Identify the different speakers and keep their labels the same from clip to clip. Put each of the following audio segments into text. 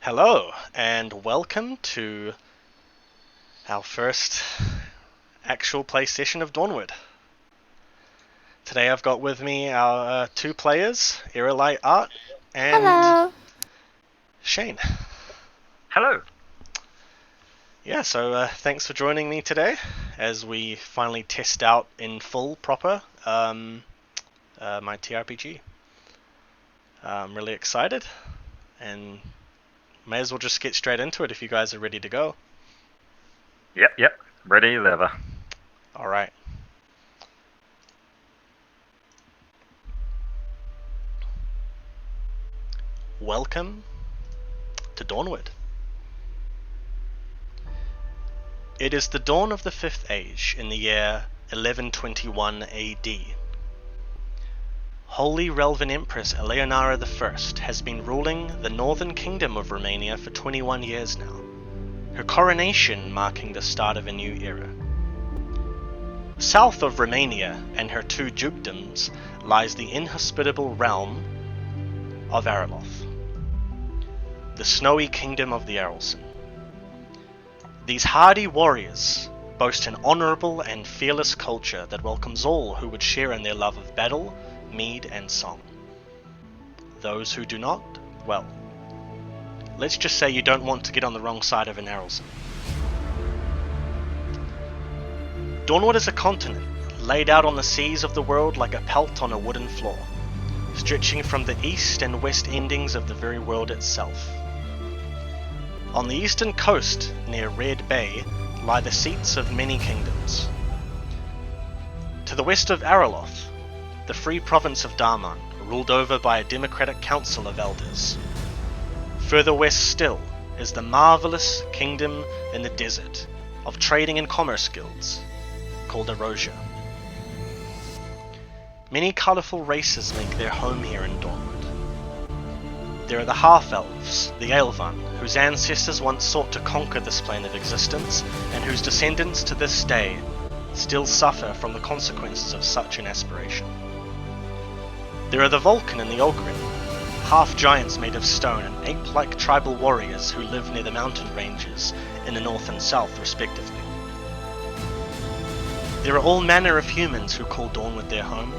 Speaker 1: Hello, and welcome to our first actual play session of Dawnward. Today I've got with me our two players, Areloth and
Speaker 2: Hello.
Speaker 1: Shane.
Speaker 3: Hello.
Speaker 1: Yeah, so thanks for joining me today as we finally test out in full, proper, my TRPG. I'm really excited, and may as well just get straight into it if you guys are ready to go.
Speaker 3: Yep. Ready as ever.
Speaker 1: Alright. Welcome to Dawnward. It is the dawn of the Fifth Age in the year 1121 AD. Holy Relvan Empress Eleonora I has been ruling the northern kingdom of Romania for 21 years now, her coronation marking the start of a new era. South of Romania and her two dukedoms lies the inhospitable realm of Areloth, the snowy kingdom of the Arelson. These hardy warriors boast an honourable and fearless culture that welcomes all who would share in their love of battle, mead, and song. Those who do not, well, let's just say you don't want to get on the wrong side of an Arelson. Dawnward is a continent, laid out on the seas of the world like a pelt on a wooden floor, stretching from the east and west endings of the very world itself. On the eastern coast, near Red Bay, lie the seats of many kingdoms. To the west of Areloth, the free province of Darman, ruled over by a democratic council of elders. Further west still is the marvellous kingdom in the desert of trading and commerce guilds, called Erosia. Many colourful races make their home here in Dawnward. There are the half-elves, the Aelvan, whose ancestors once sought to conquer this plane of existence, and whose descendants to this day still suffer from the consequences of such an aspiration. There are the Vulcan and the Ogrin, half-giants made of stone and ape-like tribal warriors who live near the mountain ranges in the north and south respectively. There are all manner of humans who call Dawnward their home,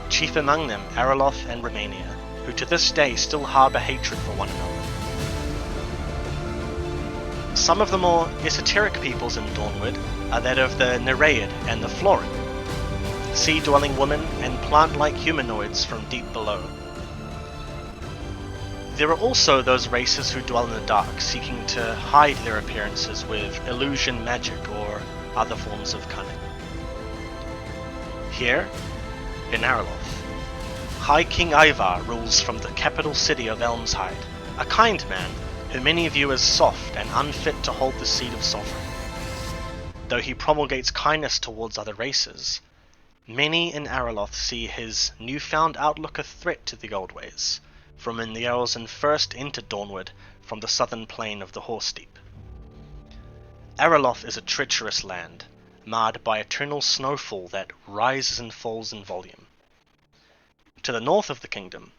Speaker 1: chief among them Areloth and Romania, who to this day still harbour hatred for one another. Some of the more esoteric peoples in Dawnward are that of the Nereid and the Florid, sea-dwelling women and plant-like humanoids from deep below. There are also those races who dwell in the dark, seeking to hide their appearances with illusion magic or other forms of cunning. Here, in Areloth, High King Ivar rules from the capital city of Elmshide, a kind man who many view as soft and unfit to hold the seat of sovereign. Though he promulgates kindness towards other races, many in Areloth see his newfound outlook a threat to the old ways, from when the Arelson first entered Dawnward from the southern plain of the Horsedeep. Areloth is a treacherous land, marred by eternal snowfall that rises and falls in volume. To the north of the kingdom,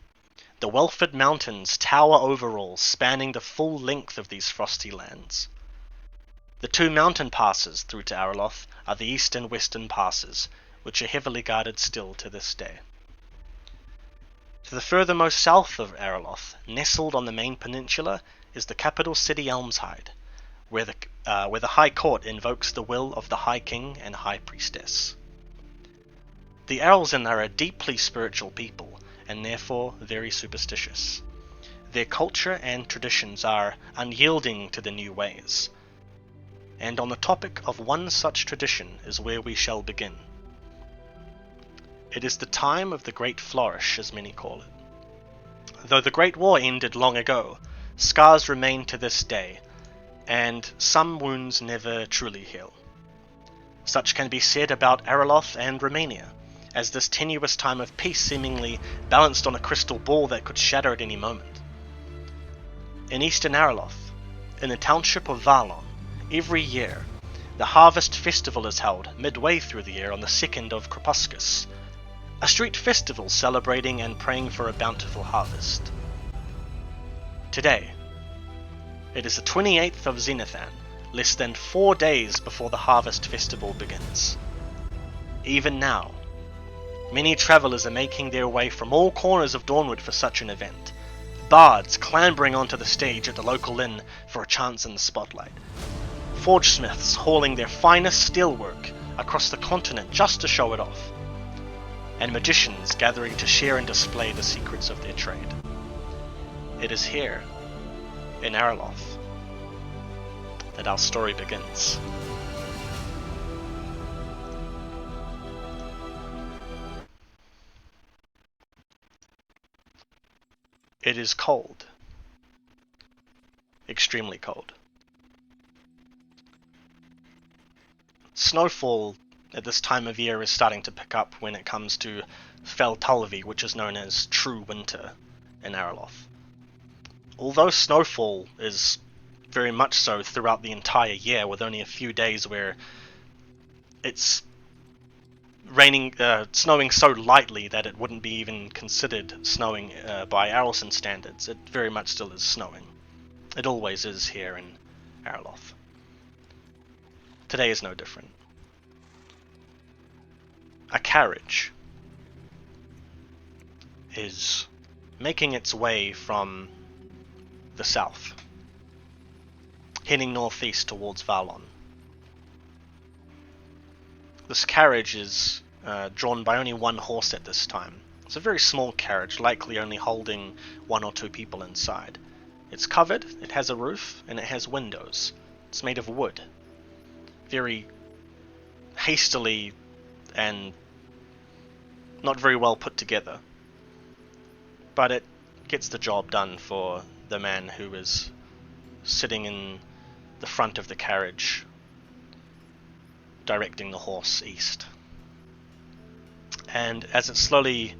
Speaker 1: the Welford Mountains tower over all, spanning the full length of these frosty lands. The two mountain passes through to Areloth are the east and western passes, which are heavily guarded still to this day. To the furthermost south of Areloth, nestled on the main peninsula, is the capital city Elmshide, where the High Court invokes the will of the High King and High Priestess. The Arelson are a deeply spiritual people, and therefore very superstitious. Their culture and traditions are unyielding to the new ways. And on the topic of one such tradition is where we shall begin. It is the time of the Great Flourish, as many call it. Though the Great War ended long ago, scars remain to this day, and some wounds never truly heal. Such can be said about Areloth and Romania, as this tenuous time of peace seemingly balanced on a crystal ball that could shatter at any moment. In eastern Areloth, in the township of Varlon, every year, the Harvest Festival is held midway through the year on the 2nd of Crepuscus, a street festival celebrating and praying for a bountiful harvest. Today, It is the 28th of Xenothan, less than 4 days before the harvest festival begins. Even now, many travelers are making their way from all corners of Dawnward for such an event. Bards clambering onto the stage at the local inn for a chance in the spotlight. Forgesmiths hauling their finest steelwork across the continent just to show it off. And magicians gathering to share and display the secrets of their trade. It is here, in Areloth, that our story begins. It is cold. Extremely cold. Snowfall at this time of year is starting to pick up when it comes to Feltalvi, which is known as true winter in Areloth. Although snowfall is very much so throughout the entire year, with only a few days where it's snowing so lightly that it wouldn't be even considered snowing by Arelson standards, it very much still is snowing. It always is here in Areloth. Today is no different. A carriage is making its way from the south, heading northeast towards Varlon. This carriage is drawn by only one horse at this time. It's a very small carriage, likely only holding 1 or 2 people inside. It's covered, it has a roof, and it has windows. It's made of wood. Very hastily and not very well put together. But it gets the job done for the man who is sitting in the front of the carriage, directing the horse east. And as it slowly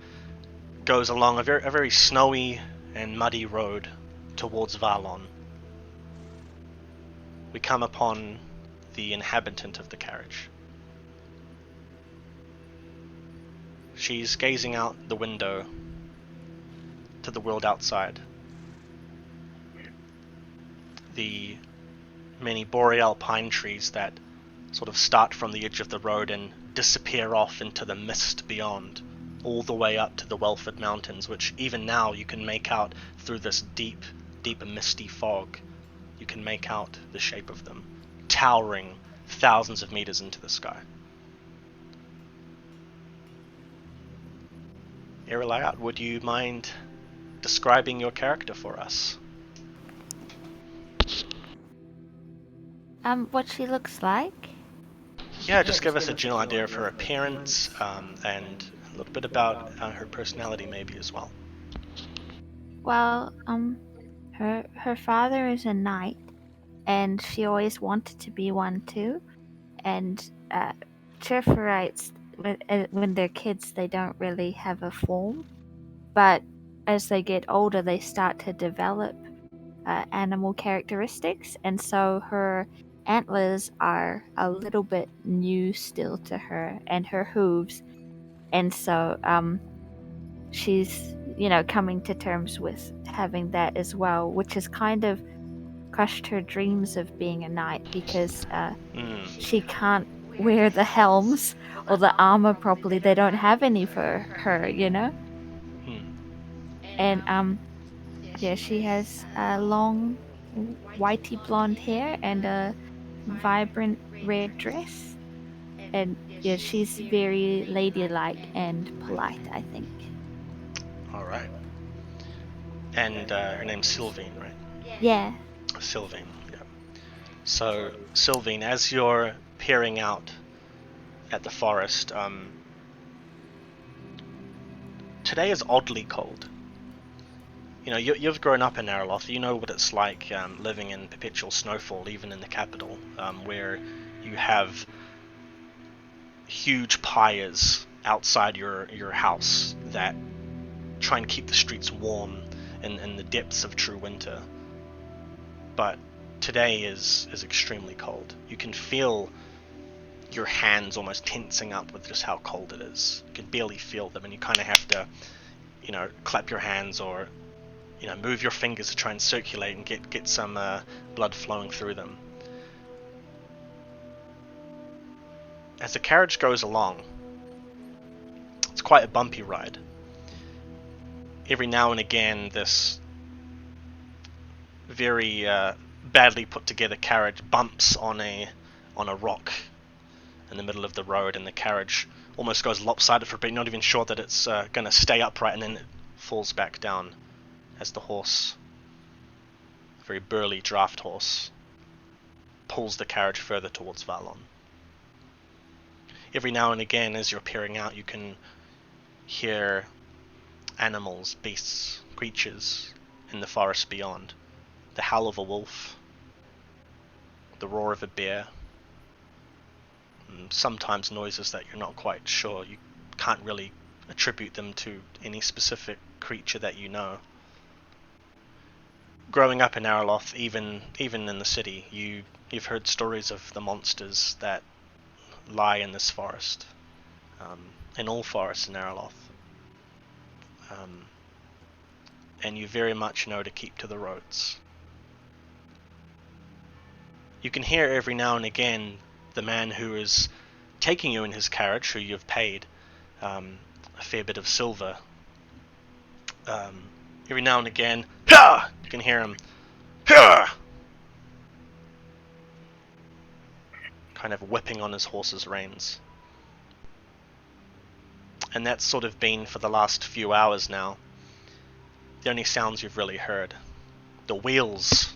Speaker 1: goes along a very snowy and muddy road towards Varlon, we come upon the inhabitant of the carriage. She's gazing out the window to the world outside. The many boreal pine trees that sort of start from the edge of the road and disappear off into the mist beyond, all the way up to the Welford Mountains, which even now you can make out through this deep misty fog. You can make out the shape of them, towering thousands of meters into the sky. Areloth, would you mind describing your character for us?
Speaker 2: What she looks like?
Speaker 1: Yeah, just give us a general idea of her appearance, and a little bit about her personality maybe as well.
Speaker 2: Well, her father is a knight, and she always wanted to be one too. And Chirferites, when they're kids, they don't really have a form, but as they get older, they start to develop animal characteristics, and so her antlers are a little bit new still to her, and her hooves, and so she's coming to terms with having that as well, which has kind of crushed her dreams of being a knight, because she can't wear the helms or the armor properly. They don't have any for her, and yeah, she has a long whitey blonde hair and a vibrant red dress, and yeah, she's very ladylike and polite, I think.
Speaker 1: All right. And her name's Sylvine, right?
Speaker 2: Yeah.
Speaker 1: Sylvine, yeah. So, Sylvine, as you're peering out at the forest, today is oddly cold. You've grown up in Areloth. You know what it's like living in perpetual snowfall, even in the capital, where you have huge pyres outside your house that try and keep the streets warm in the depths of true winter. But today is extremely cold. You can feel your hands almost tensing up with just how cold it is. You can barely feel them, and you kind of have to, clap your hands or move your fingers to try and circulate and get some blood flowing through them. As the carriage goes along, it's quite a bumpy ride. Every now and again, this very badly put together carriage bumps on a rock in the middle of the road, and the carriage almost goes lopsided for a bit. You're not even sure that it's going to stay upright, and then it falls back down as the horse, a very burly draft horse, pulls the carriage further towards Varlon. Every now and again, as you're peering out, you can hear animals, beasts, creatures in the forest beyond. The howl of a wolf, the roar of a bear, and sometimes noises that you're not quite sure. You can't really attribute them to any specific creature that you know. Growing up in Areloth, even in the city, you've heard stories of the monsters that lie in this forest, in all forests in Areloth, and you very much know to keep to the roads. You can hear every now and again the man who is taking you in his carriage, who you've paid a fair bit of silver. Every now and again, "Pah!" You can hear him, "Pah!" kind of whipping on his horse's reins. And that's sort of been for the last few hours now. The only sounds you've really heard. The wheels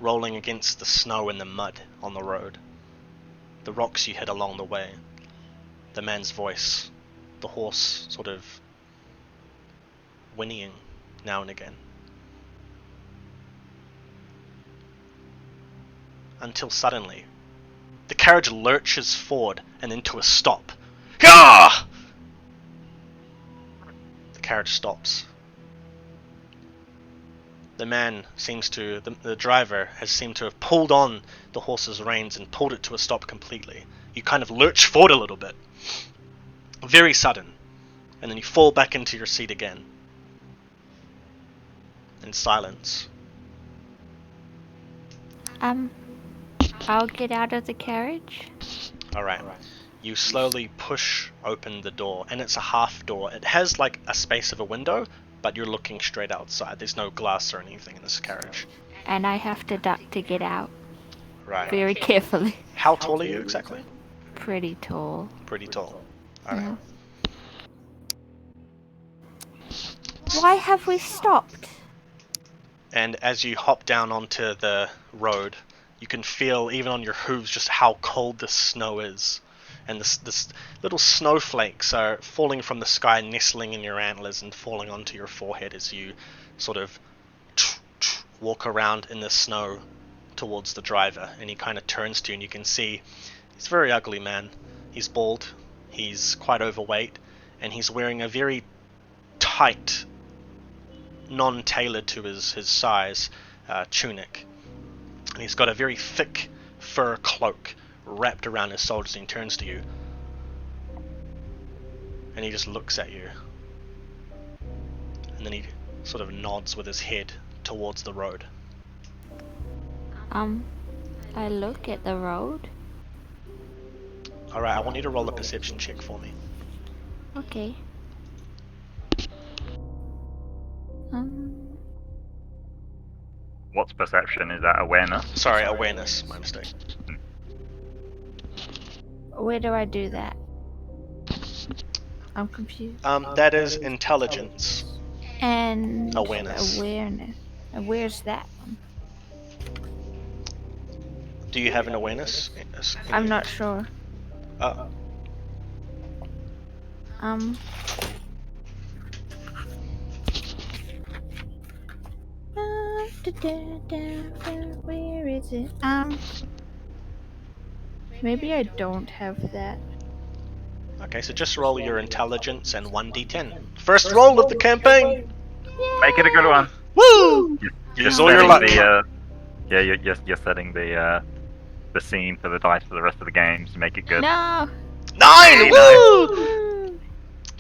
Speaker 1: rolling against the snow and the mud on the road. The rocks you hit along the way. The man's voice. The horse sort of whinnying now and again. Until suddenly, the carriage lurches forward and into a stop. Gah! The carriage stops. The driver has seemed to have pulled on the horse's reins and pulled it to a stop completely. You kind of lurch forward a little bit. Very sudden. And then you fall back into your seat again. In silence.
Speaker 2: I'll get out of the carriage.
Speaker 1: Alright. You slowly push open the door, and it's a half door. It has like a space of a window, but you're looking straight outside. There's no glass or anything in this carriage.
Speaker 2: And I have to duck to get out.
Speaker 1: Right.
Speaker 2: Very carefully.
Speaker 1: How tall are you exactly?
Speaker 2: Pretty tall.
Speaker 1: Pretty tall. Alright.
Speaker 2: Yeah. Why have we stopped?
Speaker 1: And as you hop down onto the road, you can feel, even on your hooves, just how cold the snow is. And this little snowflakes are falling from the sky, nestling in your antlers and falling onto your forehead as you sort of walk around in the snow towards the driver. And he kind of turns to you, and you can see he's a very ugly man. He's bald, he's quite overweight, and he's wearing a very tight, non-tailored to his size tunic. And he's got a very thick fur cloak wrapped around his shoulders, and he turns to you. And he just looks at you. And then he sort of nods with his head towards the road.
Speaker 2: I look at the road.
Speaker 1: Alright, I want you to roll a perception check for me.
Speaker 2: Okay.
Speaker 3: What's perception? Is that awareness?
Speaker 1: Sorry, awareness. My mistake.
Speaker 2: Where do I do that? I'm confused.
Speaker 1: That is intelligence.
Speaker 2: And
Speaker 1: Awareness.
Speaker 2: Awareness. And where's that one?
Speaker 1: Do you have an awareness?
Speaker 2: I'm not sure. Where is it? Maybe I don't have that.
Speaker 1: Okay, so just roll your intelligence and 1d10. First roll of the campaign!
Speaker 3: Make it a good one.
Speaker 1: Woo!
Speaker 3: Use
Speaker 1: all your luck.
Speaker 3: You're setting the scene for the dice for the rest of the games to make it good.
Speaker 2: No!
Speaker 1: 9! Woo!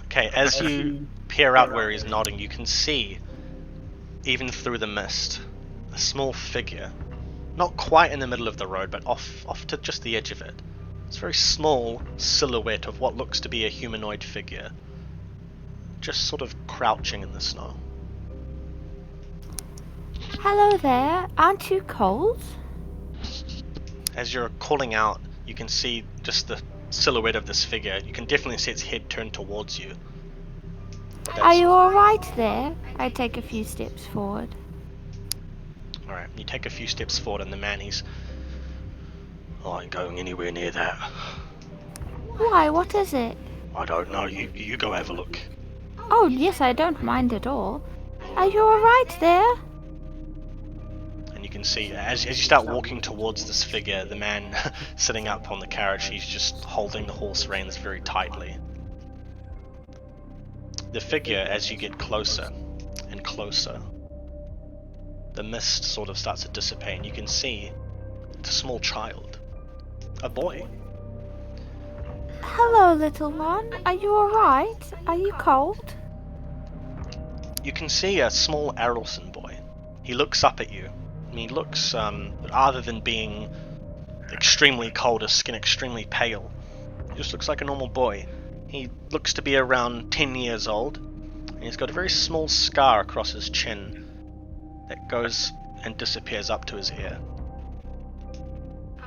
Speaker 1: Okay, as you peer out where he's nodding, you can see even through the mist, a small figure, not quite in the middle of the road, but off to just the edge of it. It's a very small silhouette of what looks to be a humanoid figure, just sort of crouching in the snow.
Speaker 2: Hello there, aren't you cold?
Speaker 1: As you're calling out, you can see just the silhouette of this figure. You can definitely see its head turned towards you.
Speaker 2: Are you alright there? I take a few steps forward.
Speaker 1: Alright, you take a few steps forward and the man, I ain't going anywhere near that.
Speaker 2: Why, what is it?
Speaker 1: I don't know, you go have a look.
Speaker 2: Oh, yes, I don't mind at all. Are you alright there?
Speaker 1: And you can see, as you start walking towards this figure, the man sitting up on the carriage, he's just holding the horse reins very tightly. The figure, as you get closer and closer, the mist sort of starts to dissipate and you can see it's a small child. A boy.
Speaker 2: Hello, little one. Are you alright? Are you cold?
Speaker 1: You can see a small Areloth boy. He looks up at you. And he looks, other than being extremely cold, his skin extremely pale, he just looks like a normal boy. He looks to be around 10 years old, and he's got a very small scar across his chin that goes and disappears up to his ear.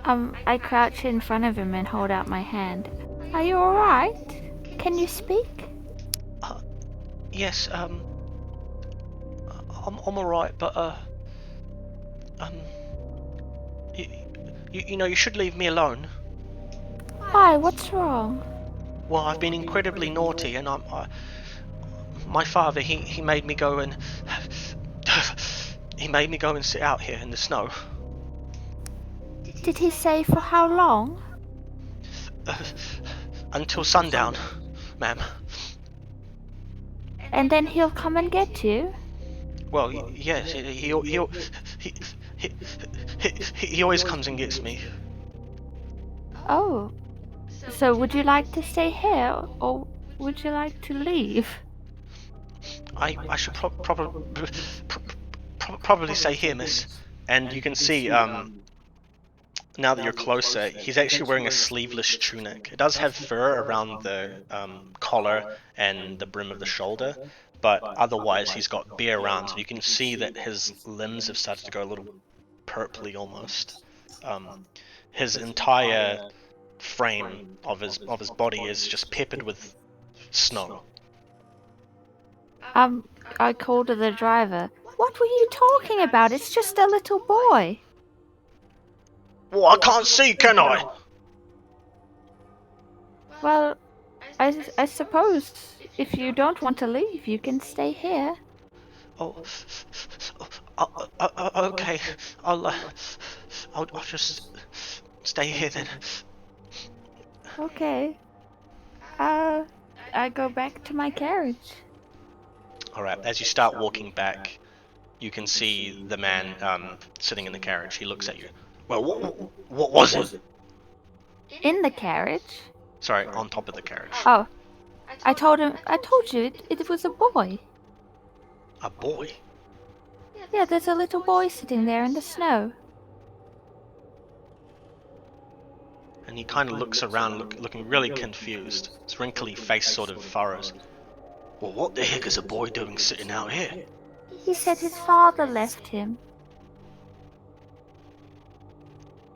Speaker 2: I crouch in front of him and hold out my hand. Are you alright? Can you speak?
Speaker 1: Yes, I'm alright, but, you should leave me alone.
Speaker 2: Why, what's wrong?
Speaker 1: Well, I've been incredibly naughty, and my father, he made me go and, he made me go and sit out here in the snow.
Speaker 2: Did he say for how long?
Speaker 1: Until sundown, ma'am.
Speaker 2: And then he'll come and get you?
Speaker 1: Well, yes, he always comes and gets me.
Speaker 2: Oh. So would you like to stay here, or would you like to leave?
Speaker 1: I should probably stay here, miss. And you can see, now that you're closer, he's actually wearing a sleeveless tunic. It does have fur around the collar and the brim of the shoulder, but otherwise he's got bare arms. You can see that his limbs have started to go a little purpley almost. His entire frame of his body is just peppered with snow.
Speaker 2: I called to the driver. What were you talking about? It's just a little boy.
Speaker 1: Well, I can't see, can I?
Speaker 2: Well, I suppose if you don't want to leave, you can stay here.
Speaker 1: Oh, okay. I'll just stay here then.
Speaker 2: Okay. I go back to my carriage.
Speaker 1: Alright, as you start walking back, you can see the man sitting in the carriage. He looks at you. Well, what was it?
Speaker 2: In the carriage?
Speaker 1: Sorry, on top of the carriage.
Speaker 2: Oh. I told you it was a boy.
Speaker 1: A boy?
Speaker 2: Yeah, there's a little boy sitting there in the snow.
Speaker 1: And he kind of looks around, looking really confused. His wrinkly face sort of furrows. Well, what the heck is a boy doing sitting out here?
Speaker 2: He said his father left him.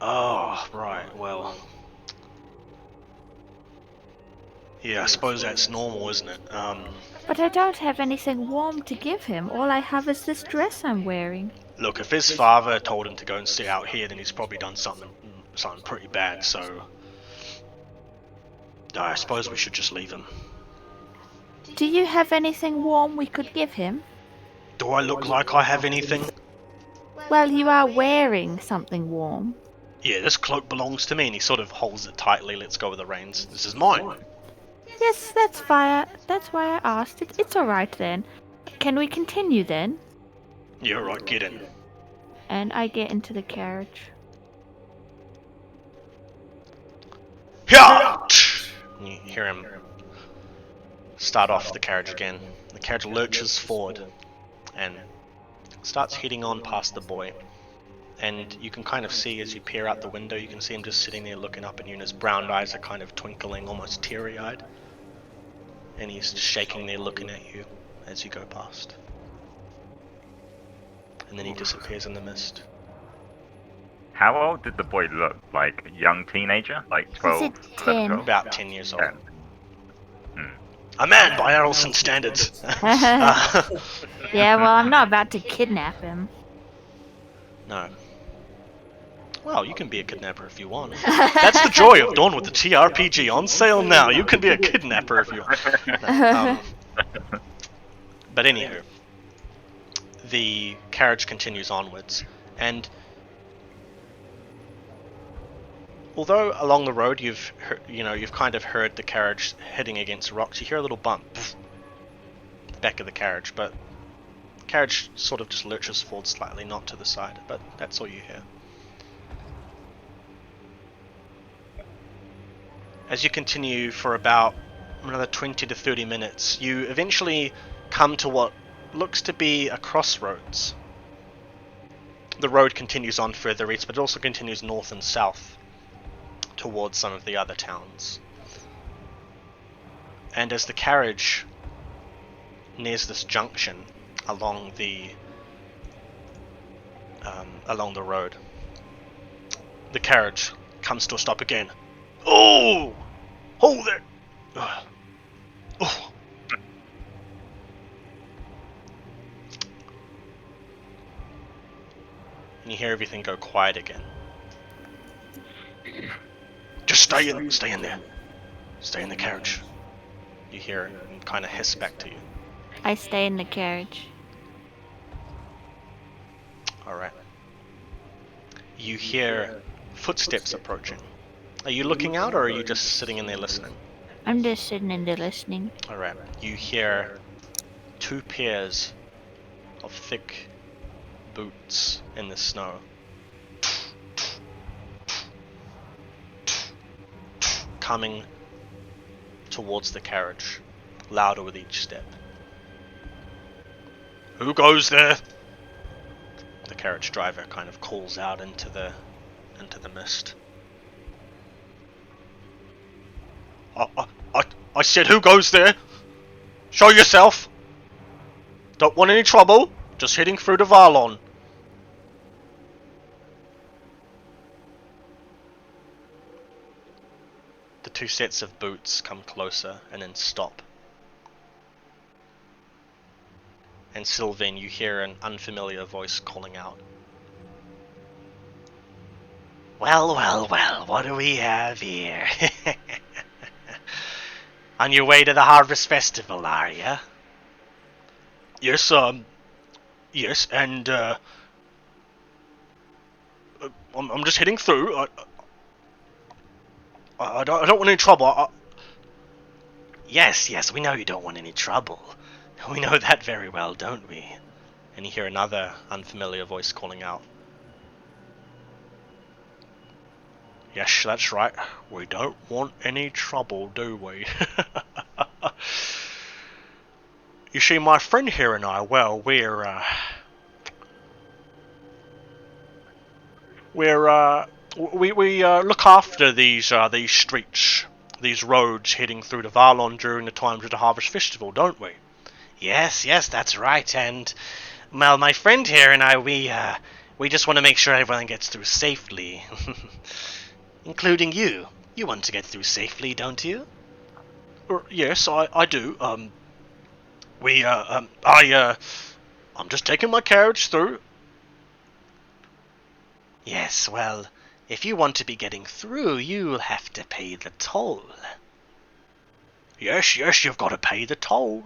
Speaker 1: Oh, right, well. Yeah, I suppose that's normal, isn't it?
Speaker 2: But I don't have anything warm to give him. All I have is this dress I'm wearing.
Speaker 1: Look, if his father told him to go and sit out here, then he's probably done something pretty bad, so I suppose we should just leave him.
Speaker 2: Do you have anything warm we could give him?
Speaker 1: Do I look like I have anything?
Speaker 2: Well, you are wearing something warm.
Speaker 1: Yeah, this cloak belongs to me, and he sort of holds it tightly, lets go of the reins. This is mine.
Speaker 2: Yes, that's why I asked. It's alright then. Can we continue then?
Speaker 1: Yeah, right, get in.
Speaker 2: And I get into the carriage.
Speaker 1: Yeah! You hear him start off the carriage again. The carriage lurches forward, and starts heading on past the boy. And you can kind of see as you peer out the window, you can see him just sitting there looking up at you, and his brown eyes are kind of twinkling, almost teary-eyed. And he's just shaking there looking at you as you go past. And then he disappears in the mist.
Speaker 3: How old did the boy look? Like a young teenager? Like 12?
Speaker 2: Is it 10?
Speaker 1: About 10 years old.
Speaker 3: 10.
Speaker 1: A man by Areloth standards.
Speaker 2: Yeah, well, I'm not about to kidnap him.
Speaker 1: No. Well, you can be a kidnapper if you want. That's the joy of Dawnward, the TRPG, on sale now. You can be a kidnapper if you want. No, but anywho, the carriage continues onwards, and although along the road you've kind of heard the carriage hitting against rocks, you hear a little bump at the back of the carriage, but the carriage sort of just lurches forward slightly, not to the side, but that's all you hear. As you continue for about another 20 to 30 minutes, you eventually come to what looks to be a crossroads. The road continues on further east, but it also continues north and south towards some of the other towns. And as the carriage nears this junction along the road, the carriage comes to a stop again. Oh! Hold it! Oh! And you hear everything go quiet again. Just stay in there. Stay in the carriage. You hear it and kind of hiss back to you.
Speaker 2: I stay in the carriage.
Speaker 1: Alright. You hear footsteps approaching. Are you looking out, or are you just sitting in there listening?
Speaker 2: I'm just sitting in there listening.
Speaker 1: Alright. You hear 2 pairs of thick boots in the snow. Coming towards the carriage, louder with each step. Who goes there? The carriage driver kind of calls out into the mist. I said, who goes there? Show yourself. Don't want any trouble. Just heading through to Varlon. The 2 sets of boots come closer and then stop. And Sylvain, you hear an unfamiliar voice calling out. Well, what do we have here? On your way to the Harvest Festival, are ya? Yes, yes, and, I'm just heading through. I don't want any trouble. Yes, we know you don't want any trouble. We know that very well, don't we? And you hear another unfamiliar voice calling out. Yes, that's right. We don't want any trouble, do we? You see, my friend here and I, well, we look after these streets, these roads heading through to Varlon during the times of the Harvest Festival, don't we? Yes, that's right. And well, my friend here and I, we just want to make sure everyone gets through safely. Including you. You want to get through safely, don't you? Yes, I do. I'm just taking my carriage through. Yes, well, if you want to be getting through, you'll have to pay the toll. Yes, you've got to pay the toll.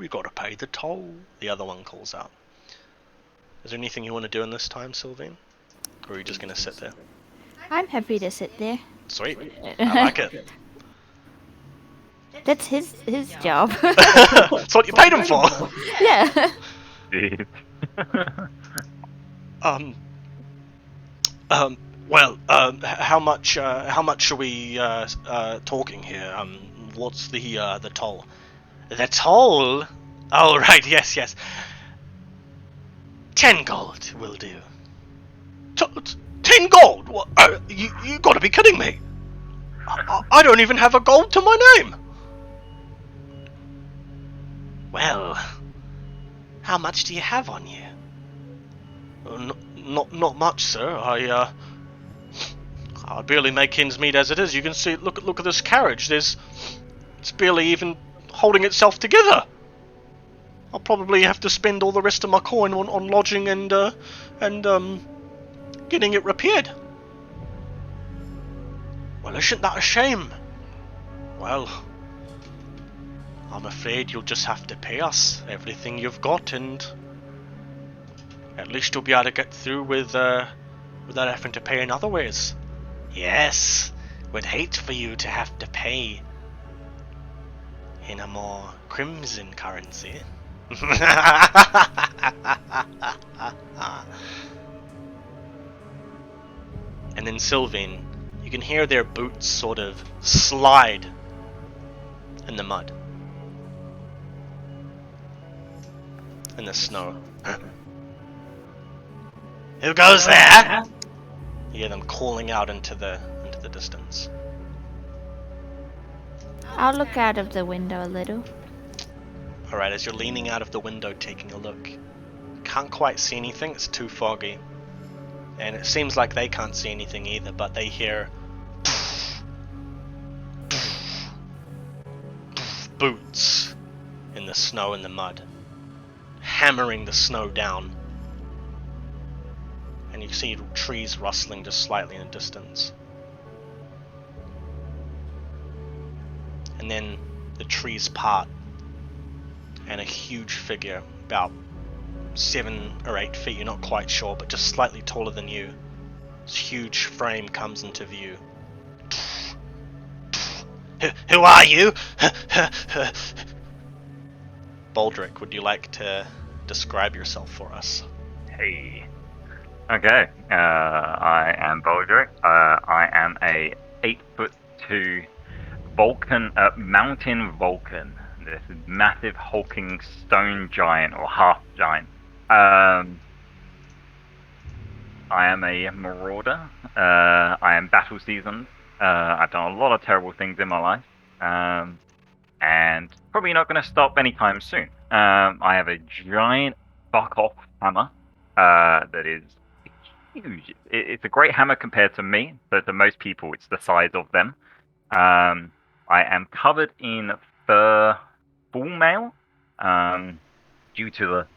Speaker 1: The other one calls out. Is there anything you want to do in this time, Sylvain? Or are you just going to sit there?
Speaker 2: I'm happy to sit there.
Speaker 1: Sweet. I like it.
Speaker 2: That's his job.
Speaker 1: That's what you paid him for.
Speaker 2: Yeah.
Speaker 3: Dude.
Speaker 1: How much are we talking here? What's the toll? The toll? Oh, right, yes. 10 gold will do. 10 gold? What? You gotta be kidding me! I don't even have a gold to my name! Well, how much do you have on you? Not much, sir. I barely make ends meet as it is. You can see. Look at this carriage. It's barely even holding itself together. I'll probably have to spend all the rest of my coin on lodging and getting it repaired. Well, isn't that a shame? Well, I'm afraid you'll just have to pay us everything you've got, and at least you'll be able to get through without having to pay in other ways. Yes, would hate for you to have to pay in a more crimson currency. And then Sylvain, you can hear their boots sort of slide in the mud, in the snow. Who goes there? You hear them calling out into the distance.
Speaker 2: I'll look out of the window a little.
Speaker 1: Alright, as you're leaning out of the window taking a look, can't quite see anything, it's too foggy. And it seems like they can't see anything either, but they hear boots in the snow and the mud, hammering the snow down. And you see trees rustling just slightly in the distance. And then the trees part, and a huge figure, about 7 or 8 feet, you're not quite sure, but just slightly taller than you. This huge frame comes into view. Who are you? Baldric, would you like to describe yourself for us?
Speaker 3: Hey. Okay. I am Baldric. I am a 8'2" Vulcan, mountain Vulcan. This massive hulking stone giant or half giant. I am a marauder. I am battle seasoned. I've done a lot of terrible things in my life, and probably not going to stop anytime soon. I have a giant buck-off hammer that is huge. It's a great hammer compared to me, but to most people it's the size of them. I am covered in fur full mail due to the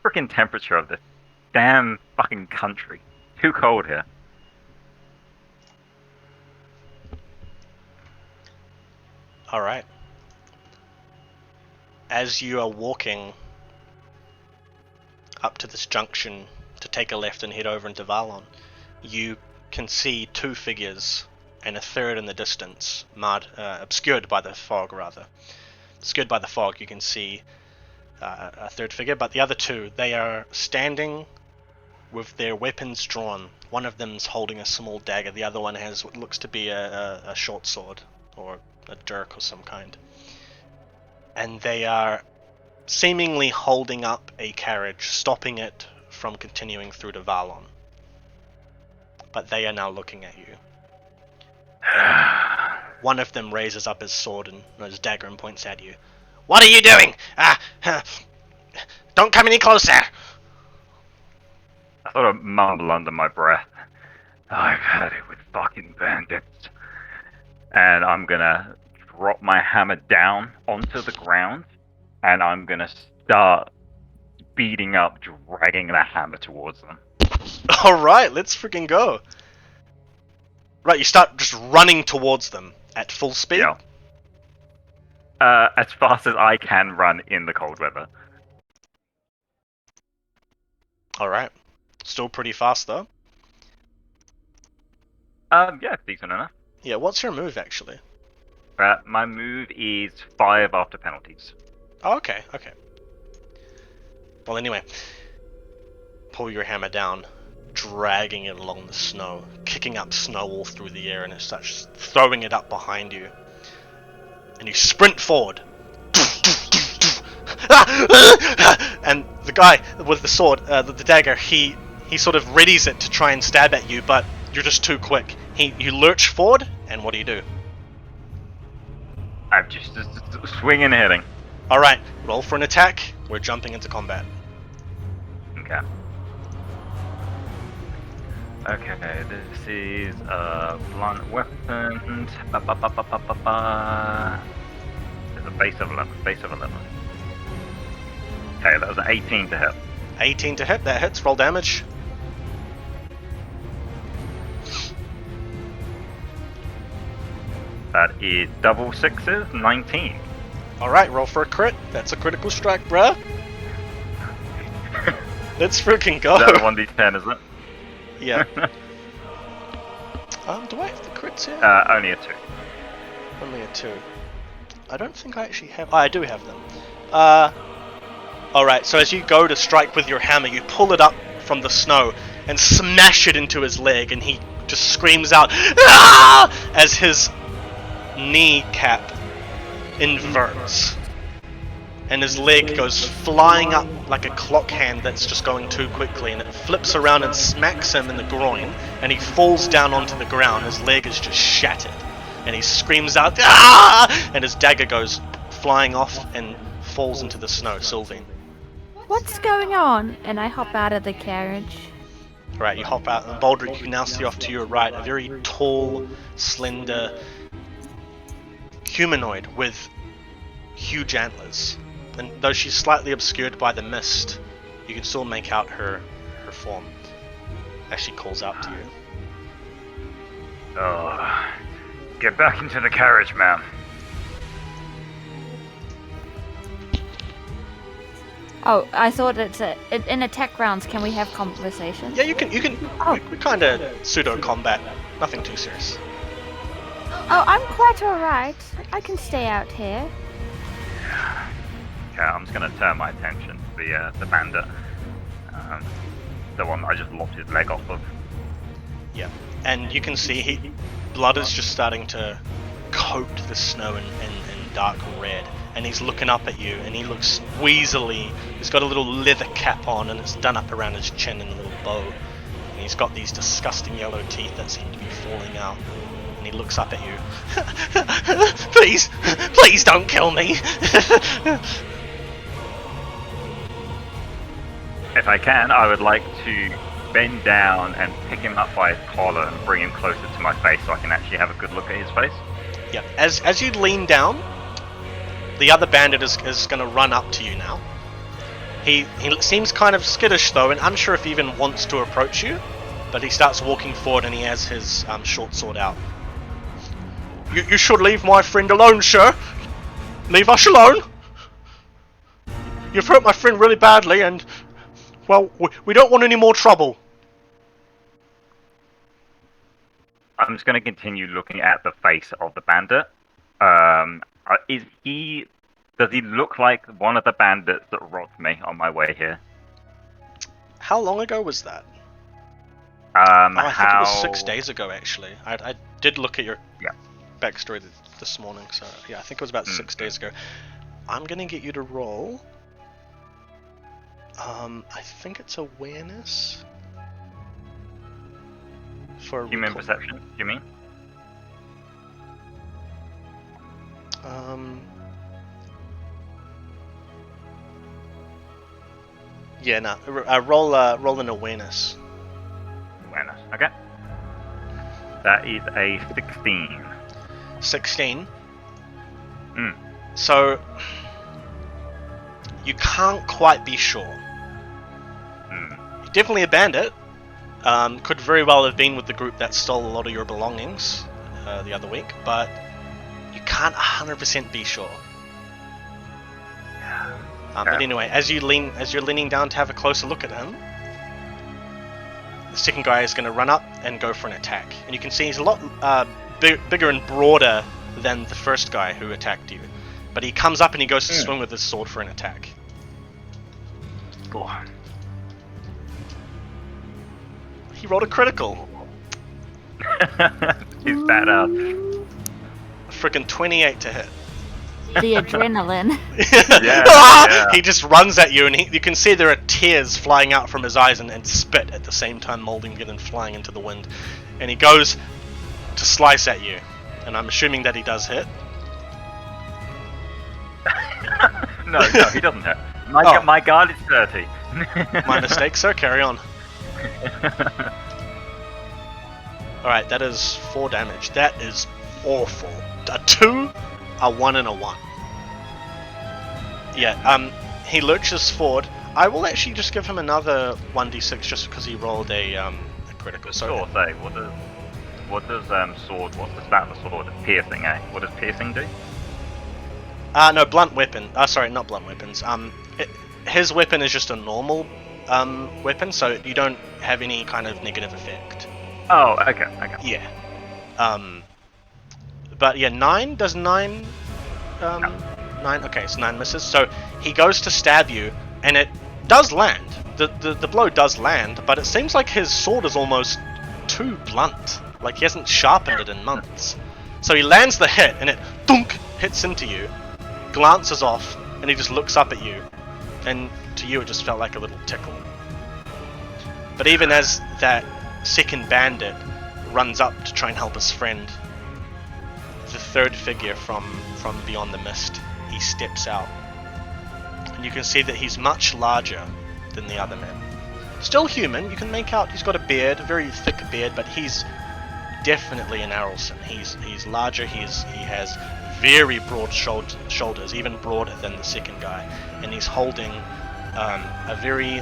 Speaker 3: freaking temperature of this damn fucking country. Too cold here.
Speaker 1: Alright. As you are walking up to this junction to take a left and head over into Varlon, you can see 2 figures and a third in the distance, obscured by the fog rather. Obscured by the fog, you can see a third figure, but the other 2, they are standing with their weapons drawn. One of them's holding a small dagger, the other one has what looks to be a short sword, or a dirk of some kind. And they are seemingly holding up a carriage, stopping it from continuing through to Varlon. But they are now looking at you. And one of them raises up his sword and his dagger and points at you. What are you doing? Don't come any closer!
Speaker 3: I sort of mumble under my breath. I've had it with fucking bandits. And I'm gonna drop my hammer down onto the ground, and I'm gonna start beating up, dragging the hammer towards them.
Speaker 1: Alright, let's freaking go. Right, you start just running towards them at full speed?
Speaker 3: Yeah. As fast as I can run in the cold weather.
Speaker 1: Alright. Still pretty fast though.
Speaker 3: Yeah, decent enough.
Speaker 1: Yeah, what's your move actually?
Speaker 3: My move is 5 after penalties.
Speaker 1: Oh, okay. Well, anyway, pull your hammer down, dragging it along the snow, kicking up snow all through the air, and it starts throwing it up behind you. And you sprint forward, and And the guy with the sword, the dagger, he sort of readies it to try and stab at you, but you're just too quick. You lurch forward, and what do?
Speaker 3: I'm just swinging and hitting.
Speaker 1: Alright, roll for an attack. We're jumping into combat.
Speaker 3: Okay. Okay, this is a blunt weapon. There's a base of 11. Okay, that was an 18 to hit.
Speaker 1: 18 to hit, that hits. Roll damage.
Speaker 3: That is double sixes, 19.
Speaker 1: Alright, roll for a crit. That's a critical strike, bruh. Let's freaking go.
Speaker 3: Is that a 1d10, is it?
Speaker 1: Yeah. Do I have the crits here?
Speaker 3: Only a 2.
Speaker 1: Only a 2. I don't think I actually have... Oh, I do have them. Alright, so as you go to strike with your hammer, you pull it up from the snow and smash it into his leg, and he just screams out, "Ah!" as his kneecap inverts. And his leg goes flying up like a clock hand that's just going too quickly, and it flips around and smacks him in the groin, and he falls down onto the ground. His leg is just shattered, and he screams out, "Ah!" and his dagger goes flying off and falls into the snow. Sylvie.
Speaker 2: What's going on? And I hop out of the carriage.
Speaker 1: Right, you hop out, and Baldric, you can now see off to your right a very tall, slender humanoid with huge antlers. And though she's slightly obscured by the mist, you can still make out her form as she calls out to you.
Speaker 3: Oh, get back into the carriage, ma'am.
Speaker 2: Oh, I thought in attack rounds, can we have conversations?
Speaker 1: Yeah, you can.
Speaker 2: Oh.
Speaker 1: We kind of pseudo combat, nothing too serious.
Speaker 2: Oh, I'm quite alright. I can stay out here.
Speaker 3: Okay, I'm just gonna turn my attention to the bandit, the one that I just lopped his leg off of.
Speaker 1: Yeah, and you can see blood is just starting to coat the snow in dark red, and he's looking up at you, and he looks weaselly. He's got a little leather cap on, and it's done up around his chin in a little bow, and he's got these disgusting yellow teeth that seem to be falling out. And he looks up at you. Please don't kill me.
Speaker 3: If I can, I would like to bend down and pick him up by his collar and bring him closer to my face so I can actually have a good look at his face.
Speaker 1: Yep. As you lean down, the other bandit is going to run up to you now. He seems kind of skittish though, and unsure if he even wants to approach you, but he starts walking forward and he has his short sword out. You should leave my friend alone, sir. Leave us alone. You've hurt my friend really badly, and well, we don't want any more trouble.
Speaker 3: I'm just going to continue looking at the face of the bandit. Does he look like one of the bandits that robbed me on my way here?
Speaker 1: How long ago was that? I think it was 6 days ago, actually. I did look at your backstory this morning, so yeah, I think it was about 6 days ago. I'm going to get you to roll. I think it's awareness. For
Speaker 3: human perception, you mean?
Speaker 1: Yeah, no. Roll an awareness.
Speaker 3: Awareness, okay. That is a 16.
Speaker 1: 16? So, you can't quite be sure. You're definitely a bandit. Could very well have been with the group that stole a lot of your belongings the other week, but you can't 100% be sure. But anyway, as you're leaning down to have a closer look at him, the second guy is going to run up and go for an attack. And you can see he's a lot bigger and broader than the first guy who attacked you. But he comes up and he goes to swing with his sword for an attack.
Speaker 3: Go on.
Speaker 1: He rolled a critical.
Speaker 3: He's badass.
Speaker 1: Frickin' 28 to hit.
Speaker 2: The adrenaline.
Speaker 3: Yeah.
Speaker 1: He just runs at you, and you can see there are tears flying out from his eyes and spit at the same time, molding it and flying into the wind. And he goes to slice at you, and I'm assuming that he does hit.
Speaker 3: No, he doesn't hit.
Speaker 1: Oh.
Speaker 3: My guard is 30.
Speaker 1: My mistake, sir. Carry on. Alright, that is 4 damage. That is awful. A 2, a 1, and a 1. Yeah, he lurches forward. I will actually just give him another 1d6 just because he rolled a critical.
Speaker 3: Sure, say, what does sword, what's the stat of the sword? Piercing, eh? What does piercing do?
Speaker 1: No, blunt weapon. Sorry, not blunt weapons. His weapon is just a normal weapon, so you don't have any kind of negative effect.
Speaker 3: Oh, okay.
Speaker 1: Yeah. But yeah, 9? Does 9... 9? Okay, so 9 misses. So he goes to stab you, and it does land. The blow does land, but it seems like his sword is almost too blunt. Like he hasn't sharpened it in months. So he lands the hit, and it thunk hits into you, glances off, and he just looks up at you. And to you, it just felt like a little tickle. But even as that second bandit runs up to try and help his friend, the third figure from beyond the mist, he steps out. And you can see that he's much larger than the other men. Still human, you can make out he's got a beard, a very thick beard, but he's definitely an Arelson. He's larger, he has very broad shoulders, even broader than the second guy, and he's holding a very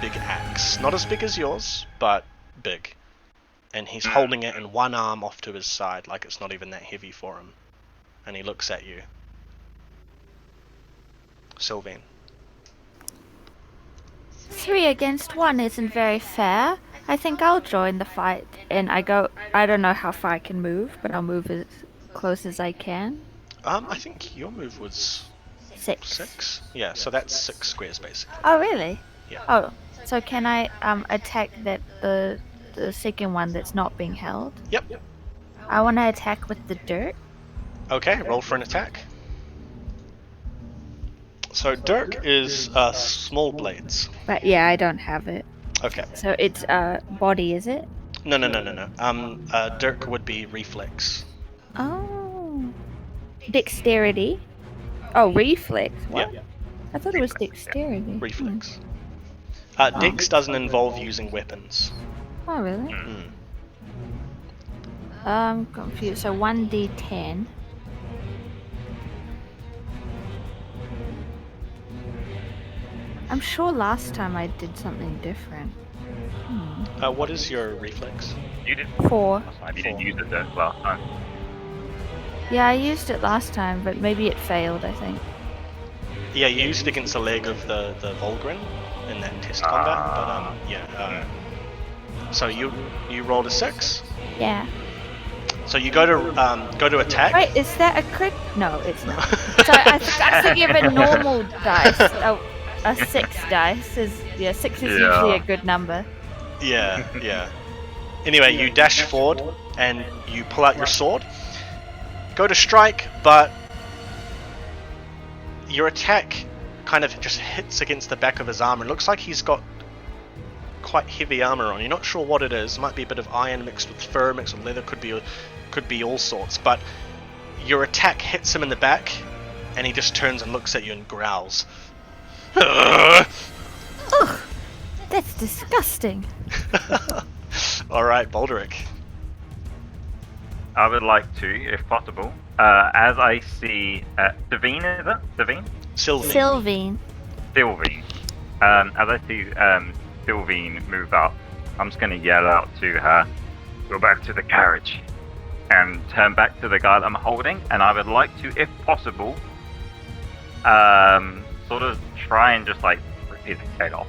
Speaker 1: big axe. Not as big as yours, but big. And he's holding it in one arm off to his side, like it's not even that heavy for him. And he looks at you. Sylvain.
Speaker 2: 3 against 1 isn't very fair. I think I'll join the fight. And I don't know how far I can move, but I'll move as close as I can.
Speaker 1: I think your move was 6. Yeah, so that's 6 squares basically.
Speaker 2: Oh, really?
Speaker 1: Yeah.
Speaker 2: Oh, so can I attack the second one that's not being held?
Speaker 1: Yep.
Speaker 2: I want to attack with the dirt.
Speaker 1: Okay, roll for an attack. So dirk is small blades.
Speaker 2: But yeah, I don't have it.
Speaker 1: Okay.
Speaker 2: So it's body, is it?
Speaker 1: No. Dirk would be reflex.
Speaker 2: Oh. Dexterity. Oh, reflex. What?
Speaker 1: Yeah.
Speaker 2: I thought it was dexterity.
Speaker 1: Reflex. Dex doesn't involve using weapons.
Speaker 2: Oh, really?
Speaker 1: Mm.
Speaker 2: I'm confused. So 1d10. I'm sure last time I did something different.
Speaker 1: What is your reflex?
Speaker 3: You did
Speaker 2: 4.
Speaker 3: last time. You didn't use it there last time.
Speaker 2: Yeah, I used it last time, but maybe it failed, I think.
Speaker 1: Yeah, you used it against the leg of the Volgrin in that test combat, but So you rolled a 6.
Speaker 2: Yeah.
Speaker 1: So you go to attack.
Speaker 2: Wait, is that a crit? No, it's not. So I forgot to give a normal dice. Oh, a 6 dice. 6 is usually a good number.
Speaker 1: Yeah. Anyway, you dash forward and you pull out your sword. Go to strike, but your attack kind of just hits against the back of his armor. It looks like he's got quite heavy armor on. You're not sure what it is. It might be a bit of iron mixed with fur, mixed with leather. Could be all sorts. But your attack hits him in the back, and he just turns and looks at you and growls.
Speaker 2: Ugh, that's disgusting.
Speaker 1: Alright, Baldric.
Speaker 3: I would like to, if possible, as I see Devine, is it? Devine?
Speaker 1: Sylvain.
Speaker 2: Sylvain.
Speaker 3: As I see Sylvain move up, I'm just going to yell out to her, go back to the carriage, and turn back to the guy that I'm holding, and I would like to, if possible, sort of try and just like rip his head off.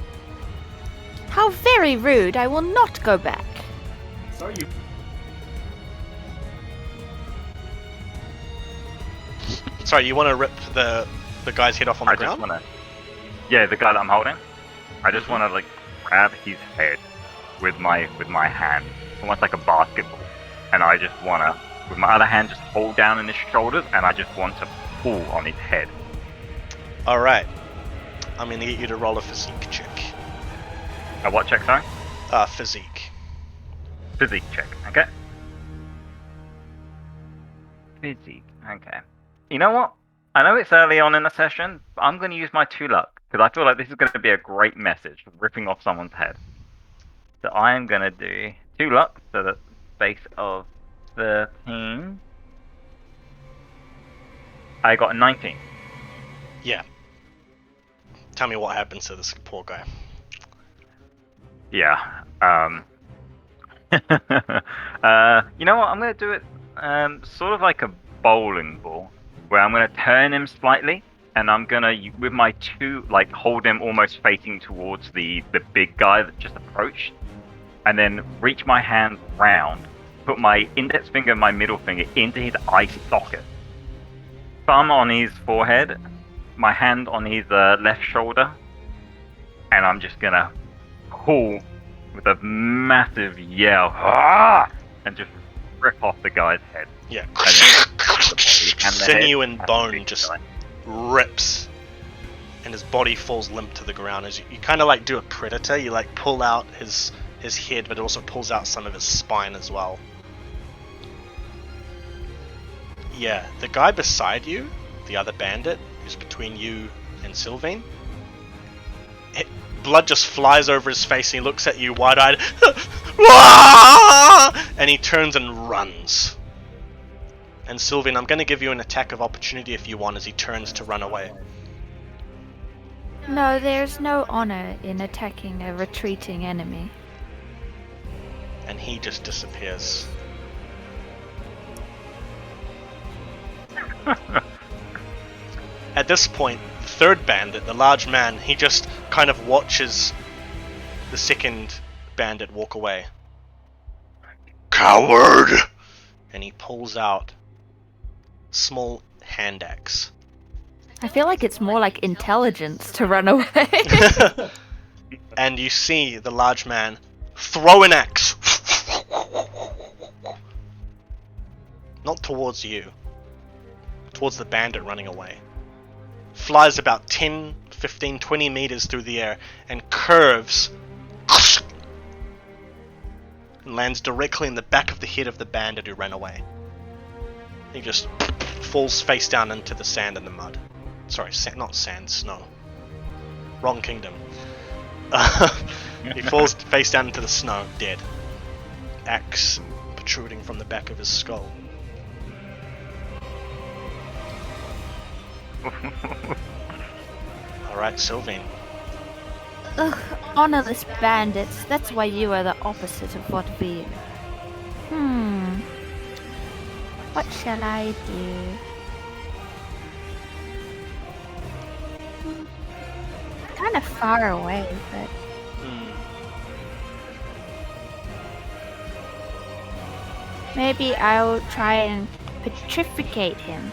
Speaker 2: How very rude. I will not go back.
Speaker 1: Sorry, you want to rip the guy's head off on the ground?
Speaker 3: Yeah, the guy that I'm holding. I just want to like grab his head with my hand, almost like a basketball, and I just want to, with my other hand, just hold down in his shoulders, and I just want to pull on his head.
Speaker 1: Alright. I'm gonna get you to roll a physique check.
Speaker 3: A what check, sorry?
Speaker 1: Physique.
Speaker 3: Physique check, okay. Physique, okay. You know what? I know it's early on in the session, but I'm going to use my 2 luck, because I feel like this is going to be a great message, ripping off someone's head. So I am going to do 2 luck, so that's a base of 13. I got a 19.
Speaker 1: Yeah. Tell me what happens to this poor guy.
Speaker 3: Yeah. You know what? I'm going to do it sort of like a bowling ball, where I'm going to turn him slightly, and I'm going to, with my 2, like, hold him almost facing towards the big guy that just approached, and then reach my hand round, put my index finger and my middle finger into his eye socket, thumb on his forehead, my hand on his left shoulder, and I'm just going to pull with a massive yell, and just rip off the guy's head.
Speaker 1: Yeah.
Speaker 3: And
Speaker 1: Sinew and bone just rips, and his body falls limp to the ground. As you kind of like do a predator, you like pull out his head, but it also pulls out some of his spine as well. Yeah, the guy beside you, the other bandit, who's between you and Sylvain, blood just flies over his face, and he looks at you wide-eyed, and he turns and runs. And Sylvain, I'm going to give you an attack of opportunity if you want, as he turns to run away.
Speaker 2: No, there's no honor in attacking a retreating enemy.
Speaker 1: And he just disappears. At this point, the third bandit, the large man, he just kind of watches the second bandit walk away. Coward! And he pulls out a small hand axe.
Speaker 2: I feel like it's more like intelligence to run away.
Speaker 1: And you see the large man throw an axe. Not towards you. Towards the bandit running away. Flies about 10, 15, 20 meters through the air and curves and lands directly in the back of the head of the bandit who ran away. He just falls face down into the sand and the mud. Sorry, not sand, snow. Wrong kingdom. He falls face down into the snow, dead. Axe protruding from the back of his skull. Alright, Sylvain.
Speaker 2: Ugh, honorless bandits. That's why you are the opposite of what we are. What shall I do? Kind of far away, but... Maybe I'll try and petrificate him.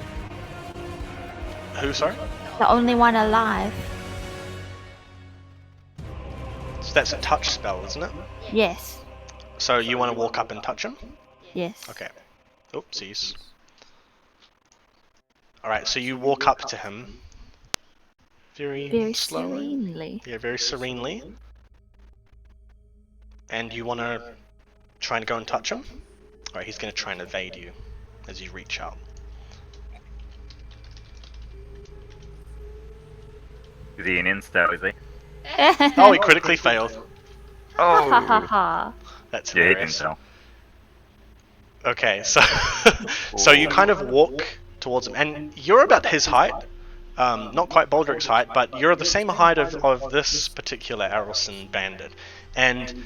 Speaker 1: Who, sorry?
Speaker 2: The only one alive.
Speaker 1: So that's a touch spell, isn't it?
Speaker 2: Yes.
Speaker 1: So you want to walk up and touch him?
Speaker 2: Yes.
Speaker 1: Okay. Oopsies. Alright, so you walk up to him. Very slowly.
Speaker 2: Serenely.
Speaker 1: Yeah, very serenely. And you want to try and go and touch him? Alright, he's going to try and evade you as you reach out.
Speaker 3: Is he an insta, is he?
Speaker 1: Oh, he critically failed.
Speaker 2: Ha ha ha ha.
Speaker 1: That's
Speaker 3: Yeah, he can
Speaker 1: hilarious.
Speaker 3: tell.
Speaker 1: Okay, so so you kind of walk towards him, and you're about his height. Not quite Baldric's height, but you're the same height of this particular Arelson bandit. And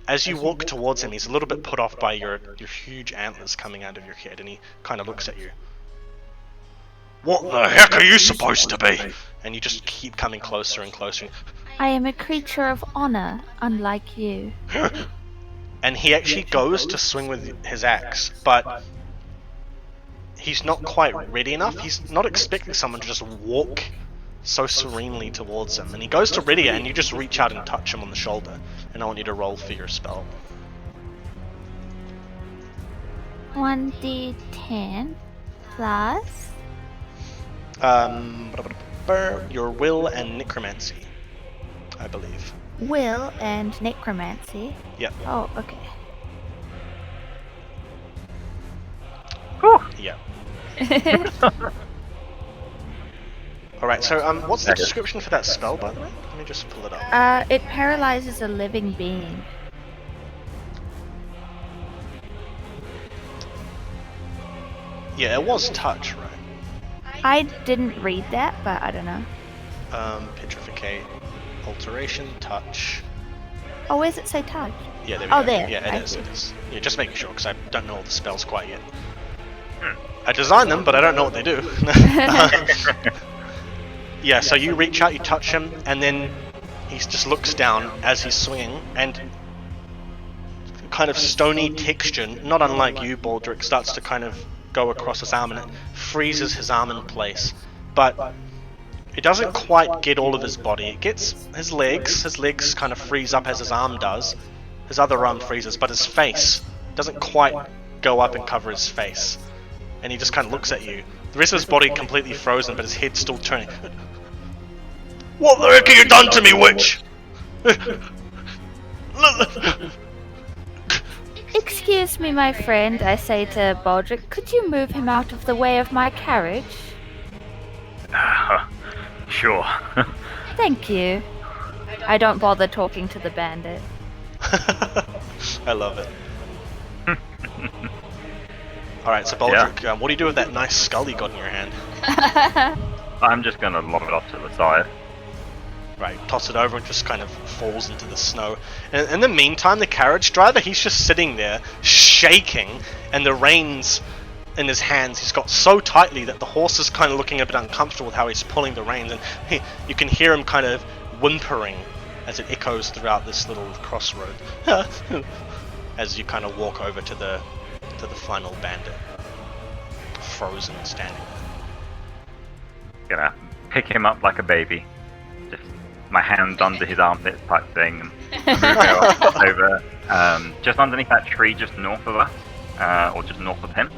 Speaker 1: as you walk towards him, he's a little bit put off by your huge antlers coming out of your head, and he kind of looks at you. What the heck are you supposed to be? And you just keep coming closer and closer.
Speaker 2: I am a creature of honor, unlike you.
Speaker 1: And he actually goes to swing with his axe, but he's not quite ready enough. He's not expecting someone to just walk so serenely towards him. And he goes to ready it, and you just reach out and touch him on the shoulder. And I want you to roll for your spell.
Speaker 2: 1d10 plus...
Speaker 1: Your will and necromancy, I believe.
Speaker 2: Will and necromancy.
Speaker 1: Yep.
Speaker 2: Oh, okay.
Speaker 1: Yep. Alright, so what's the description for that spell, by the way? Let me just pull it up.
Speaker 2: It paralyzes a living being.
Speaker 1: Yeah, it was touch, right?
Speaker 2: I didn't read that, but I don't know.
Speaker 1: Petrificate, alteration, touch.
Speaker 2: Oh, where does it say touch?
Speaker 1: Yeah, there we go.
Speaker 2: There.
Speaker 1: Yeah, it is. Yeah, just making sure, because I don't know all the spells quite yet. I designed them, but I don't know what they do. Yeah, so you reach out, you touch him, and then he just looks down as he's swinging, and kind of stony texture, not unlike you, Baldric, starts to kind of go across his arm, and it freezes his arm in place. But it doesn't quite get all of his body. It gets his legs kind of freeze up as his arm does. His other arm freezes, but his face doesn't quite go up and cover his face. And he just kind of looks at you. The rest of his body completely frozen, but his head's still turning. What the heck have you done to me, witch?
Speaker 2: Excuse me, my friend, I say to Baldric, could you move him out of the way of my carriage?
Speaker 3: Sure.
Speaker 2: Thank you. I don't bother talking to the bandit.
Speaker 1: I love it. Alright, so Baldric, what do you do with that nice skull you got in your hand?
Speaker 3: I'm just gonna lob it off to the side.
Speaker 1: Right, toss it over and just kind of falls into the snow. And in the meantime, the carriage driver, he's just sitting there, shaking, and the reins in his hands he's got so tightly that the horse is kind of looking a bit uncomfortable with how he's pulling the reins, and you can hear him kind of whimpering as it echoes throughout this little crossroad. As you kind of walk over to the final bandit, frozen and standing.
Speaker 3: Gonna pick him up like a baby. Just my hand under his armpit type thing, and move him over just underneath that tree just north of us, or just north of him.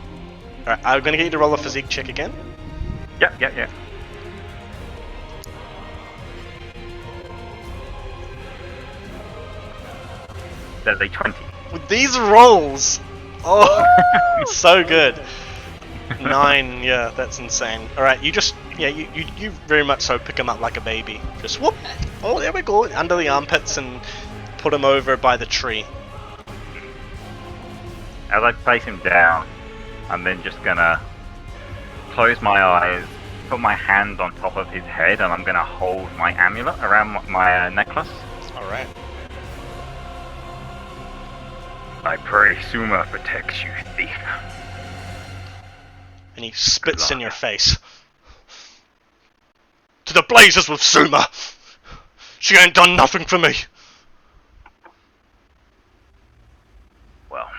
Speaker 1: Alright, I'm gonna get you to roll a physique check again.
Speaker 3: Yep. There's a 20.
Speaker 1: With these rolls! Oh, so good. 9, yeah, that's insane. Alright, you just, you very much so pick him up like a baby. Just whoop! Oh, there we go, under the armpits and put him over by the tree.
Speaker 3: As I place him down, I'm then just gonna close my eyes, put my hand on top of his head, and I'm gonna hold my amulet around my necklace.
Speaker 1: Alright.
Speaker 3: I pray Suma protects you, thief.
Speaker 1: And he spits in your face. To the blazes with Suma! She ain't done nothing for me!
Speaker 3: Well.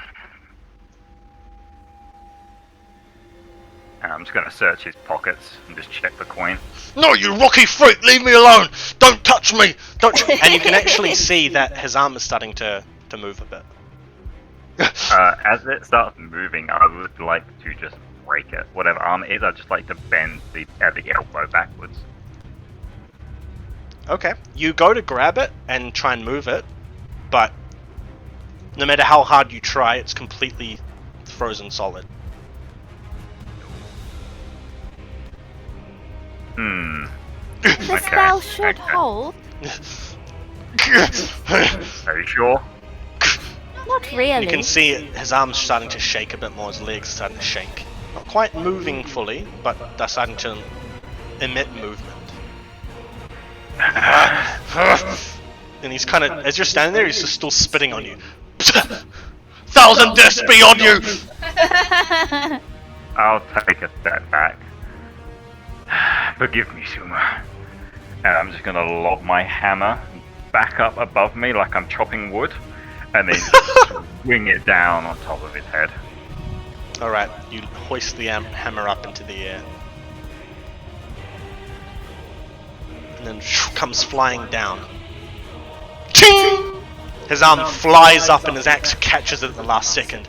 Speaker 3: And I'm just gonna search his pockets and just check the coin.
Speaker 1: No, you rocky freak! Leave me alone! Don't touch me! And you can actually see that his arm is starting to move a bit.
Speaker 3: As it starts moving, I would like to just break it. Whatever arm it is, I'd just like to bend the elbow backwards.
Speaker 1: Okay. You go to grab it and try and move it, but no matter how hard you try, it's completely frozen solid.
Speaker 2: The spell should hold.
Speaker 3: Are you sure?
Speaker 2: Not really.
Speaker 1: You can see his arms starting to shake a bit more, his legs are starting to shake. Not quite moving fully, but they're starting to emit movement. And he's kind of, as you're standing there, he's just still spitting on you. 1,000 deaths be on you!
Speaker 3: I'll take a step back. Forgive me, Suma. And I'm just gonna lob my hammer back up above me like I'm chopping wood, and then swing it down on top of his head.
Speaker 1: Alright, you hoist the hammer up into the air. And then comes flying down. Ching! His arm flies up and his axe catches it at the last second.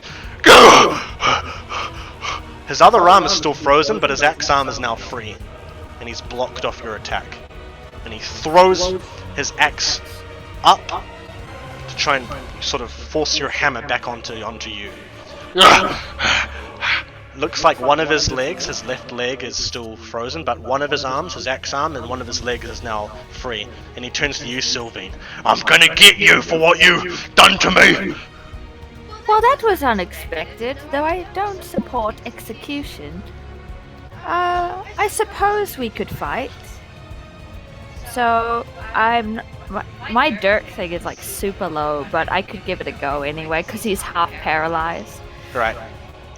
Speaker 1: His other arm is still frozen, but his axe arm is now free. and he's blocked off your attack. And he throws his axe up to try and sort of force your hammer back onto you. Looks like one of his legs, his left leg, is still frozen, but one of his arms, his axe arm, and one of his legs is now free. And he turns to you, Sylvain. I'm gonna get you for what you've done to me!
Speaker 2: Well, that was unexpected, though I don't support execution. I suppose we could fight. So, my dirk thing is like super low, but I could give it a go anyway, because he's half paralyzed.
Speaker 1: Right.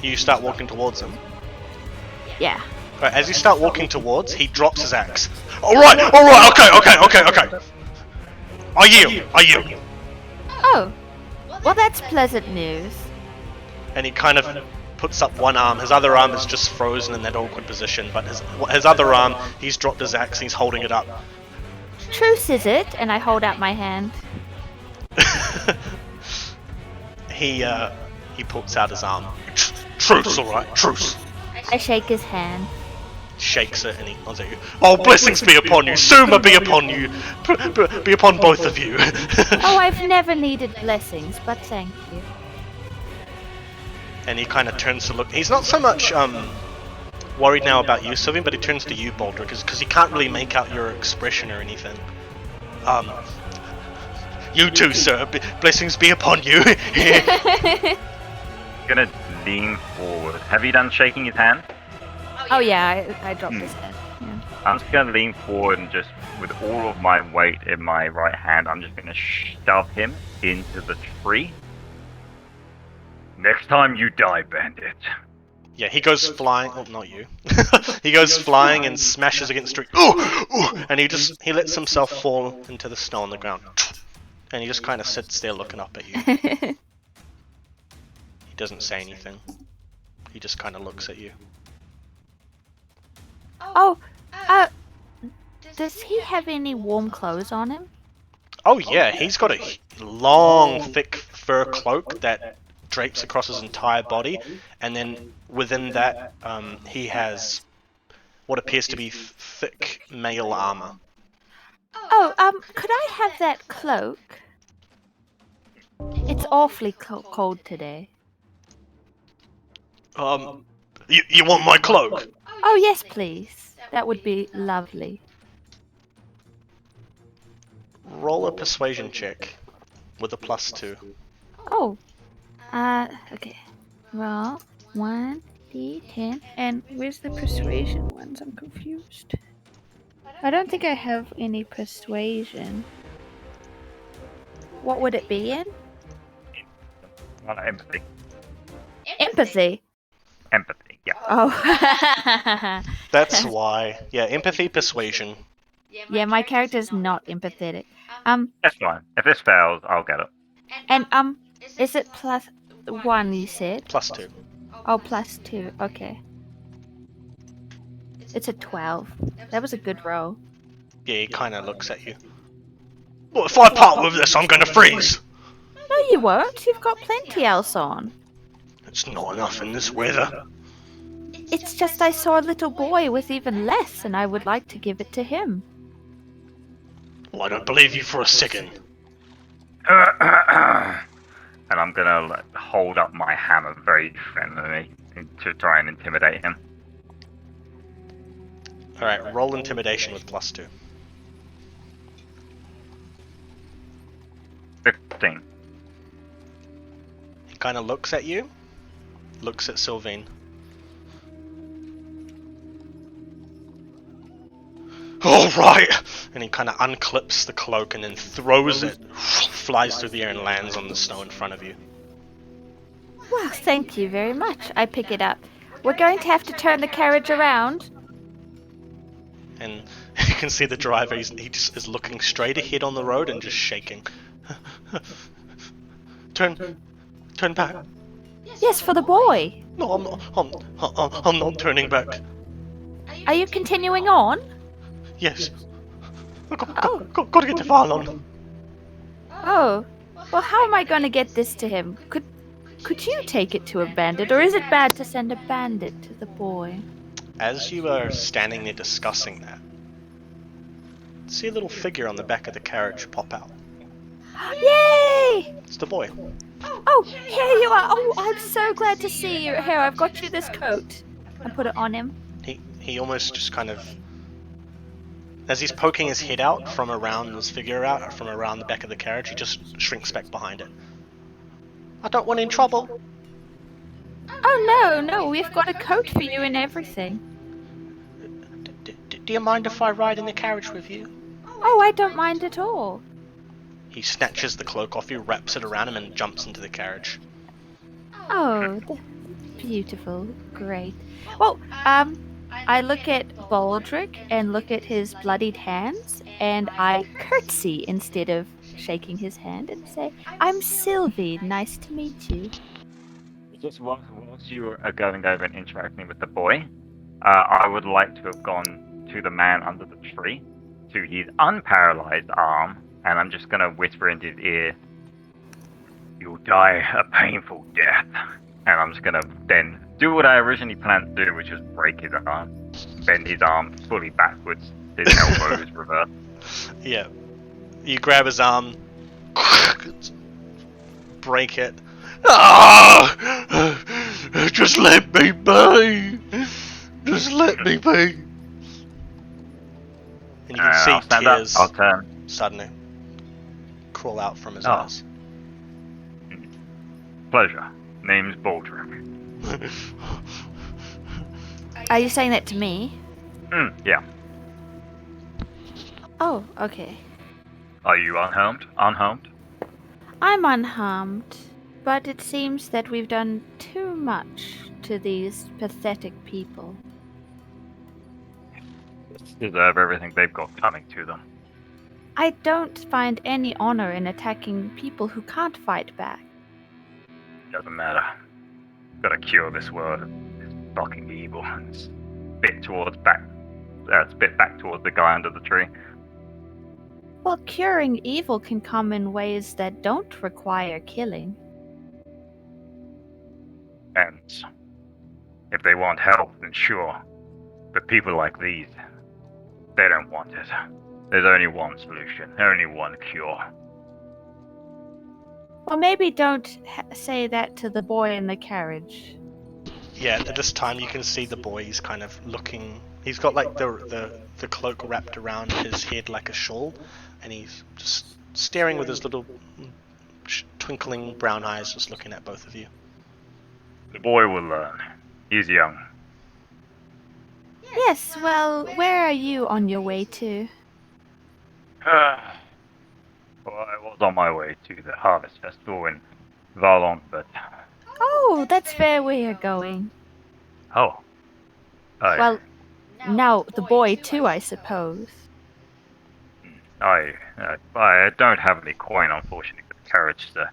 Speaker 1: You start walking towards him.
Speaker 2: Yeah.
Speaker 1: Right, as you start walking towards, he drops his axe. Alright, okay. I yield.
Speaker 2: Oh, well that's pleasant news.
Speaker 1: And he kind of puts up one arm. His other arm is just frozen in that awkward position, but his other arm, he's dropped his axe and he's holding it up.
Speaker 2: Truce, is it? And I hold out my hand.
Speaker 1: He puts out his arm. Truce, alright, truce.
Speaker 2: I shake his hand.
Speaker 1: Shakes it and he nods at you. Oh, blessings be upon you, Suma be upon you, be upon both of you.
Speaker 2: Oh, I've never needed blessings, but thank you.
Speaker 1: And he kind of turns to look. He's not so much worried now about you, Sylvain, but he turns to you, Baldric, because he can't really make out your expression or anything. You too, sir. Blessings be upon you.
Speaker 3: Gonna lean forward. Have you done shaking his hand?
Speaker 2: Oh yeah, I dropped his head. Yeah.
Speaker 3: I'm just gonna lean forward and just, with all of my weight in my right hand, I'm just gonna shove him into the tree. Next time you die, bandit.
Speaker 1: Yeah, he goes flying. Oh, not you. He goes flying and smashes against the tree. Ooh! And he lets himself fall into the snow on the ground. And he just kind of sits there looking up at you. He doesn't say anything. He just kind of looks at you.
Speaker 2: Oh, does he have any warm clothes on him?
Speaker 1: Oh yeah, he's got a long, thick fur cloak that drapes across his entire body, and then within that, he has what appears to be thick mail armor.
Speaker 2: Oh, could I have that cloak? It's awfully cold today.
Speaker 1: You want my cloak?
Speaker 2: Oh, yes, please. That would be lovely.
Speaker 1: Roll a persuasion check with a +2.
Speaker 2: Oh. Okay. Roll 1d10. And where's the persuasion ones? I'm confused. I don't think I have any persuasion. What would it be in?
Speaker 3: Empathy.
Speaker 2: Empathy?
Speaker 3: Empathy, yeah.
Speaker 2: Oh.
Speaker 1: That's why. Yeah, empathy, persuasion.
Speaker 2: Yeah, my character's not empathetic.
Speaker 3: That's fine. If this fails, I'll get it.
Speaker 2: And, is it +1 you said?
Speaker 1: +2.
Speaker 2: Oh, +2. Okay. It's a 12. That was a good roll.
Speaker 1: Yeah, he kind of looks at you. Well, if I part with this, I'm gonna freeze!
Speaker 2: No, you won't. You've got plenty else on.
Speaker 1: It's not enough in this weather.
Speaker 2: It's just I saw a little boy with even less, and I would like to give it to him.
Speaker 1: Well, I don't believe you for a second.
Speaker 3: And I'm gonna hold up my hammer very friendly to try and intimidate him.
Speaker 1: Alright, roll intimidation with +2.
Speaker 3: 15.
Speaker 1: He kind of looks at you, looks at Sylvain. Alright! And he kind of unclips the cloak and then throws it, flies through the air and lands on the snow in front of you.
Speaker 2: Well, thank you very much. I pick it up. We're going to have to turn the carriage around.
Speaker 1: And you can see the driver, he just is looking straight ahead on the road and just shaking. Turn back.
Speaker 2: Yes, for the boy.
Speaker 1: No, I'm not turning back.
Speaker 2: Are you continuing on?
Speaker 1: Yes. Gotta get to Varlon.
Speaker 2: Oh. Well, how am I going to get this to him? Could you take it to a bandit, or is it bad to send a bandit to the boy?
Speaker 1: as you are standing there discussing that, see a little figure on the back of the carriage pop out.
Speaker 2: Yay!
Speaker 1: It's the boy.
Speaker 2: Oh, here you are. Oh, I'm so glad to see you. Here, I've got you this coat. I put it on him.
Speaker 1: He almost just kind of, as he's poking his head out from around this figure out from around the back of the carriage, he just shrinks back behind it. I don't want any trouble.
Speaker 2: Oh, no, we've got a coat for you and everything.
Speaker 1: Do you mind if I ride in the carriage with you?
Speaker 2: Oh, I don't mind at all.
Speaker 1: He snatches the cloak off you, wraps it around him, and jumps into the carriage.
Speaker 2: Oh, beautiful. Great. Well, I look at Baldric and look at his bloodied hands, and I curtsy instead of shaking his hand and say, I'm Sylvie, nice to meet you.
Speaker 3: Just whilst you are going over and interacting with the boy, I would like to have gone to the man under the tree, to his unparalyzed arm, and I'm just going to whisper into his ear, "You'll die a painful death." And I'm just going to then do what I originally planned to do, which was break his arm, bend his arm fully backwards, his elbows reversed.
Speaker 1: Yeah. You grab his arm, break it. Ah! Just let me be! Just let me be! And you can see tears
Speaker 3: I'll turn.
Speaker 1: suddenly crawl out from his
Speaker 3: Oh.
Speaker 1: eyes.
Speaker 3: Pleasure. Name's Baldric.
Speaker 2: Are you saying that to me?
Speaker 3: Yeah.
Speaker 2: Oh, okay.
Speaker 3: Are you unharmed? Unharmed?
Speaker 2: I'm unharmed, but it seems that we've done too much to these pathetic people.
Speaker 3: Deserve everything they've got coming to them.
Speaker 2: I don't find any honor in attacking people who can't fight back.
Speaker 3: Doesn't matter. Gotta cure this world of this fucking evil. And spit back towards the guy under the tree.
Speaker 2: Well, curing evil can come in ways that don't require killing.
Speaker 3: And if they want help, then sure. But people like these, they don't want it. There's only one solution, only one cure.
Speaker 2: Well, maybe don't say that to the boy in the carriage.
Speaker 1: Yeah, at this time you can see the boy, he's kind of looking, he's got like the cloak wrapped around his head like a shawl, and he's just staring with his little twinkling brown eyes, just looking at both of you.
Speaker 3: The boy will learn. He's young.
Speaker 2: Yes, well, where are you on your way to?
Speaker 3: Well, I was on my way to the Harvest Festival in Varlon, but...
Speaker 2: Oh, that's where we are going.
Speaker 3: Oh.
Speaker 2: Well, now the boy too, I suppose.
Speaker 3: I don't have any coin, unfortunately, for the carriage, so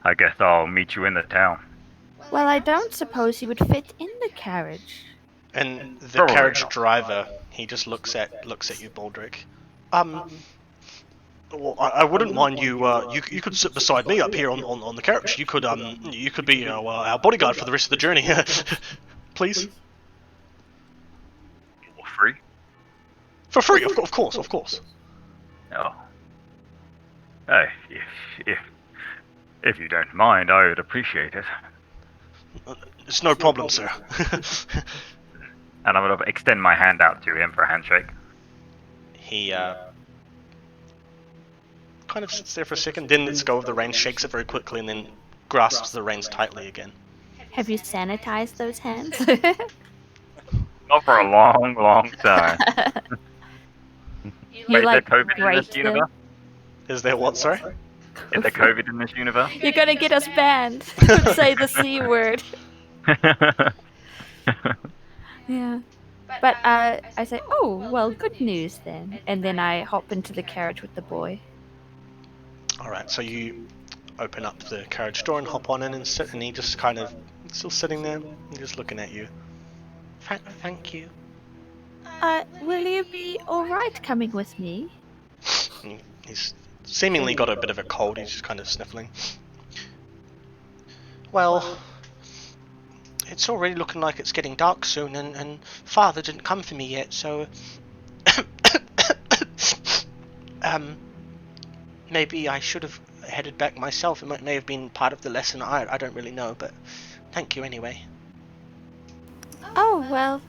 Speaker 3: I guess I'll meet you in the town.
Speaker 2: Well, I don't suppose you would fit in the carriage.
Speaker 1: And the
Speaker 3: Probably
Speaker 1: carriage
Speaker 3: not.
Speaker 1: driver, he just looks at you, Baldric. Well, I wouldn't mind you. You could sit beside me up here on the carriage. You could be our bodyguard for the rest of the journey, please.
Speaker 3: For free?
Speaker 1: For free, of course.
Speaker 3: No. If you don't mind, I would appreciate it.
Speaker 1: It's no problem, sir.
Speaker 3: And I'm going to extend my hand out to him for a handshake.
Speaker 1: He kind of sits there for a second, then lets go of the reins, shakes it very quickly, and then grasps the reins tightly again.
Speaker 2: Have you sanitized those hands?
Speaker 3: Not for a long, long time.
Speaker 2: You
Speaker 3: Wait,
Speaker 2: like
Speaker 3: is there COVID in
Speaker 2: break
Speaker 3: this
Speaker 2: them?
Speaker 3: universe?
Speaker 1: Is there what, sorry?
Speaker 3: Is there COVID in this universe?
Speaker 2: You're gonna get us banned. Don't say the C word. Yeah. But I say, oh, well, good news then. And then I hop into the carriage with the boy.
Speaker 1: Alright, so you open up the carriage door and hop on in and sit, and he just kind of still sitting there, just looking at you. Thank you.
Speaker 2: Will you be alright coming with me?
Speaker 1: He's seemingly got a bit of a cold, he's just kind of sniffling. Well, it's already looking like it's getting dark soon, and Father didn't come for me yet, so... maybe I should have headed back myself. It may have been part of the lesson. I don't really know, but thank you anyway.
Speaker 2: Oh, well,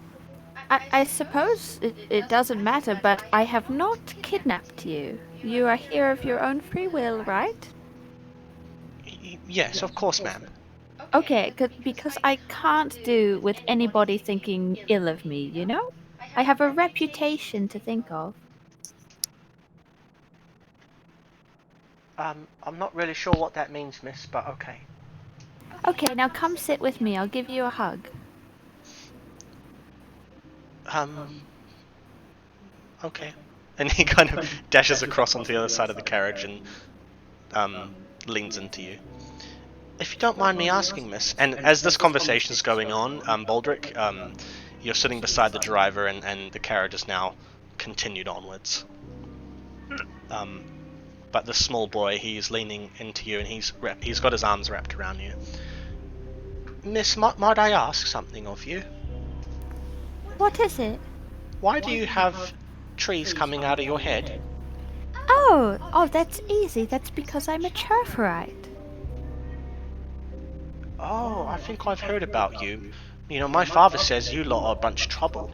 Speaker 2: I suppose it doesn't matter, but I have not kidnapped you. You are here of your own free will, right?
Speaker 1: Yes, of course, ma'am.
Speaker 2: Okay, because I can't do with anybody thinking ill of me, you know? I have a reputation to think of.
Speaker 1: I'm not really sure what that means, miss, but okay.
Speaker 2: Okay, now come sit with me. I'll give you a hug.
Speaker 1: Okay. And he kind of dashes across onto the other side of the carriage and leans into you. If you don't mind me asking, miss, and as this conversation is going on, Baldric, you're sitting beside the driver, and the carriage is now continued onwards. But the small boy, he's leaning into you, and he's got his arms wrapped around you. Miss, might I ask something of you?
Speaker 2: What is it?
Speaker 1: Why do you have trees coming out of your head?
Speaker 2: Oh, that's easy. That's because I'm a Cherferite.
Speaker 1: Oh, I think I've heard about you. You know, my father says you lot are a bunch of trouble.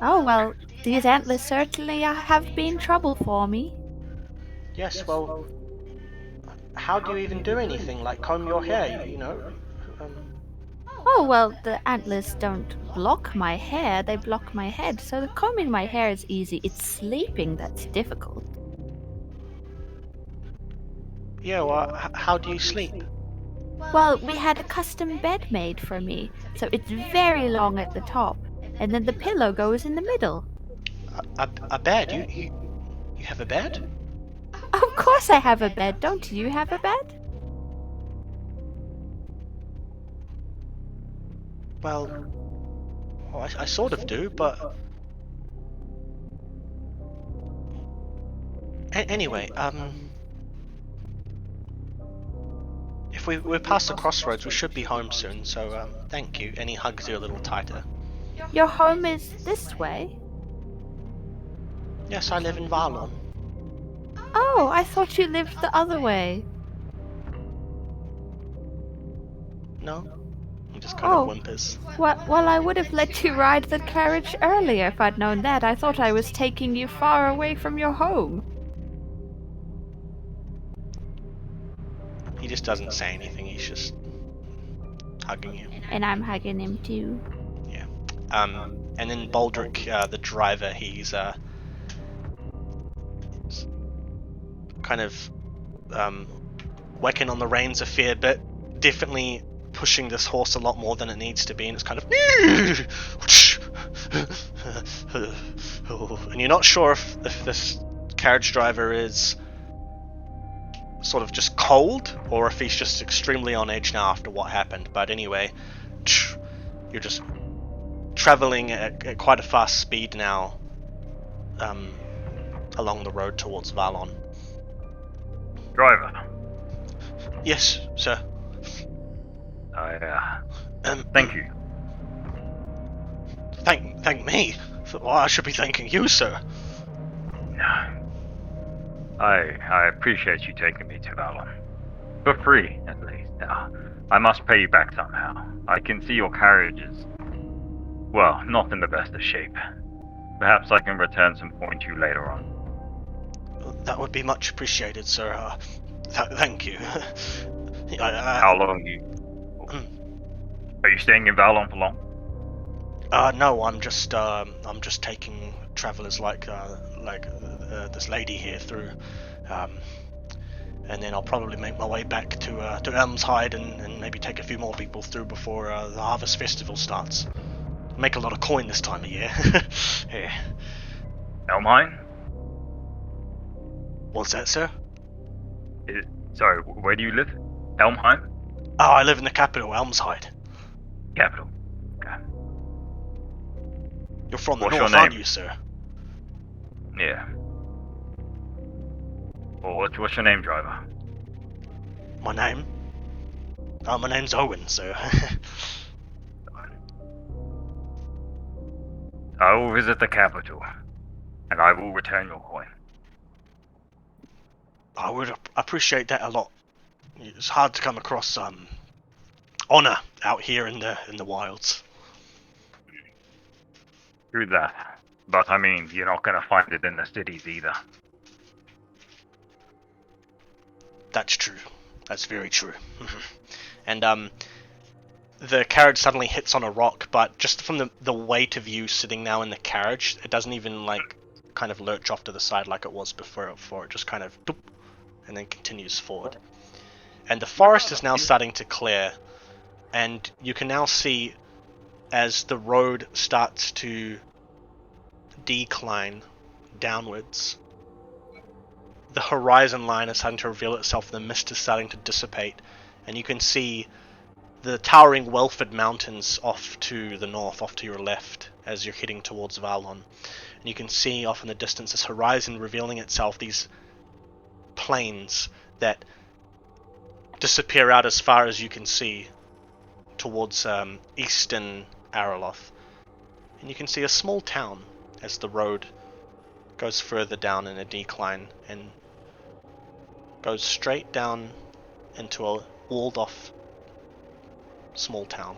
Speaker 2: Oh, well, these antlers certainly have been trouble for me.
Speaker 1: Yes, well, how do you even do anything like comb your hair, you know?
Speaker 2: Oh, well, the antlers don't block my hair, they block my head. So the combing my hair is easy. It's sleeping that's difficult.
Speaker 1: Yeah, well, how do you sleep?
Speaker 2: Well, we had a custom bed made for me, so it's very long at the top, and then the pillow goes in the middle.
Speaker 1: A bed? You have a bed?
Speaker 2: Of course I have a bed. Don't you have a bed?
Speaker 1: Well, I sort of do, but... Anyway, if we're past the crossroads, we should be home soon, so, thank you. And he hugs you a little tighter.
Speaker 2: Your home is this way?
Speaker 1: Yes, I live in Varlon.
Speaker 2: Oh, I thought you lived the other way.
Speaker 1: No? He just kind of whimpers.
Speaker 2: Well, I would have let you ride the carriage earlier if I'd known that. I thought I was taking you far away from your home.
Speaker 1: He just doesn't say anything, he's just hugging you.
Speaker 2: And I'm hugging him too.
Speaker 1: Yeah. And then Baldric, the driver, he's kind of whacking on the reins a fair bit, definitely pushing this horse a lot more than it needs to be, and it's kind of and you're not sure if this carriage driver is sort of just cold or if he's just extremely on edge now after what happened. But anyway, you're just traveling at quite a fast speed now along the road towards Varlon.
Speaker 3: Driver.
Speaker 1: Yes, sir.
Speaker 3: Thank you.
Speaker 1: Thank me? Well, I should be thanking you, sir.
Speaker 3: I appreciate you taking me to Varlon. For free, at least. I must pay you back somehow. I can see your carriage is, well, not in the best of shape. Perhaps I can return some point to you later on.
Speaker 1: That would be much appreciated, sir. Thank you.
Speaker 3: How long are you staying in Varlon for long?
Speaker 1: No, I'm just taking travelers like this lady here through, and then I'll probably make my way back to Elmshide and maybe take a few more people through before the Harvest Festival starts. Make a lot of coin this time of year. Yeah.
Speaker 3: Elmhine?
Speaker 1: What's that, sir?
Speaker 3: Sorry, where do you live? Elmheim?
Speaker 1: Oh, I live in the capital, Elmshide.
Speaker 3: Capital. Okay.
Speaker 1: You're from the
Speaker 3: What's
Speaker 1: north,
Speaker 3: your name?
Speaker 1: aren't you, sir?
Speaker 3: Yeah. Well, what's your name, driver?
Speaker 1: My name? My name's Owen, sir.
Speaker 3: I will visit the capital, and I will return your coin.
Speaker 1: I would appreciate that a lot. It's hard to come across honor out here in the wilds.
Speaker 3: True that. But I mean, you're not gonna find it in the cities either.
Speaker 1: That's true. That's very true. And the carriage suddenly hits on a rock, but just from the weight of you sitting now in the carriage, it doesn't even like kind of lurch off to the side like it was before. It just kind of doop, and then continues forward. And the forest is now starting to clear, and you can now see as the road starts to decline downwards, the horizon line is starting to reveal itself, the mist is starting to dissipate, and you can see the towering Welford Mountains off to the north, off to your left, as you're heading towards Varlon. And you can see off in the distance this horizon revealing itself, these plains that disappear out as far as you can see towards eastern Areloth. And you can see a small town as the road goes further down in a decline and goes straight down into a walled off small town.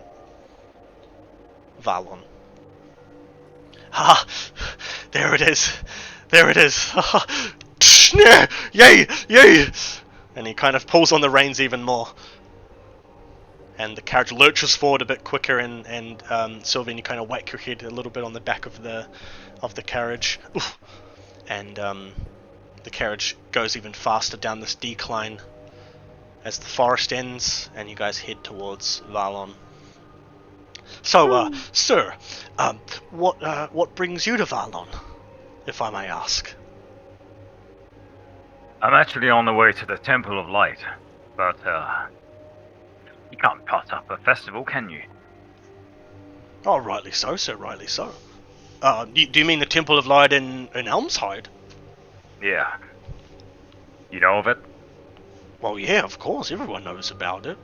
Speaker 1: Varlon. Ah! There it is! There it is! Yay! Yay! And he kind of pulls on the reins even more. And the carriage lurches forward a bit quicker, and Sylvian, you kind of whack your head a little bit on the back of the carriage. Oof. And the carriage goes even faster down this decline as the forest ends, and you guys head towards Varlon. So, sir, what brings you to Varlon, if I may ask?
Speaker 3: I'm actually on the way to the Temple of Light, but you can't pass up a festival, can you?
Speaker 1: Oh, rightly so, sir, rightly so. Do you mean the Temple of Light in Elmshide?
Speaker 3: Yeah. You know of it?
Speaker 1: Well, yeah, of course, everyone knows about it.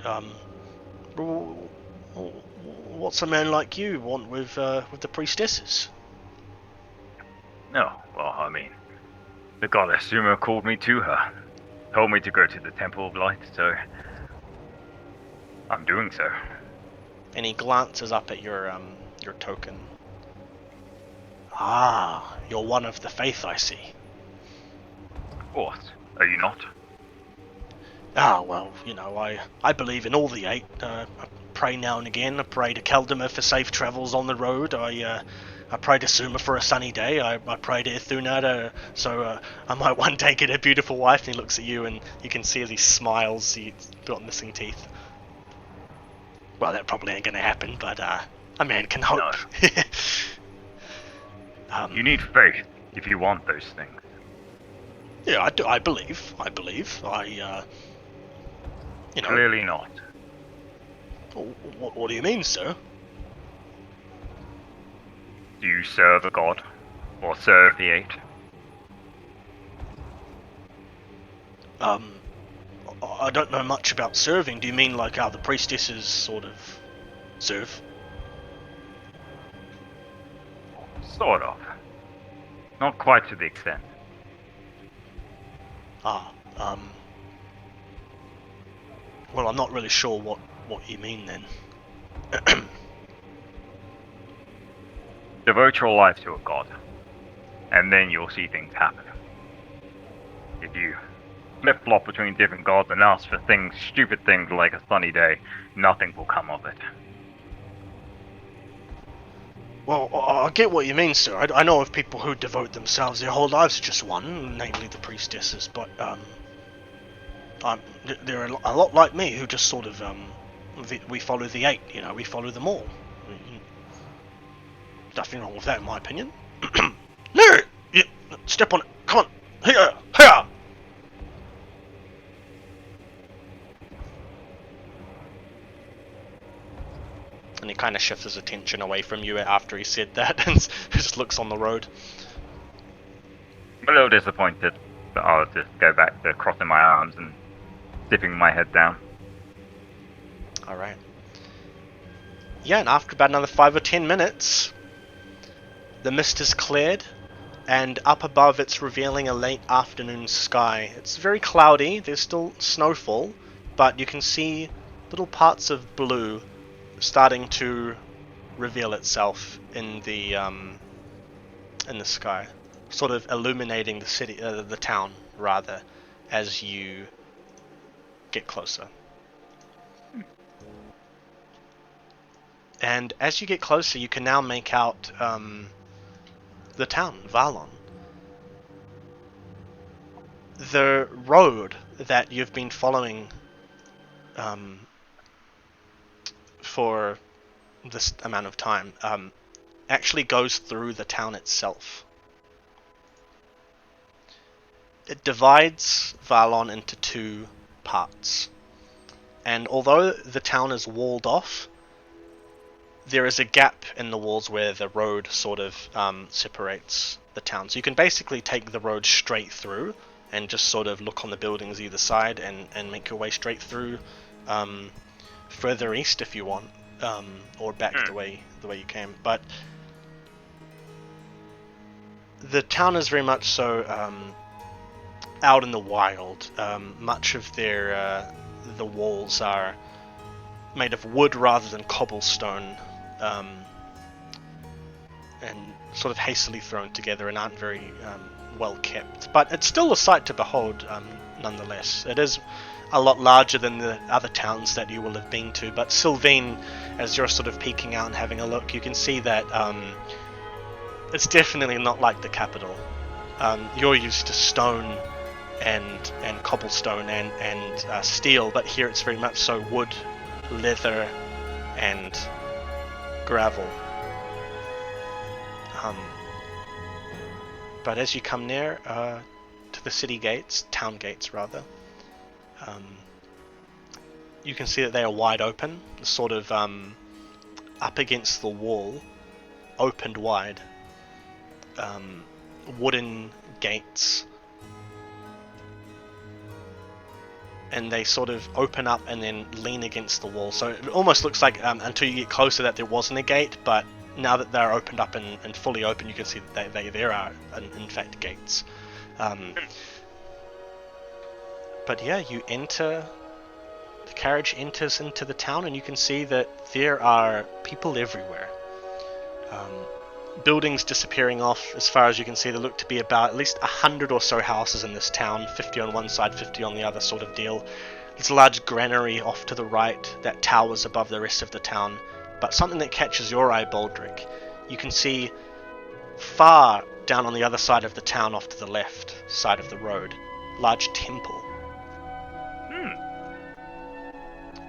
Speaker 1: What's a man like you want with the priestesses?
Speaker 3: No, well, I mean, the goddess Suma called me to her, told me to go to the Temple of Light, so I'm doing so.
Speaker 1: And he glances up at your token. Ah, you're one of the faith, I see.
Speaker 3: Of course. Are you not?
Speaker 1: Ah, well, you know, I believe in all the eight. I pray now and again. I pray to Keldima for safe travels on the road. I pray to Suma for a sunny day. I pray to Ithuna so I might one day get a beautiful wife. And he looks at you, and you can see as he smiles, he's got missing teeth. Well, that probably ain't gonna happen, but a man can hope.
Speaker 3: No. You need faith if you want those things.
Speaker 1: Yeah, I believe. You know.
Speaker 3: Clearly not.
Speaker 1: What do you mean, sir?
Speaker 3: Do you serve a god? Or serve the eight?
Speaker 1: I don't know much about serving. Do you mean like how the priestesses sort of serve?
Speaker 3: Sort of. Not quite to the extent.
Speaker 1: Well, I'm not really sure what you mean then.
Speaker 3: Devote your life to a god, and then you'll see things happen. If you flip-flop between different gods and ask for things, stupid things like a sunny day, nothing will come of it.
Speaker 1: Well, I get what you mean, sir. I know of people who devote themselves their whole lives to just one, namely the priestesses, but there are a lot like me who just sort of we follow the eight. You know, we follow them all. Nothing wrong with that, in my opinion. No, step on it. Come on, here. And he kind of shifts his attention away from you after he said that, and just looks on the road.
Speaker 3: I'm a little disappointed, but I'll just go back to crossing my arms and dipping my head down.
Speaker 1: Alright. Yeah, and after about another 5 or 10 minutes, The mist is cleared, and up above it's revealing a late afternoon sky. It's very cloudy, there's still snowfall, but you can see little parts of blue starting to reveal itself in the sky, sort of illuminating the city, the town rather, as you get closer. And as you get closer, you can now make out the town, Varlon. The road that you've been following for this amount of time actually goes through the town itself. It divides Varlon into two parts. And although the town is walled off, there is a gap in the walls where the road sort of separates the town. So you can basically take the road straight through and just sort of look on the buildings either side and make your way straight through further east if you want, or back the way you came. But the town is very much so out in the wild. Much of the walls are made of wood rather than cobblestone, and sort of hastily thrown together and aren't very well kept. But it's still a sight to behold, nonetheless. It is a lot larger than the other towns that you will have been to, but Sylvain, as you're sort of peeking out and having a look, you can see that it's definitely not like the capital. You're used to stone and cobblestone and steel, but here it's very much so wood, leather, and gravel. But as you come near to the city gates, town gates rather, you can see that they are wide open, sort of up against the wall, opened wide. Wooden gates, and they sort of open up and then lean against the wall. So it almost looks like until you get closer that there wasn't a gate, but now that they're opened up and fully open, you can see that there are in fact gates. But yeah, you enter. The carriage enters into the town, and you can see that there are people everywhere. Buildings disappearing off. As far as you can see, there look to be about at least 100 or so houses in this town, 50 on one side, 50 on the other sort of deal. There's a large granary off to the right that towers above the rest of the town. But something that catches your eye, Baldric, you can see far down on the other side of the town, off to the left side of the road, large temple.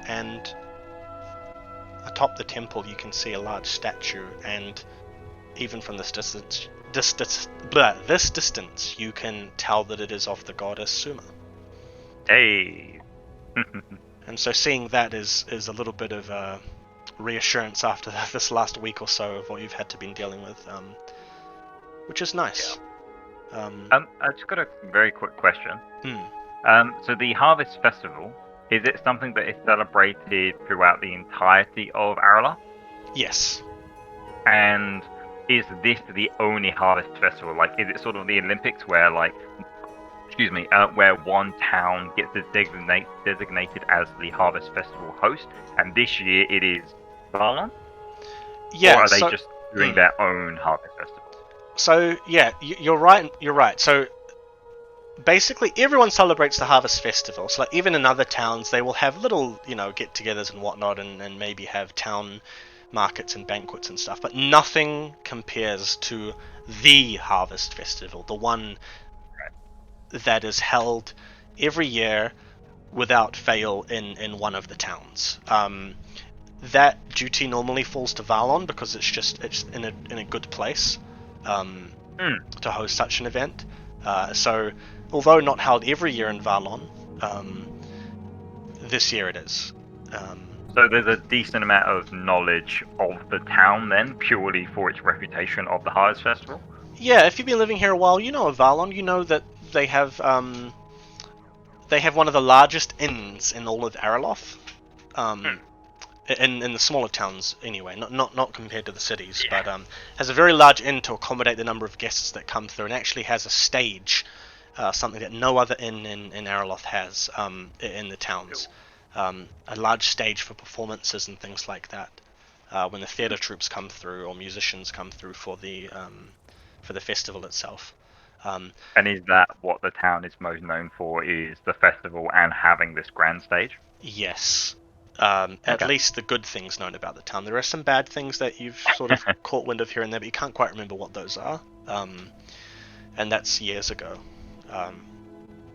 Speaker 1: And atop the temple you can see a large statue, and even from this distance, you can tell that it is of the goddess Suma.
Speaker 3: Hey.
Speaker 1: And so seeing that is a little bit of reassurance after this last week or so of what you've had to been dealing with, which is nice.
Speaker 3: Yeah. I just got a very quick question. So the Harvest Festival, is it something that is celebrated throughout the entirety of Areloth?
Speaker 1: Yes.
Speaker 3: And is this the only Harvest Festival? Like, is it sort of the Olympics where, like, where one town gets designated as the Harvest Festival host, and this year it is Varlon?
Speaker 1: Yeah.
Speaker 3: Or are they just doing their own Harvest Festival?
Speaker 1: So yeah, you're right. You're right. So basically, everyone celebrates the Harvest Festival. So like, even in other towns, they will have little, get-togethers and whatnot, and maybe have town markets and banquets and stuff. But nothing compares to the Harvest Festival, the one that is held every year without fail in one of the towns. That duty normally falls to Varlon because it's in a good place to host such an event. So although not held every year in Varlon, this year it is.
Speaker 3: So there's a decent amount of knowledge of the town then, purely for its reputation of the Harvest Festival?
Speaker 1: Yeah, if you've been living here a while, you know of Varlon. You know that they have one of the largest inns in all of Areloth. in the smaller towns anyway, not compared to the cities, but has a very large inn to accommodate the number of guests that come through, and actually has a stage, something that no other inn in Areloth has in the towns. A large stage for performances and things like that. When the theatre troupes come through or musicians come through for the festival itself.
Speaker 3: And is that what the town is most known for? Is the festival and having this grand stage?
Speaker 1: Yes. At least the good things known about the town. There are some bad things that you've sort of caught wind of here and there, but you can't quite remember what those are. And that's years ago.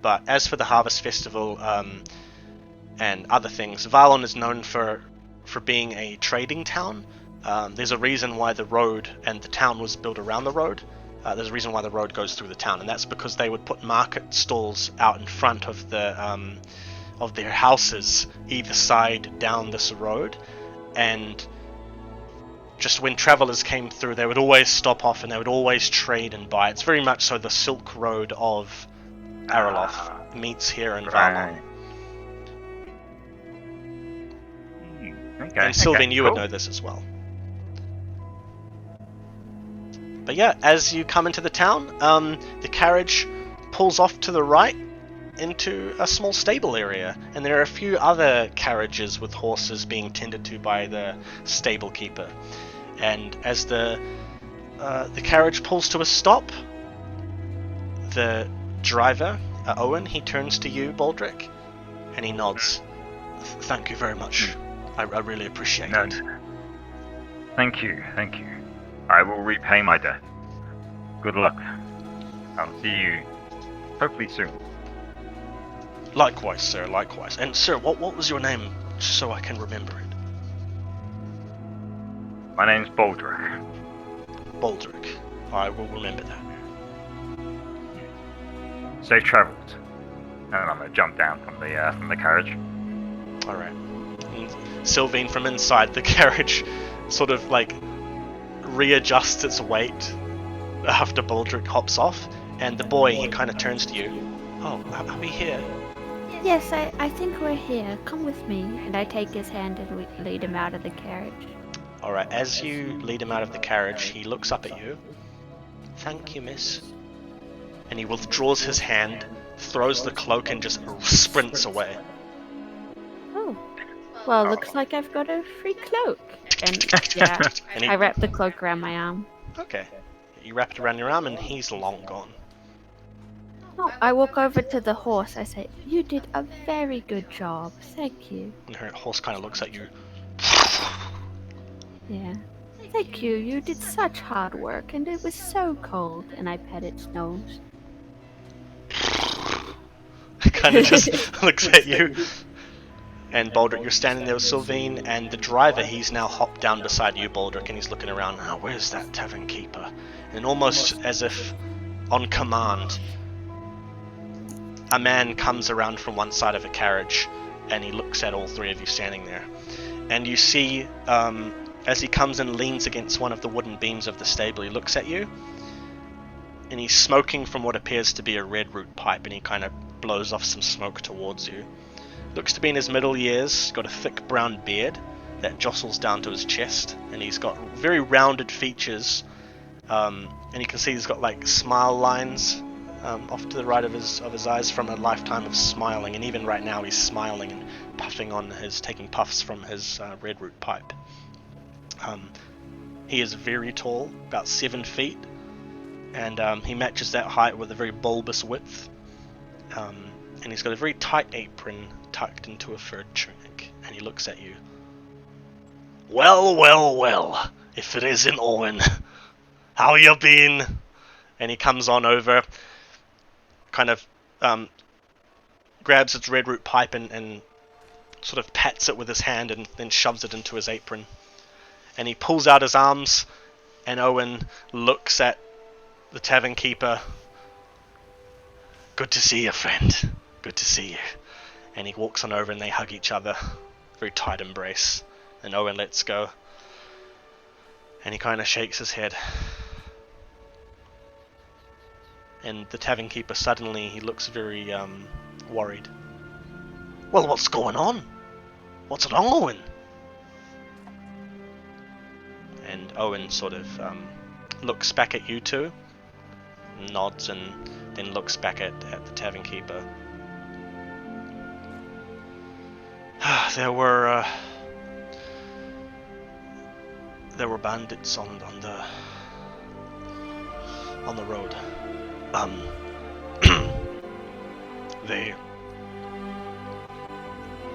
Speaker 1: But as for the Harvest Festival and other things, Varlon is known for being a trading town. There's a reason why the road and the town was built around the road. There's a reason why the road goes through the town, and that's because they would put market stalls out in front of their houses either side down this road, and just when travelers came through, they would always stop off and they would always trade and buy. It's very much so the Silk Road of Areloth meets here in Varlon.
Speaker 3: Okay,
Speaker 1: and Sylvain, you
Speaker 3: cool.
Speaker 1: would know this as well. But yeah, as you come into the town, the carriage pulls off to the right into a small stable area, and there are a few other carriages with horses being tended to by the stable keeper. And as the carriage pulls to a stop, the driver, Owen, he turns to you, Baldric, and he nods. Thank you very much. I really appreciate it.
Speaker 3: Thank you. I will repay my debt. Good luck. I'll see you hopefully soon.
Speaker 1: Likewise, sir, likewise. And sir, what was your name, just so I can remember it?
Speaker 3: My name's Baldric.
Speaker 1: Baldric. I will remember that.
Speaker 3: Safe travels. And I'm gonna jump down from the carriage.
Speaker 1: Alright. Sylvain from inside the carriage sort of like readjusts its weight after Baldric hops off, and the boy, he kind of turns to you. Oh, are we here?
Speaker 2: Yes, I think we're here. Come with me. And I take his hand and lead him out of the carriage.
Speaker 1: Alright, as you lead him out of the carriage, he looks up at you. Thank you, miss. And he withdraws his hand, throws the cloak, and just sprints away.
Speaker 2: Oh. Well, looks like I've got a free cloak. And yeah,
Speaker 1: And he,
Speaker 2: I wrap the cloak around my arm.
Speaker 1: okay. You wrap it around your arm, and he's long gone.
Speaker 2: Oh, I walk over to the horse. I say, "You did a very good job. Thank you."
Speaker 1: And her horse kind of looks at you.
Speaker 2: Yeah. Thank you. You did such hard work, and it was so cold. And I pet its nose.
Speaker 1: Kind of just looks at you. And Baldric, you're standing there with Sylvain, and the driver, he's now hopped down beside you, Baldric, and he's looking around. Oh, where's that tavern keeper? And almost as if on command, a man comes around from one side of a carriage, and he looks at all three of you standing there. And you see, as he comes and leans against one of the wooden beams of the stable, he looks at you, and he's smoking from what appears to be a red root pipe, and he kind of blows off some smoke towards you. Looks to be in his middle years. He's got a thick brown beard that jostles down to his chest, and he's got very rounded features, and you can see he's got like smile lines off to the right of his eyes from a lifetime of smiling, and even right now he's smiling and puffing on taking puffs from his red root pipe. He is very tall, about 7 feet, and he matches that height with a very bulbous width, and he's got a very tight apron tucked into a furred tunic, and he looks at you. Well, if it isn't Owen, how you been? And he comes on over, kind of grabs its red root pipe and sort of pats it with his hand and then shoves it into his apron. And he pulls out his arms, and Owen looks at the tavern keeper. Good to see you, friend. Good to see you. And he walks on over and they hug each other. Very tight embrace. And Owen lets go. And he kind of shakes his head. And the tavern keeper suddenly, he looks very worried. Well, what's going on? What's wrong, Owen? Owen sort of looks back at you two, nods, and then looks back at the tavern keeper. There were bandits on the road.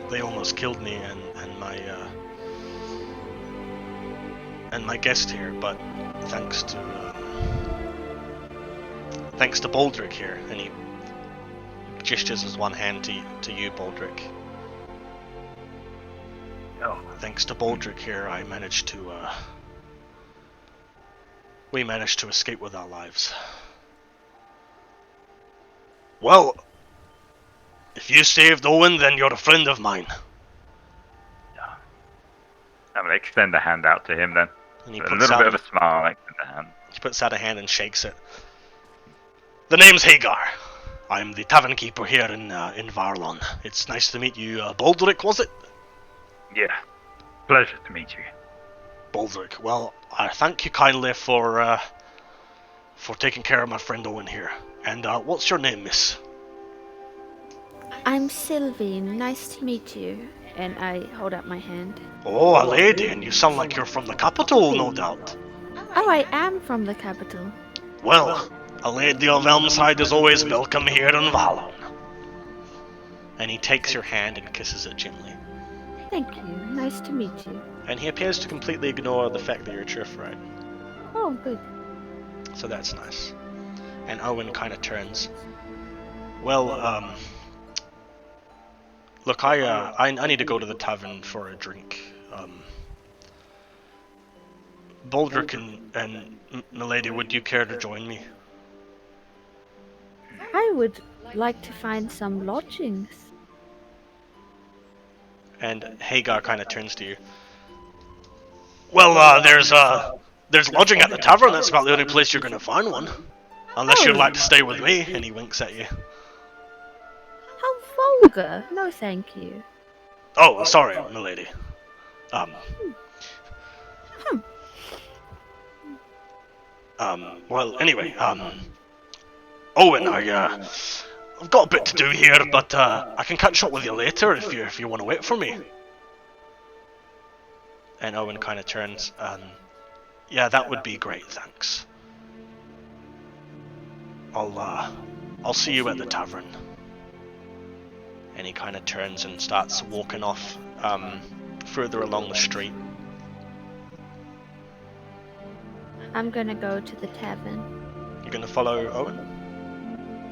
Speaker 1: They almost killed me and my guest here, but thanks to Baldric here, and he gestures his one hand to you, Baldric.
Speaker 3: Oh.
Speaker 1: Thanks to Baldric here, we managed to escape with our lives. Well, if you saved Owen, then you're a friend of mine.
Speaker 3: Yeah. I'm gonna extend a hand out to him then.
Speaker 1: And he
Speaker 3: A
Speaker 1: puts
Speaker 3: little
Speaker 1: out
Speaker 3: bit of a smile, extend a hand.
Speaker 1: He puts out a hand and shakes it. The name's Hagar. I'm the tavern keeper here in Varlon. It's nice to meet you, Baldric, was it?
Speaker 3: Yeah. Pleasure to meet you.
Speaker 1: Baldric. Well, I thank you kindly for taking care of my friend Owen here. And what's your name, miss?
Speaker 2: I'm Sylvie. Nice to meet you. And I hold up my hand.
Speaker 1: Oh, a lady, and you sound like you're from the capital, no doubt.
Speaker 2: Oh, I am from the capital.
Speaker 1: Well, a lady of Elmside is always welcome here in Varlon. And he takes your hand and kisses it gently.
Speaker 2: Thank you. Nice to meet you.
Speaker 1: And he appears to completely ignore the fact that you're a Triffrite.
Speaker 2: Oh, good.
Speaker 1: So that's nice. And Owen kind of turns. Well, look, I need to go to the tavern for a drink. Baldric and Milady, would you care to join me?
Speaker 2: I would like to find some lodgings.
Speaker 1: And Hagar kind of turns to you. Well, there's lodging at the tavern. That's about the only place you're going to find one. Unless you'd like to stay with me. And he winks at you.
Speaker 2: How vulgar. No, thank you.
Speaker 1: Oh, sorry, milady. Well, anyway, Owen, I've got a bit to do here, but I can catch up with you later if you want to wait for me. And Owen kind of turns, yeah, that would be great, thanks. I'll see you at the tavern. And he kind of turns and starts walking off further along the street.
Speaker 2: I'm gonna go to the tavern.
Speaker 1: You're gonna follow Owen?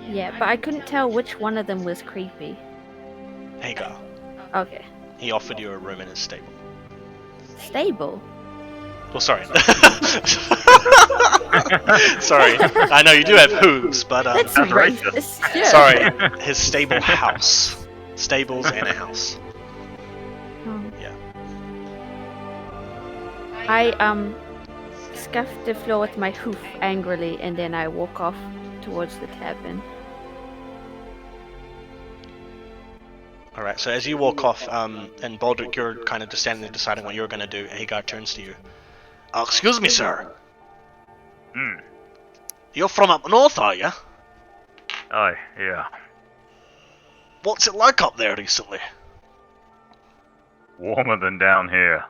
Speaker 2: Yeah, but I couldn't tell which one of them was creepy.
Speaker 1: Hagar.
Speaker 2: Okay.
Speaker 1: He offered you a room in his stable.
Speaker 2: Stable?
Speaker 1: Oh, sorry. Sorry. I know you do have hooves, but
Speaker 2: That's racist. Sure.
Speaker 1: sorry, his stable house. Stables and a house.
Speaker 2: Oh.
Speaker 1: Yeah.
Speaker 2: I scuff the floor with my hoof angrily, and then I walk off towards the tavern.
Speaker 1: Alright, so as you walk off, and Baldric, you're kind of just standing there deciding what you're going to do, Hagar turns to you. Excuse me, sir. You're from up north, are you?
Speaker 3: Oh, yeah.
Speaker 1: What's it like up there recently?
Speaker 3: Warmer than down here.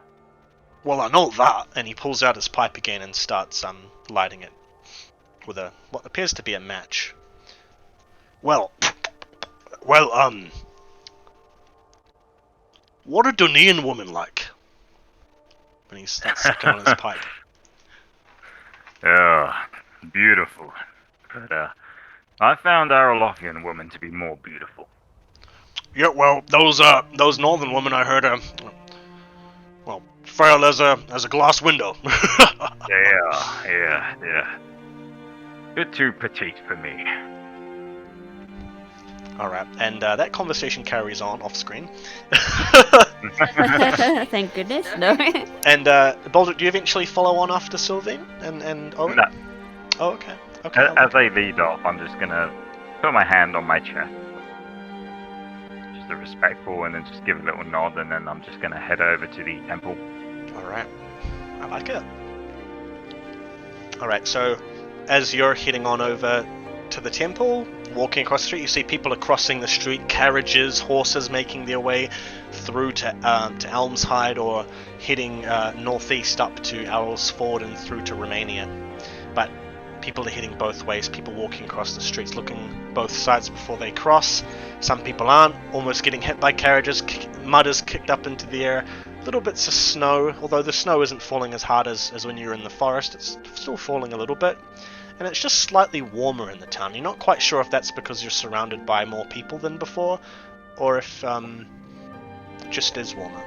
Speaker 1: Well, I know that. And he pulls out his pipe again and starts lighting it with what appears to be a match. Well, what are Dunedin women like? And he starts sucking on his pipe.
Speaker 3: Yeah, beautiful. But I found Arelothian women to be more beautiful.
Speaker 1: Yeah, well, those northern women I heard well, frail as a glass window.
Speaker 3: Yeah. Bit too petite for me.
Speaker 1: Alright, and that conversation carries on off screen.
Speaker 2: Thank goodness, no.
Speaker 1: And Baldric, do you eventually follow on after Sylvain and Owen?
Speaker 3: No.
Speaker 1: Oh, okay. Okay.
Speaker 3: As they lead off, I'm just gonna put my hand on my chest. Just a respectful, and then just give a little nod, and then I'm just gonna head over to the temple.
Speaker 1: Alright. I like it. Alright, so as you're heading on over to the temple, walking across the street, you see people are crossing the street, carriages, horses making their way through to Elmshide, or heading northeast up to Owl's Ford and through to Romania. But people are heading both ways, people walking across the streets, looking both sides before they cross. Some people aren't, almost getting hit by carriages, mud is kicked up into the air, little bits of snow, although the snow isn't falling as hard as when you're in the forest, it's still falling a little bit. And it's just slightly warmer in the town. You're not quite sure if that's because you're surrounded by more people than before, or if it just is warmer.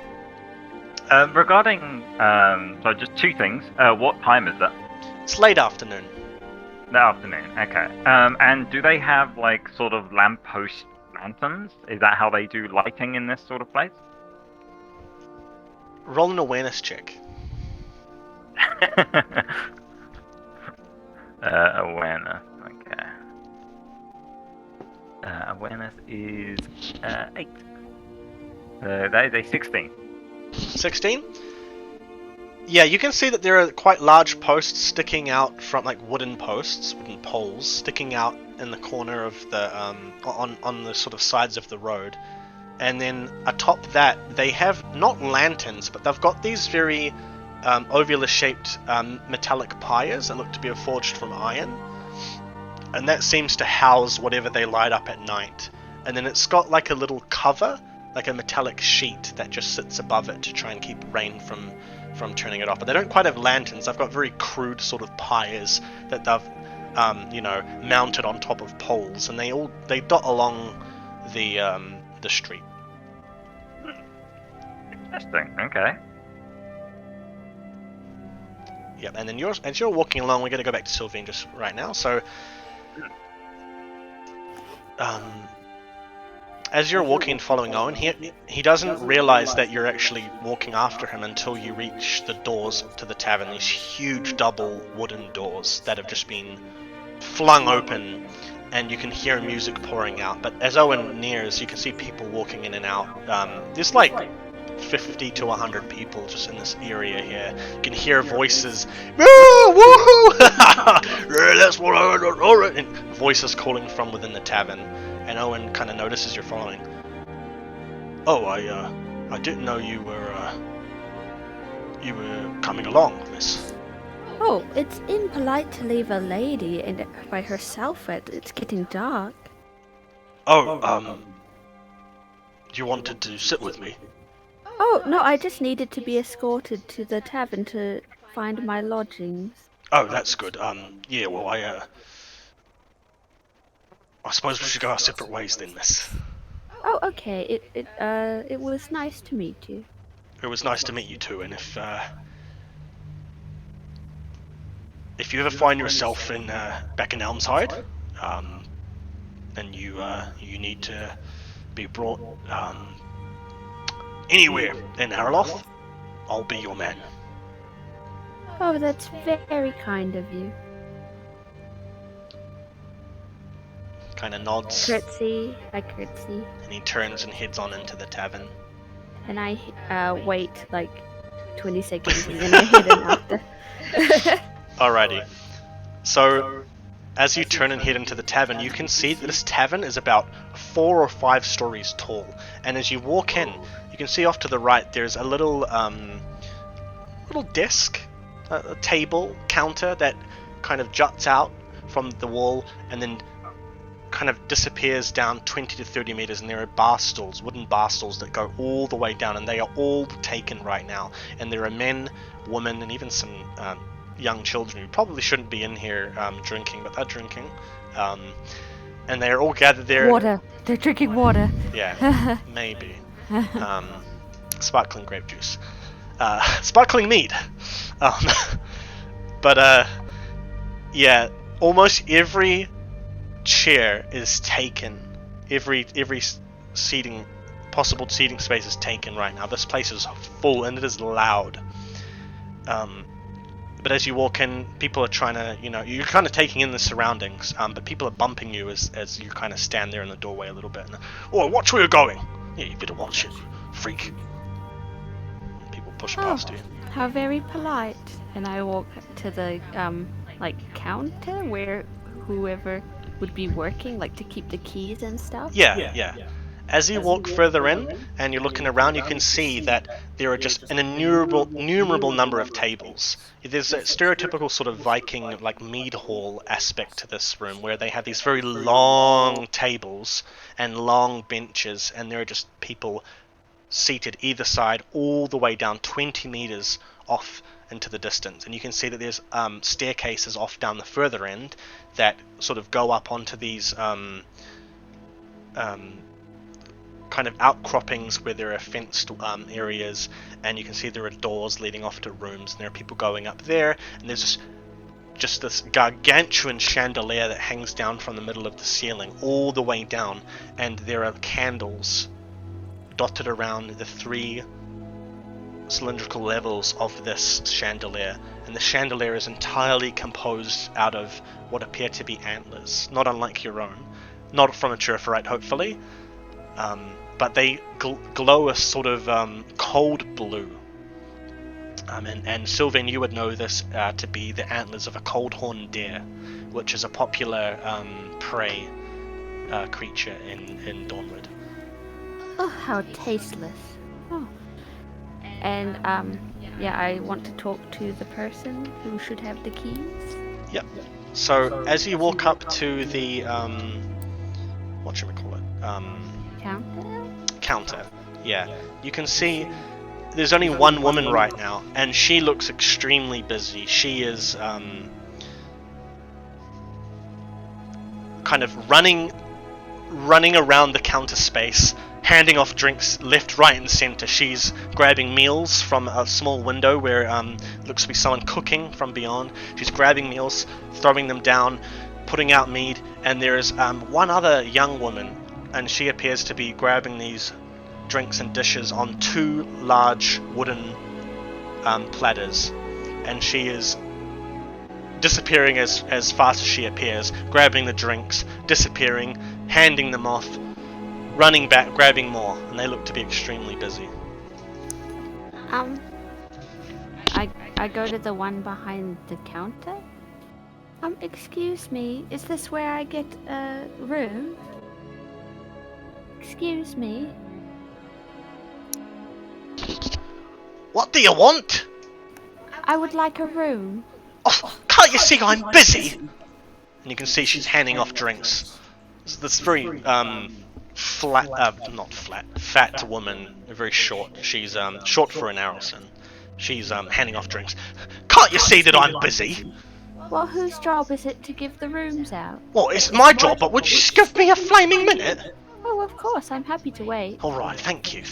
Speaker 3: Regarding, so just two things. What time is it?
Speaker 1: It's late afternoon.
Speaker 3: The afternoon, okay. And do they have, like, sort of lamppost lanterns? Is that how they do lighting in this sort of place?
Speaker 1: Roll an awareness check.
Speaker 3: Awareness, okay. Awareness is 8. That is a 16.
Speaker 1: 16? Yeah, you can see that there are quite large posts sticking out from, like, wooden poles sticking out in the corner of the on the sort of sides of the road. And then atop that, they have not lanterns, but they've got these very ovular-shaped metallic pyres that look to be forged from iron. And that seems to house whatever they light up at night. And then it's got like a little cover, like a metallic sheet that just sits above it to try and keep rain from turning it off. But they don't quite have lanterns. They've got very crude sort of pyres that they've mounted on top of poles, and they dot along the street.
Speaker 3: Interesting. Okay.
Speaker 1: Yep, and then as you're walking along, we're going to go back to Sylvain just right now. So, as you're walking and following Owen, he doesn't realize that you're actually walking after him until you reach the doors to the tavern. These huge double wooden doors that have just been flung open, and you can hear music pouring out. But as Owen nears, you can see people walking in and out. There's like 50 to 100 people just in this area here. You can hear voices, woohoo! That's what I heard, and voices calling from within the tavern. And Owen kind of notices you're following. Oh, I didn't know you were coming along, miss.
Speaker 2: Oh, it's impolite to leave a lady by herself. It's getting dark.
Speaker 1: Oh, you wanted to sit with me?
Speaker 2: Oh, no, I just needed to be escorted to the tavern to find my lodgings.
Speaker 1: Oh, that's good. Yeah, well, I suppose we should go our separate ways then, miss.
Speaker 2: Oh, okay. It was nice to meet you.
Speaker 1: It was nice to meet you too, and if you ever find yourself back in Elmshide, and you need to be brought anywhere in Areloth, I'll be your man.
Speaker 2: Oh, that's very kind of you.
Speaker 1: Kind of nods.
Speaker 2: Curtsy, I curtsy.
Speaker 1: And he turns and heads on into the tavern.
Speaker 2: And I wait like 20 seconds and then I head in after.
Speaker 1: Alrighty. So, as you turn and head into the tavern, you can see that this tavern is about 4 or 5 stories tall. And as you walk in, you can see off to the right there's a little desk, a table, counter that kind of juts out from the wall and then kind of disappears down 20 to 30 meters, and there are bar stools, wooden bar stools that go all the way down, and they are all taken right now. And there are men, women, and even some young children who probably shouldn't be in here drinking, but they're drinking. And they're all gathered there.
Speaker 2: Water. They're drinking water.
Speaker 1: Yeah, maybe. Sparkling grape juice. Sparkling mead. But yeah, almost every chair is taken. Every possible seating space is taken right now. This place is full and it is loud. But as you walk in, people are trying to, you're kind of taking in the surroundings, but people are bumping you as you kind of stand there in the doorway a little bit. And, oh, watch where you're going. Yeah, you better watch it, freak. People push past you.
Speaker 2: How very polite. And I walk to the like counter where whoever would be working, like to keep the keys and stuff?
Speaker 1: Yeah. As you walk further in and you're looking around, you can see that there are just an innumerable number of tables. There's a stereotypical sort of Viking, like mead hall aspect to this room, where they have these very long tables and long benches, and there are just people seated either side all the way down 20 meters off into the distance. And you can see that there's staircases off down the further end that sort of go up onto these kind of outcroppings where there are fenced areas, and you can see there are doors leading off to rooms, and there are people going up there, and there's just this gargantuan chandelier that hangs down from the middle of the ceiling all the way down, and there are candles dotted around the 3 cylindrical levels of this chandelier, and the chandelier is entirely composed out of what appear to be antlers, not unlike your own, not from a Churferite hopefully, but they glow a sort of cold blue. And Sylvain, you would know this to be the antlers of a cold-horned deer, which is a popular prey creature in Dawnward.
Speaker 2: Oh, how tasteless. Oh. And, I want to talk to the person who should have the keys.
Speaker 1: Yep. So, as you walk up to the, whatchamacallit? Counter. Yeah. You can see there's only one woman right now, and she looks extremely busy. She is, kind of running around the counter space, handing off drinks left, right, and center. She's grabbing meals from a small window where looks to be someone cooking from beyond. She's grabbing meals, throwing them down, putting out mead, and there's one other young woman, and she appears to be grabbing these drinks and dishes on 2 large wooden platters, and she is disappearing as fast as she appears, grabbing the drinks, disappearing, handing them off, running back, grabbing more, and they look to be extremely busy.
Speaker 2: I go to the one behind the counter. Excuse me, is this where I get a room? Excuse me.
Speaker 1: What do you want?
Speaker 2: I would like a room.
Speaker 1: Oh, can't you see I'm busy? And you can see she's handing off drinks. This very fat woman, very short. She's short for an Arelson. She's handing off drinks. Can't you see that I'm busy?
Speaker 2: Well, whose job is it to give the rooms out?
Speaker 1: Well, it's my job, but would you just give me a flaming minute?
Speaker 2: Oh, of course, I'm happy to wait.
Speaker 1: Alright, thank you.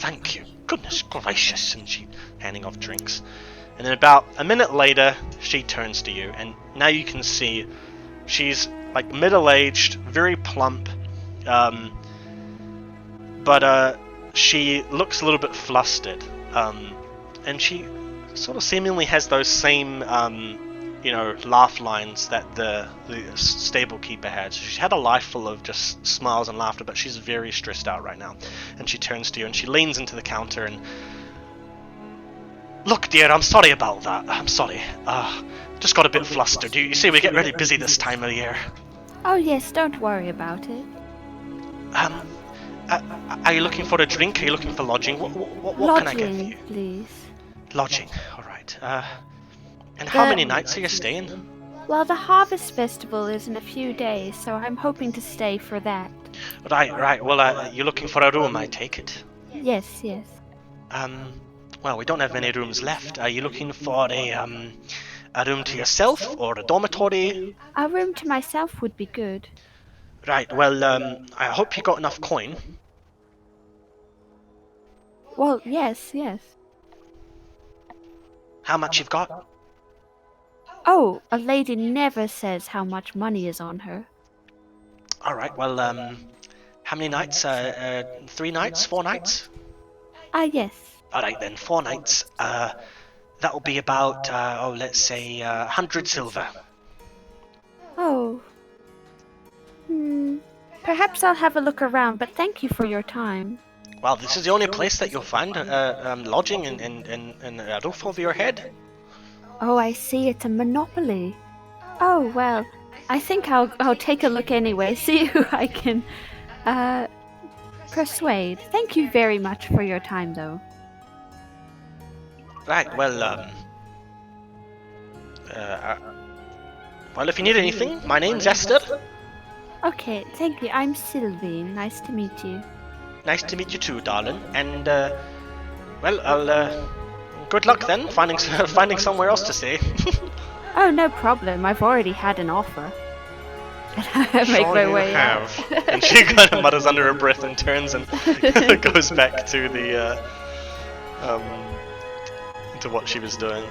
Speaker 1: Goodness gracious, and she's handing off drinks. And then about a minute later, she turns to you, and now you can see she's like middle-aged, very plump, but she looks a little bit flustered, and she sort of seemingly has those same, laugh lines that the stable keeper had. So she's had a life full of just smiles and laughter, but she's very stressed out right now. And she turns to you and she leans into the counter and, look, dear, I'm sorry about that. I'm sorry. Just got a bit flustered. You see, we get really busy this time of the year.
Speaker 2: Oh yes, don't worry about it.
Speaker 1: Are you looking for a drink? Are you looking for lodging? What can I get for you?
Speaker 2: Please.
Speaker 1: Lodging. All right. And how many nights are you staying?
Speaker 2: Well, the Harvest Festival is in a few days, so I'm hoping to stay for that.
Speaker 1: Right. Well, you're looking for a room, I take it.
Speaker 2: Yes.
Speaker 1: Well, we don't have many rooms left. Are you looking for a room to yourself or a dormitory?
Speaker 2: A room to myself would be good.
Speaker 1: Right. Well, I hope you got enough coin.
Speaker 2: Well, yes.
Speaker 1: How much you've got?
Speaker 2: Oh, a lady never says how much money is on her.
Speaker 1: All right. Well, how many nights? 3 nights? 4 nights?
Speaker 2: Yes.
Speaker 1: All right then, 4 nights. That'll be about, let's say, 100 silver.
Speaker 2: Oh. Perhaps I'll have a look around, but thank you for your time.
Speaker 1: Well, this is the only place that you'll find lodging and a roof over your head.
Speaker 2: Oh, I see. It's a monopoly. Oh, well, I think I'll take a look anyway, see who I can persuade. Thank you very much for your time, though.
Speaker 1: Right, well, if you need anything, my name's Esther.
Speaker 2: Okay, thank you. I'm Sylvie. Nice to meet you.
Speaker 1: Nice to meet you too, darling. And, well, good luck then, finding somewhere else to stay.
Speaker 2: Oh, no problem. I've already had an offer. And I make my way out.
Speaker 1: And she kind of mutters under her breath and turns and goes back to the, to what she was doing.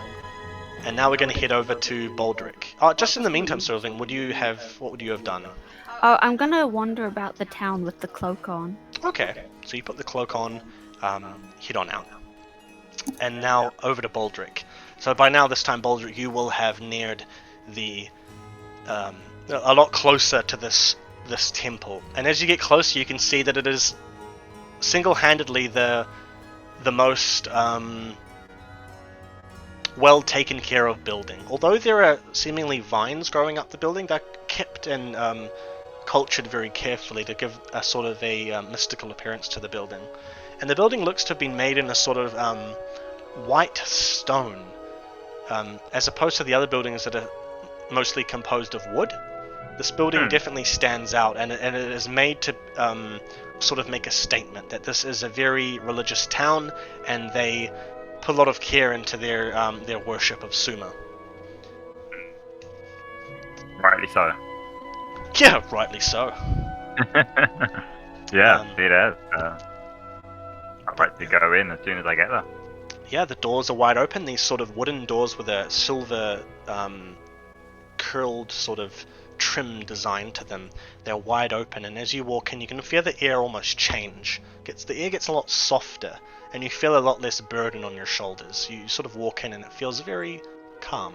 Speaker 1: And now we're going to head over to Baldric. Just in the meantime, Sylvain, what would you have done?
Speaker 2: Oh, I'm gonna wander about the town with the cloak on.
Speaker 1: Okay, so you put the cloak on, head on out. And now over to Baldric. So by now, this time, Baldric, you will have neared the, a lot closer to this temple. And as you get closer, you can see that it is single-handedly the most, well taken care of building. Although there are seemingly vines growing up the building, they're kept and cultured very carefully to give a sort of a mystical appearance to the building. And the building looks to have been made in a sort of white stone, as opposed to the other buildings that are mostly composed of wood. This building definitely stands out, and it is made to sort of make a statement that this is a very religious town, and they put a lot of care into their worship of Suma.
Speaker 3: Rightly so.
Speaker 1: Yeah, rightly so.
Speaker 3: Yeah, it is. I'd like to go in as soon as I get there.
Speaker 1: Yeah, the doors are wide open. These sort of wooden doors with a silver curled sort of trim design to them. They're wide open, and as you walk in, you can feel the air almost change. The air gets a lot softer, and you feel a lot less burden on your shoulders. You sort of walk in, and it feels very calm.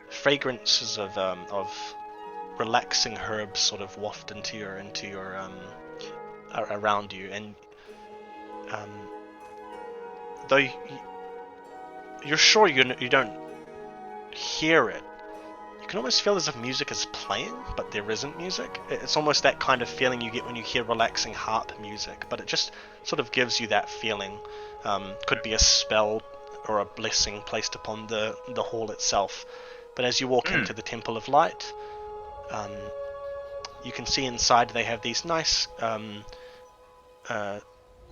Speaker 1: Fragrances of relaxing herbs sort of waft into your around you, and though you're sure you don't hear it, you can almost feel as if music is playing, but there isn't music. It's almost that kind of feeling you get when you hear relaxing harp music, but it just sort of gives you that feeling. Could be a spell or a blessing placed upon the hall itself. But as you walk into the Temple of Light, you can see inside they have these nice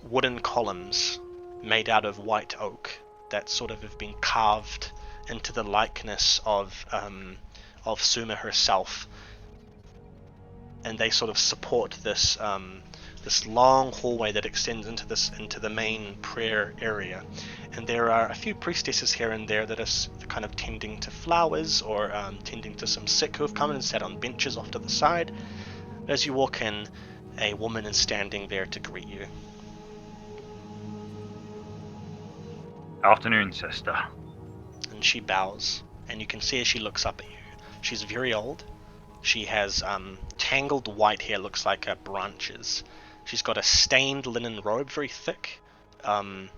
Speaker 1: wooden columns made out of white oak that sort of have been carved into the likeness of Suma herself, and they sort of support this this long hallway that extends into the main prayer area. And there are a few priestesses here and there that are kind of tending to flowers or tending to some sick who have come and sat on benches off to the side. As you walk in, a woman is standing there to greet you.
Speaker 3: Afternoon, sister.
Speaker 1: And she bows, and you can see as she looks up at you. She's very old. She has tangled white hair, looks like branches. She's got a stained linen robe, very thick. And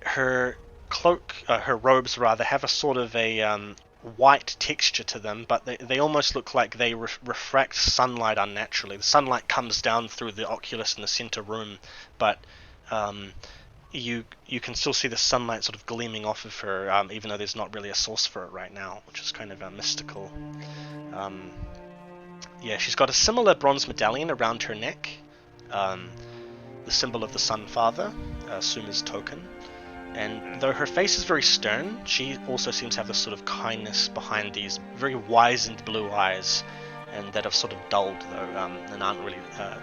Speaker 1: her cloak, her robes rather, have a sort of a white texture to them, but they almost look like they refract sunlight unnaturally. The sunlight comes down through the oculus in the center room, but you can still see the sunlight sort of gleaming off of her, even though there's not really a source for it right now, which is kind of mystical. Yeah, she's got a similar bronze medallion around her neck, the symbol of the Sun Father, Suma's token. And though her face is very stern, she also seems to have this sort of kindness behind these very wizened blue eyes, and that have sort of dulled though, and aren't really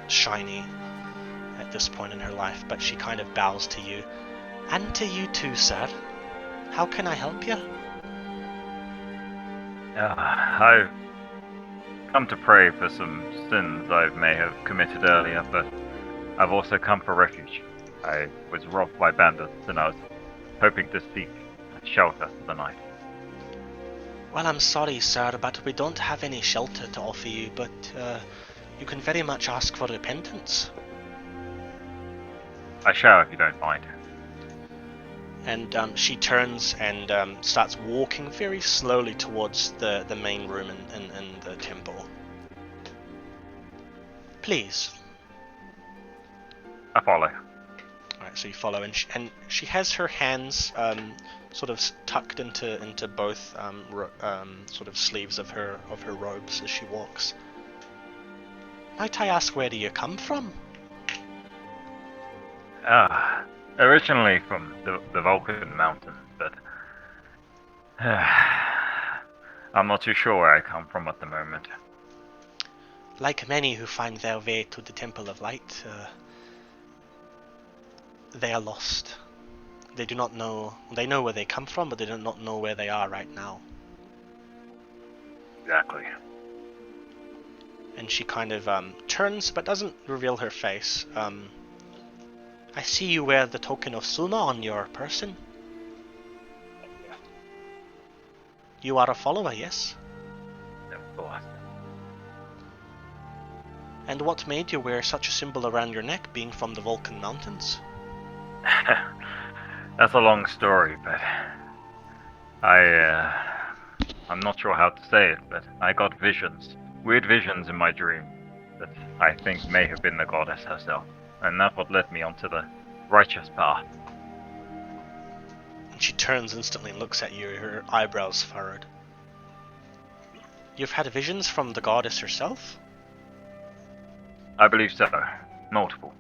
Speaker 1: shiny at this point in her life. But she kind of bows to you. And to you too, sir. How can I help you?
Speaker 3: I've come to pray for some sins I may have committed earlier, but I've also come for refuge. I was robbed by bandits, and I was hoping to seek shelter for the night.
Speaker 1: Well, I'm sorry, sir, but we don't have any shelter to offer you, but you can very much ask for repentance.
Speaker 3: I shall, if you don't mind.
Speaker 1: And she turns and starts walking very slowly towards the main room in the temple. Please.
Speaker 3: I follow.
Speaker 1: Alright, so you follow, and she has her hands sort of tucked into both sort of sleeves of her robes as she walks. Might I ask, where do you come from?
Speaker 3: Originally from the Vulcan Mountains, but I'm not too sure where I come from at the moment.
Speaker 1: Like many who find their way to the Temple of Light, they are lost. They do not know. They know where they come from, but they do not know where they are right now.
Speaker 3: Exactly.
Speaker 1: And she kind of turns, but doesn't reveal her face. I see you wear the token of Suma on your person. You are a follower, yes?
Speaker 3: Of course.
Speaker 1: And what made you wear such a symbol around your neck, being from the Vulcan Mountains?
Speaker 3: That's a long story, but I'm not sure how to say it, but I got visions, weird visions in my dream that I think may have been the goddess herself, and that's what led me onto the righteous path.
Speaker 1: And she turns instantly and looks at you, her eyebrows furrowed. You've had visions from the goddess herself?
Speaker 3: I believe so. Multiple.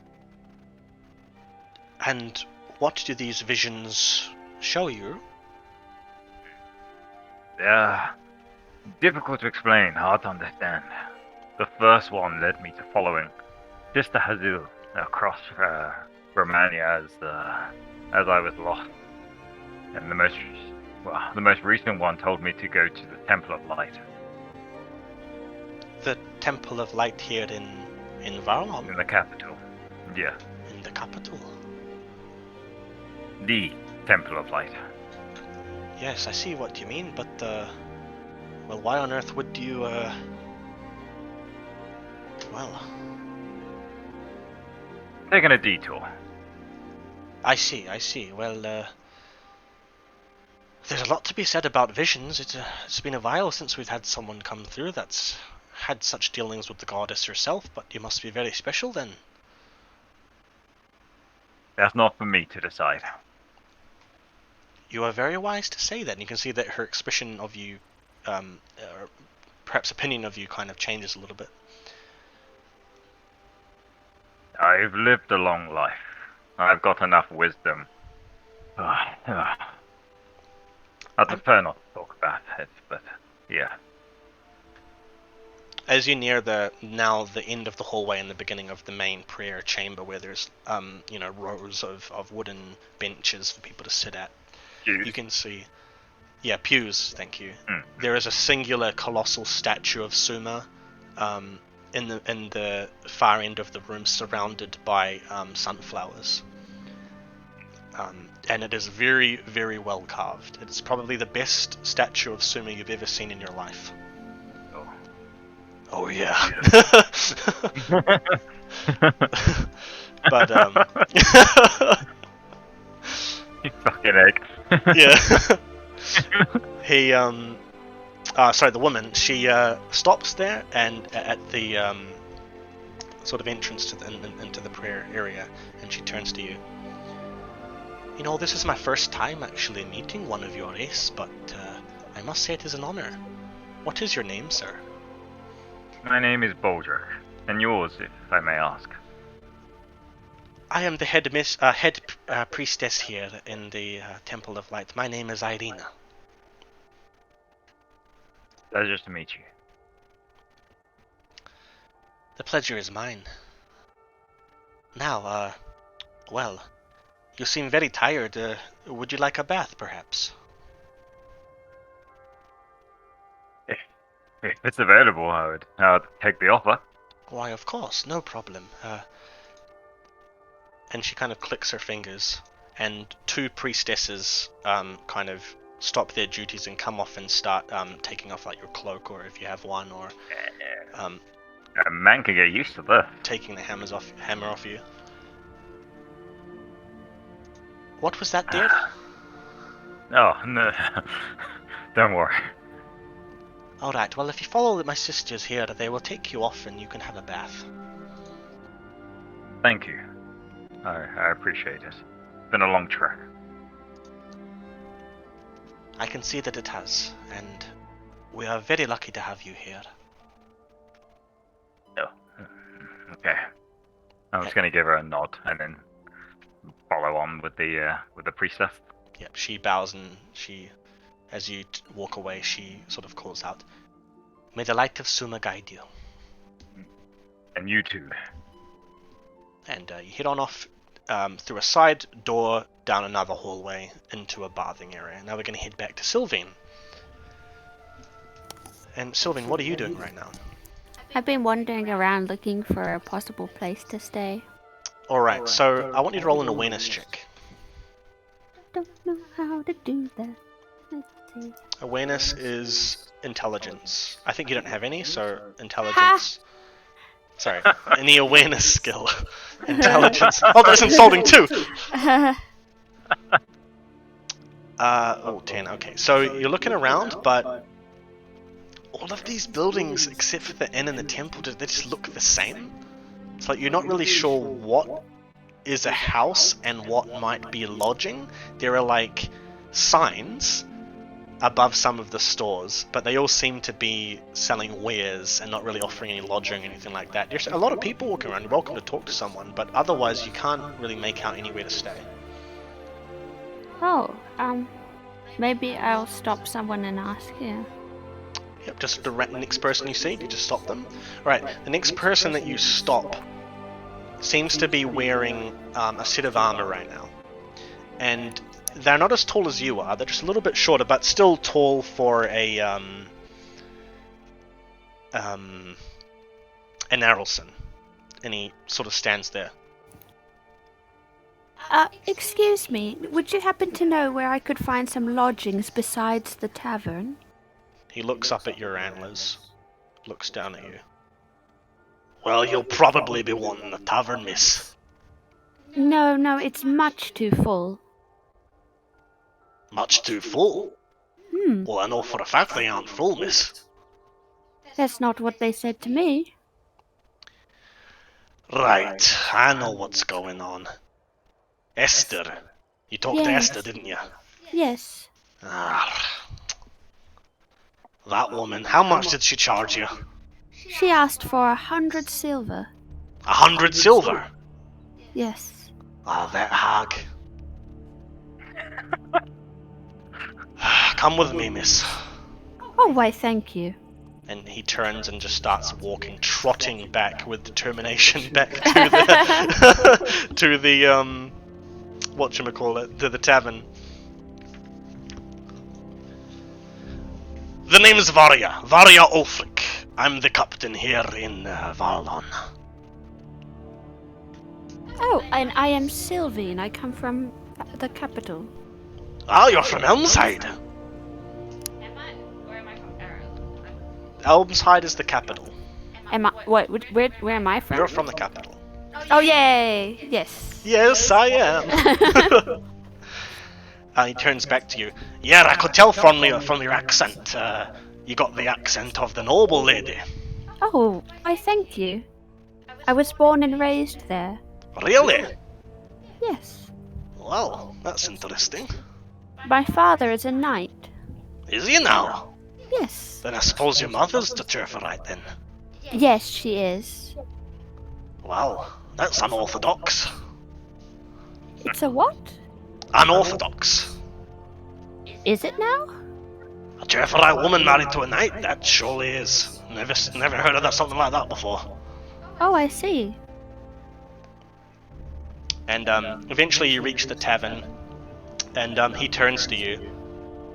Speaker 1: And what do these visions show you?
Speaker 3: They're difficult to explain, hard to understand. The first one led me to following Sister Hazil across Romania as I was lost. And the most recent one told me to go to the Temple of Light.
Speaker 1: The Temple of Light here in Varlon?
Speaker 3: In the capital. Yeah.
Speaker 1: In the capital?
Speaker 3: The Temple of Light.
Speaker 1: Yes, I see what you mean, but, well, why on earth would you, well...
Speaker 3: Taking a detour.
Speaker 1: I see. Well, there's a lot to be said about visions. It's been a while since we've had someone come through that's had such dealings with the goddess herself, but you must be very special then.
Speaker 3: That's not for me to decide.
Speaker 1: You are very wise to say that, and you can see that her expression of you, or perhaps opinion of you, kind of changes a little bit.
Speaker 3: I've lived a long life. I've got enough wisdom. I prefer not to talk about it, but yeah.
Speaker 1: As you near the end of the hallway and the beginning of the main prayer chamber, where there's rows of wooden benches for people to sit at,
Speaker 3: Pews.
Speaker 1: you can see, pews. Thank you.
Speaker 3: Mm.
Speaker 1: There is a singular colossal statue of Suma, in the far end of the room, surrounded by sunflowers. And it is very, very well carved. It's probably the best statue of Suma you've ever seen in your life. Oh yeah. But
Speaker 3: You fucking egg.
Speaker 1: yeah. The woman, she stops there and at the sort of entrance to into the prayer area, and she turns to you. You know, this is my first time actually meeting one of your race, but I must say it is an honor. What is your name, sir?
Speaker 3: My name is Baldrick, and yours, if I may ask.
Speaker 1: I am the head priestess here in the Temple of Light. My name is Irina.
Speaker 3: Pleasure to meet you.
Speaker 1: The pleasure is mine. Now, well, you seem very tired. Would you like a bath, perhaps?
Speaker 3: If it's available, I would take the offer.
Speaker 1: Why, of course, no problem. And she kind of clicks her fingers, and two priestesses kind of stop their duties and come off and start taking off like your cloak, or if you have one, or
Speaker 3: A man can get used to this.
Speaker 1: taking the hammer off you. What was that, dear?
Speaker 3: Oh, no. Don't worry.
Speaker 1: Alright, well if you follow my sisters here, they will take you off and you can have a bath.
Speaker 3: Thank you. I appreciate it. It's been a long trek.
Speaker 1: I can see that it has, and we are very lucky to have you here.
Speaker 3: Oh, okay. I was going to give her a nod and then follow on with the priestess.
Speaker 1: Yep, she bows and she, as you walk away, she sort of calls out, "May the light of Suma guide you."
Speaker 3: And you too.
Speaker 1: And you head on off through a side door, down another hallway, into a bathing area. Now we're going to head back to Sylvain. And Sylvain, what are you doing right now?
Speaker 2: I've been wandering around looking for a possible place to stay.
Speaker 1: Alright, so I want you to roll an awareness check.
Speaker 2: Don't know how to do that. Let's see.
Speaker 1: Awareness is intelligence. I think you don't have any, so intelligence. Sorry, any awareness skill. Intelligence. Oh, that's insulting too! 10, okay. So you're looking around, but all of these buildings, except for the inn and the temple, they just look the same. It's like you're not really sure what is a house and what might be lodging. There are like signs above some of the stores, but they all seem to be selling wares and not really offering any lodging or anything like that. There's a lot of people walking around. You're welcome to talk to someone, but otherwise you can't really make out anywhere to stay.
Speaker 2: Oh, maybe I'll stop someone and ask here.
Speaker 1: Yep, just the next person you see, you just stop them. Right, the next person that you stop seems to be wearing a set of armor right now. And they're not as tall as you are, they're just a little bit shorter, but still tall for an Arelson. And he sort of stands there.
Speaker 2: Excuse me, would you happen to know where I could find some lodgings besides the tavern?
Speaker 1: He looks up at your antlers, looks down at you. Well, you'll probably be wanting the tavern, miss.
Speaker 2: No, it's much too full.
Speaker 1: Much too full? Well, I know for a fact they aren't full, miss.
Speaker 2: That's not what they said to me.
Speaker 1: Right, I know what's going on. Esther. You talked to
Speaker 2: Yes.
Speaker 1: Esther, didn't you?
Speaker 2: Yes.
Speaker 1: That woman, how much did she charge you?
Speaker 2: She asked for 100 silver.
Speaker 1: 100 silver?
Speaker 2: Yes.
Speaker 1: Oh, that hag. Come with me, miss.
Speaker 2: Oh, why, thank you.
Speaker 1: And he turns and just starts walking, trotting back with determination back to the to the whatchamacallit, to the tavern. The name is Varya Ulfric. I'm the captain here in Varlon.
Speaker 2: Oh, and I am Sylvain. I come from the capital.
Speaker 1: Ah, you're from Elmside.
Speaker 4: Where am I from? Areloth.
Speaker 1: Elmside is the capital.
Speaker 2: Am I? Where am I from?
Speaker 1: You're from the capital.
Speaker 2: Oh, yay! Yes.
Speaker 1: Yes, I am. And he turns back to you. Yeah, I could tell from your accent. You got the accent of the noble lady.
Speaker 2: Oh, I thank you. I was born and raised there.
Speaker 1: Really?
Speaker 2: Yes.
Speaker 1: Well, that's interesting.
Speaker 2: My father is a knight.
Speaker 1: Is he now?
Speaker 2: Yes.
Speaker 1: Then I suppose your mother's the Turferite then.
Speaker 2: Yes, she is.
Speaker 1: Well, that's unorthodox.
Speaker 2: It's a what?
Speaker 1: Unorthodox.
Speaker 2: Is it now?
Speaker 1: A Turferite woman married to a knight? That surely is. Never heard of that, something like that before.
Speaker 2: Oh, I see.
Speaker 1: And eventually you reach the tavern, and he turns to you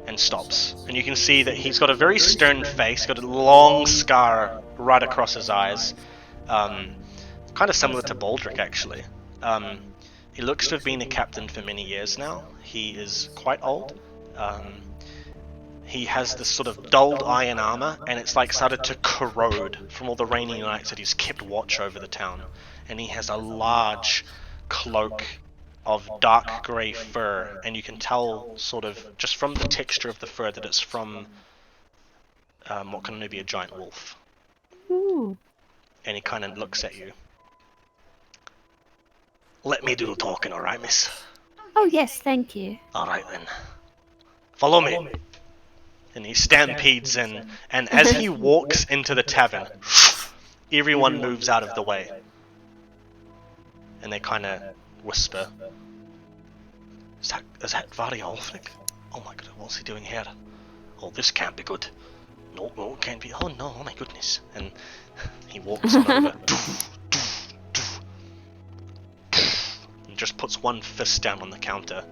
Speaker 1: and stops. And you can see that he's got a very stern face, got a long scar right across his eyes. Kind of similar to Baldric, actually. He looks to have been a captain for many years now. He is quite old. He has this sort of dulled iron armor, and it's like started to corrode from all the rainy nights that he's kept watch over the town. And he has a large cloak of dark grey fur, and you can tell sort of just from the texture of the fur that it's from what can only be a giant wolf.
Speaker 2: Ooh.
Speaker 1: And he kind of looks at you. Let me do the talking, alright, miss?
Speaker 2: Oh, yes, thank you.
Speaker 1: Alright then. Follow me. And he stampedes in, and as he walks into the tavern, everyone moves out of the way. And they kind of whisper. Is that Varlon? Oh my god, what's he doing here? Oh, this can't be good. No, it can't be. Oh no, oh my goodness. And he walks on over. And just puts one fist down on the counter.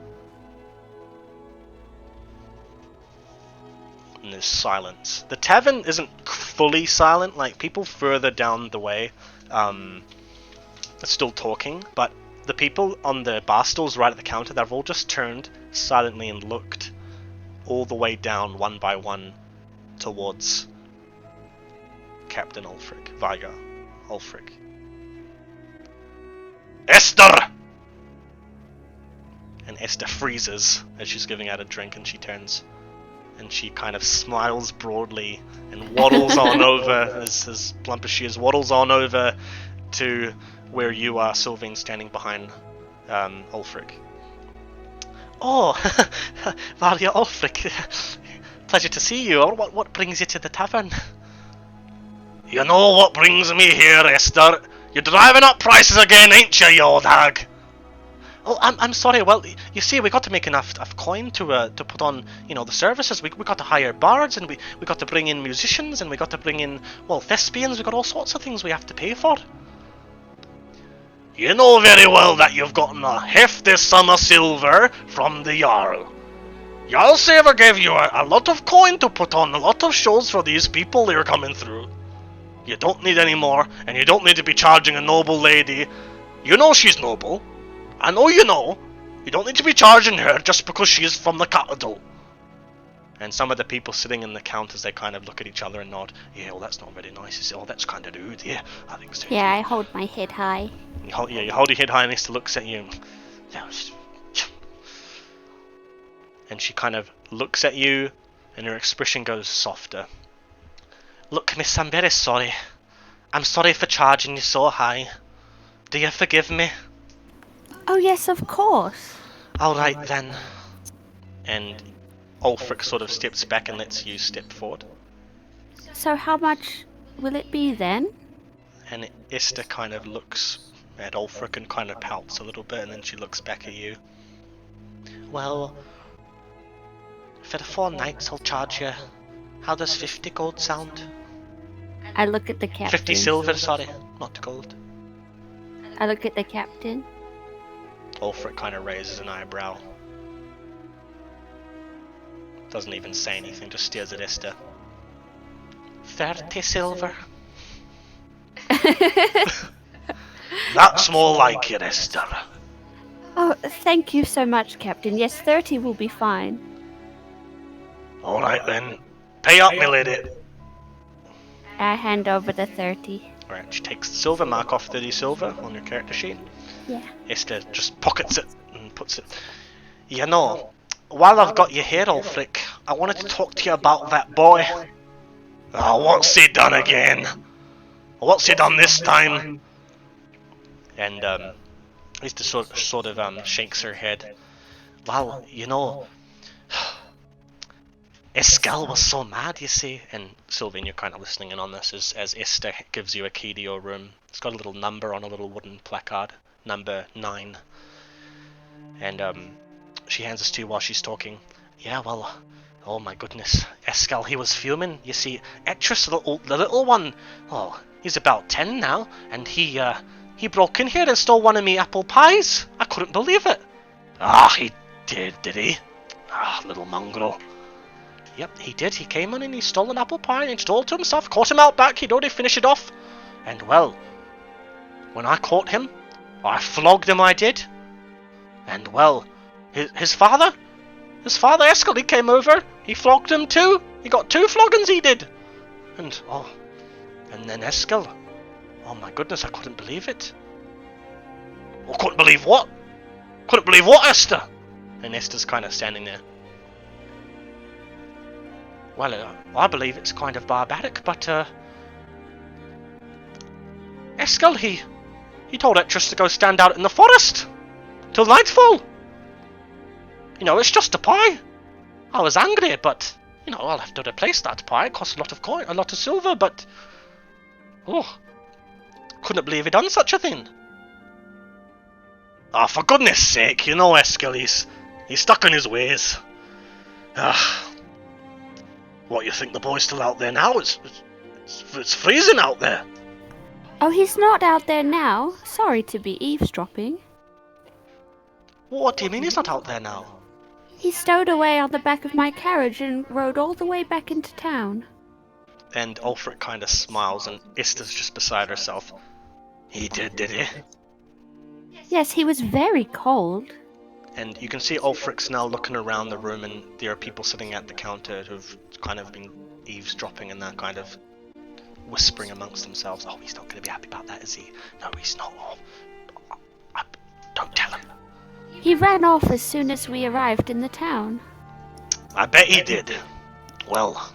Speaker 1: And there's silence. The tavern isn't fully silent, like people further down the way are still talking, but the people on the bar stools right at the counter, they've all just turned silently and looked all the way down one by one towards Captain Ulfric, Varga Ulfric. Esther! And Esther freezes as she's giving out a drink, and she turns and she kind of smiles broadly and waddles on over, as plump as she is, waddles on over to where you are, Sylvain, standing behind Ulfric. Oh, Varga Ulfric, pleasure to see you. What brings you to the tavern? You know what brings me here, Esther. You're driving up prices again, ain't you, you old hag? Oh, I'm sorry. Well, you see, we got to make enough coin to put on, the services. We got to hire bards, and we got to bring in musicians, and we got to bring in, thespians. We got all sorts of things we have to pay for. You know very well that you've gotten a hefty sum of silver from the Jarl. Jarl Saver gave you a lot of coin to put on a lot of shows for these people that are coming through. You don't need any more, and you don't need to be charging a noble lady. You know she's noble. I know you know. You don't need to be charging her just because she's from the capital. And some of the people sitting in the counters, they kind of look at each other and nod. Yeah, well, that's not very nice. You say, oh, that's kind of rude. Yeah, I think so.
Speaker 2: Yeah, I hold my head high.
Speaker 1: You hold your head high, and Esther looks at you. And she kind of looks at you, and her expression goes softer. Look, miss, I'm very sorry. I'm sorry for charging you so high. Do you forgive me?
Speaker 2: Oh, yes, of course.
Speaker 1: Alright then. And Ulfric sort of steps back and lets you step forward.
Speaker 2: So how much will it be then?
Speaker 1: And Esther kind of looks at Ulfric and kind of pouts a little bit, and then she looks back at you. Well, for the 4 nights I'll charge you. How does 50 gold sound?
Speaker 2: I look at the captain.
Speaker 1: 50 silver, sorry, not gold.
Speaker 2: I look at the captain.
Speaker 1: Ulfric kind of raises an eyebrow. Doesn't even say anything, just stares at Esther. 30 silver. That's more like it, Esther.
Speaker 2: Oh, thank you so much, Captain. Yes, 30 will be fine.
Speaker 1: Alright then. Pay up, milady.
Speaker 2: I hand over the 30.
Speaker 1: Alright, she takes the silver, mark off 30 silver on your character sheet.
Speaker 2: Yeah.
Speaker 1: Esther just pockets it and puts it. You know, while I've got you here, Ulfric, I wanted to talk to you about that boy. Oh, what's he done again? What's he done this time? And Esther sort of shakes her head. Well, you know, Eskel was so mad, you see. And Sylvain, you're kind of listening in on this as Esther gives you a key to your room. It's got a little number on a little wooden placard. Number 9. And she hands this to you while she's talking. Yeah, well, oh my goodness, Eskel, he was fuming. You see, Etrus, the little one, oh, he's about 10 now, and he broke in here and stole one of me apple pies. I couldn't believe it. Ah, he did he? Ah, little mongrel. Yep, he did. He came in and he stole an apple pie and stole it to himself. Caught him out back. He'd already finished it off. And well, when I caught him, I flogged him, I did. And well, his father Eskel, he came over. He flogged him too. He got 2 floggings, he did. And then Eskel. Oh my goodness, I couldn't believe it. I couldn't believe what? Couldn't believe what, Esther? And Esther's kind of standing there. Well, I believe it's kind of barbaric, but, Eskel, he told Etrus to go stand out in the forest till nightfall. You know, it's just a pie. I was angry, but, you know, I'll have to replace that pie. It costs a lot of coin, a lot of silver, but... Oh, couldn't believe he'd done such a thing. Ah, for goodness sake, you know, Eskel, he's stuck in his ways. What, you think the boy's still out there now? It's freezing out there.
Speaker 5: Oh, he's not out there now. Sorry to be eavesdropping.
Speaker 1: What do you mean he's not out there now?
Speaker 5: He stowed away on the back of my carriage and rode all the way back into town.
Speaker 1: And Ulfric kind of smiles, and Esther's just beside herself. He did he?
Speaker 5: Yes, he was very cold.
Speaker 1: And you can see Ulfric's now looking around the room, and there are people sitting at the counter who've kind of been eavesdropping and that kind of whispering amongst themselves. Oh, he's not going to be happy about that, is he? No, he's not. Oh, don't tell him.
Speaker 5: He ran off as soon as we arrived in the town.
Speaker 1: I bet he did. Well,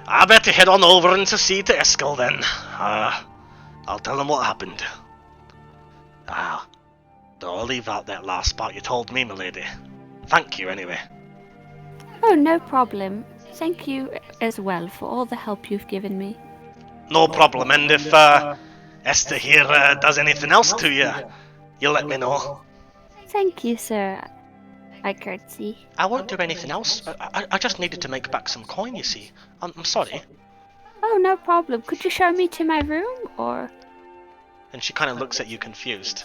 Speaker 1: I better head on over and to see to Eskel then. I'll tell him what happened. I'll leave out that last part you told me, milady. Thank you, anyway.
Speaker 5: Oh, no problem. Thank you as well for all the help you've given me.
Speaker 1: No problem, and if Esther here does anything else to you, you'll let me know.
Speaker 5: Thank you, sir. I curtsy.
Speaker 1: I won't do anything else. I just needed to make back some coin, you see. I'm sorry.
Speaker 5: Oh, no problem. Could you show me to my room, or...?
Speaker 1: And she kind of looks at you confused.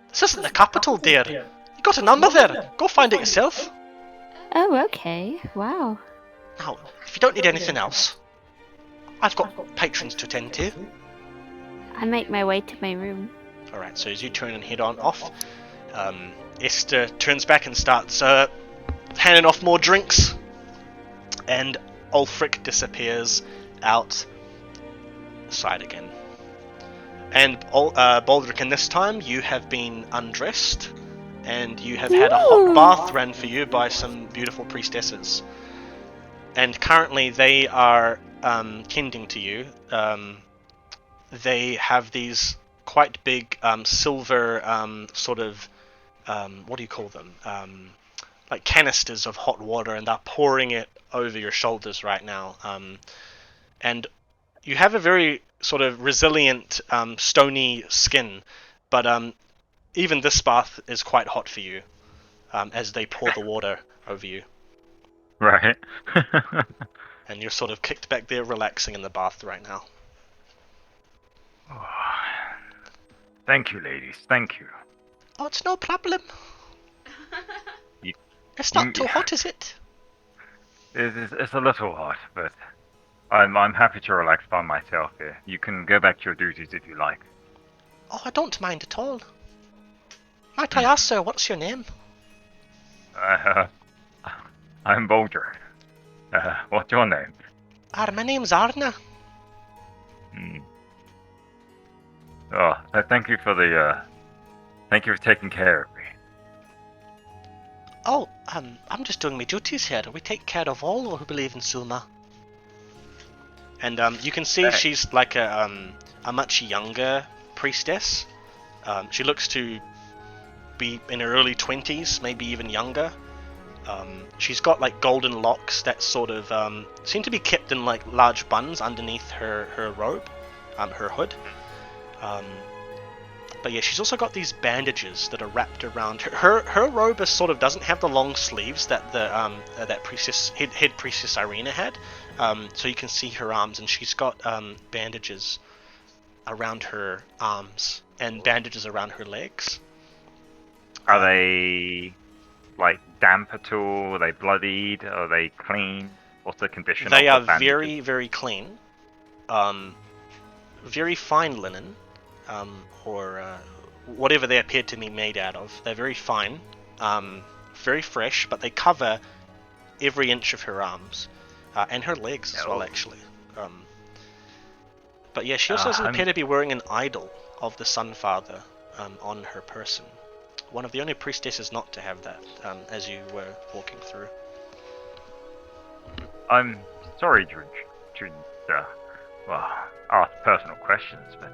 Speaker 1: This isn't the capital, dear. You got a number there. Go find it yourself.
Speaker 5: Oh, okay. Wow.
Speaker 1: Now, if you don't need anything else, I've got patrons to attend to.
Speaker 5: I make my way to my room.
Speaker 1: Alright, so as you turn and head on off, Esther turns back and starts handing off more drinks, and Ulfric disappears outside again. And Baldric, in this time, you have been undressed, and you have had a hot bath ran for you by some beautiful priestesses. And currently they are tending to you. They have these quite big silver sort of, what do you call them? Like canisters of hot water, and they're pouring it over your shoulders right now. And you have a very sort of resilient, stony skin, but even this bath is quite hot for you, as they pour the water over you.
Speaker 3: Right.
Speaker 1: And you're sort of kicked back there, relaxing in the bath right now.
Speaker 3: Oh, thank you, ladies. Thank you.
Speaker 1: Oh, it's no problem.
Speaker 3: You-
Speaker 1: It's not too hot, is it?
Speaker 3: It's a little hot, but I'm happy to relax by myself here. You can go back to your duties if you like.
Speaker 1: Oh, I don't mind at all. Might I ask, sir, what's your name?
Speaker 3: I'm Bolger. What's your name?
Speaker 1: My name's Arna.
Speaker 3: Oh, thank you for the, thank you for taking care of me.
Speaker 1: Oh, I'm just doing my duties here. We take care of all who believe in Suma. And you can see she's like a much younger priestess. She looks to be in her early 20s, maybe even younger. She's got like golden locks that sort of seem to be kept in like large buns underneath her robe, her hood. But yeah, she's also got these bandages that are wrapped around her. Her robe is sort of doesn't have the long sleeves that the that priestess head priestess Irina had. So you can see her arms, and she's got bandages around her arms and bandages around her legs.
Speaker 3: Are they like damp at all? Are they bloodied? Are they clean? What's the condition?
Speaker 1: They are
Speaker 3: of the bandages?
Speaker 1: very, very clean. Very fine linen, or whatever they appear to be made out of. They're very fine, very fresh, but they cover every inch of her arms and her legs as well, actually. But yeah, she also doesn't appear to be wearing an idol of the Sun Father on her person. One of the only priestesses not to have that, as you were walking through.
Speaker 3: I'm sorry to ask personal questions, but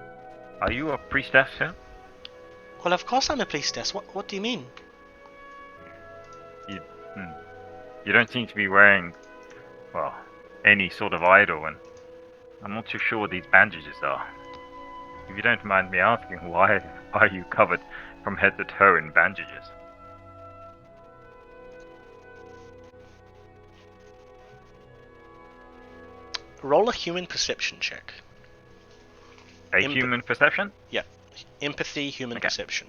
Speaker 3: are you a priestess here?
Speaker 1: Well, of course I'm a priestess. What do you mean?
Speaker 3: You don't seem to be wearing, well, any sort of idol, and I'm not too sure what these bandages are. If you don't mind me asking, why are you covered from head to toe in bandages?
Speaker 1: Roll a human perception check.
Speaker 3: Human perception?
Speaker 1: Yeah. Empathy, human
Speaker 3: Okay.
Speaker 1: perception.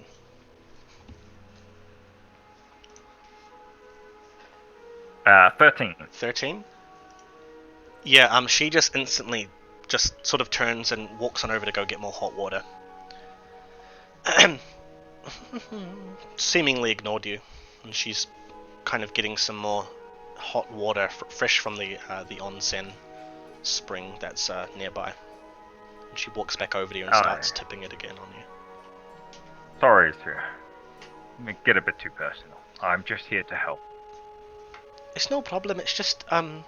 Speaker 3: 13.
Speaker 1: 13? Yeah, she just instantly just sort of turns and walks on over to go get more hot water. Seemingly ignored you, and she's kind of getting some more hot water fresh from the onsen spring that's nearby. And she walks back over to you and starts tipping it again on you.
Speaker 3: Sorry to get a bit too personal. I'm just here to help.
Speaker 1: It's no problem, it's just, well,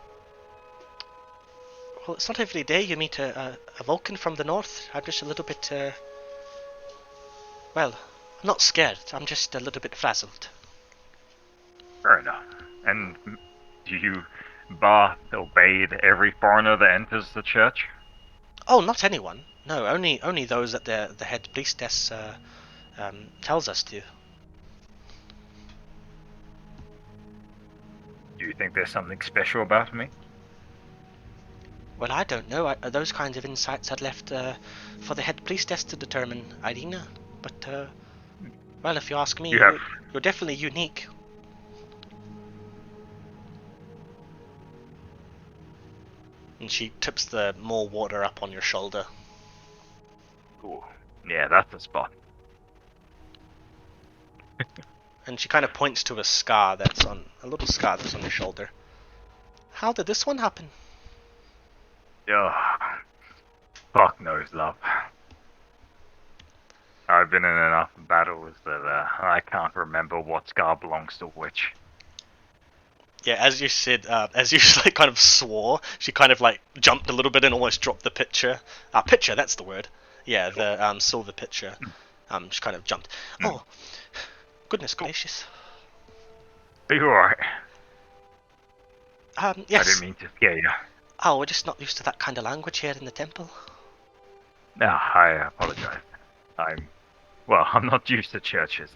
Speaker 1: it's not every day you meet a Vulcan from the north. I'm just a little bit, well, I'm not scared, I'm just a little bit frazzled.
Speaker 3: Fair enough. And do you bath or bathe every foreigner that enters the church?
Speaker 1: Oh, not anyone. No, only those that the head priestess tells us to.
Speaker 3: Do you think there's something special about me?
Speaker 1: Well, I don't know. Those kinds of insights I'd left for the head priestess to determine, Irina. But, well, if you ask me, you're definitely unique. And she tips the more water up on your shoulder.
Speaker 3: Ooh, yeah, that's the spot.
Speaker 1: And she kind of points to a little scar that's on your shoulder. How did this one happen?
Speaker 3: Oh, fuck knows, love. I've been in enough battles that I can't remember what scar belongs to which.
Speaker 1: Yeah, as you said, as you like kind of swore, she kind of like jumped a little bit and almost dropped the pitcher. Pitcher, that's the word. Yeah, the silver pitcher. She kind of jumped. Oh, goodness gracious.
Speaker 3: Are you alright?
Speaker 1: Yes.
Speaker 3: I didn't mean to scare you.
Speaker 1: Oh, we're just not used to that kind of language here in the temple.
Speaker 3: No, I apologize. I'm not used to churches.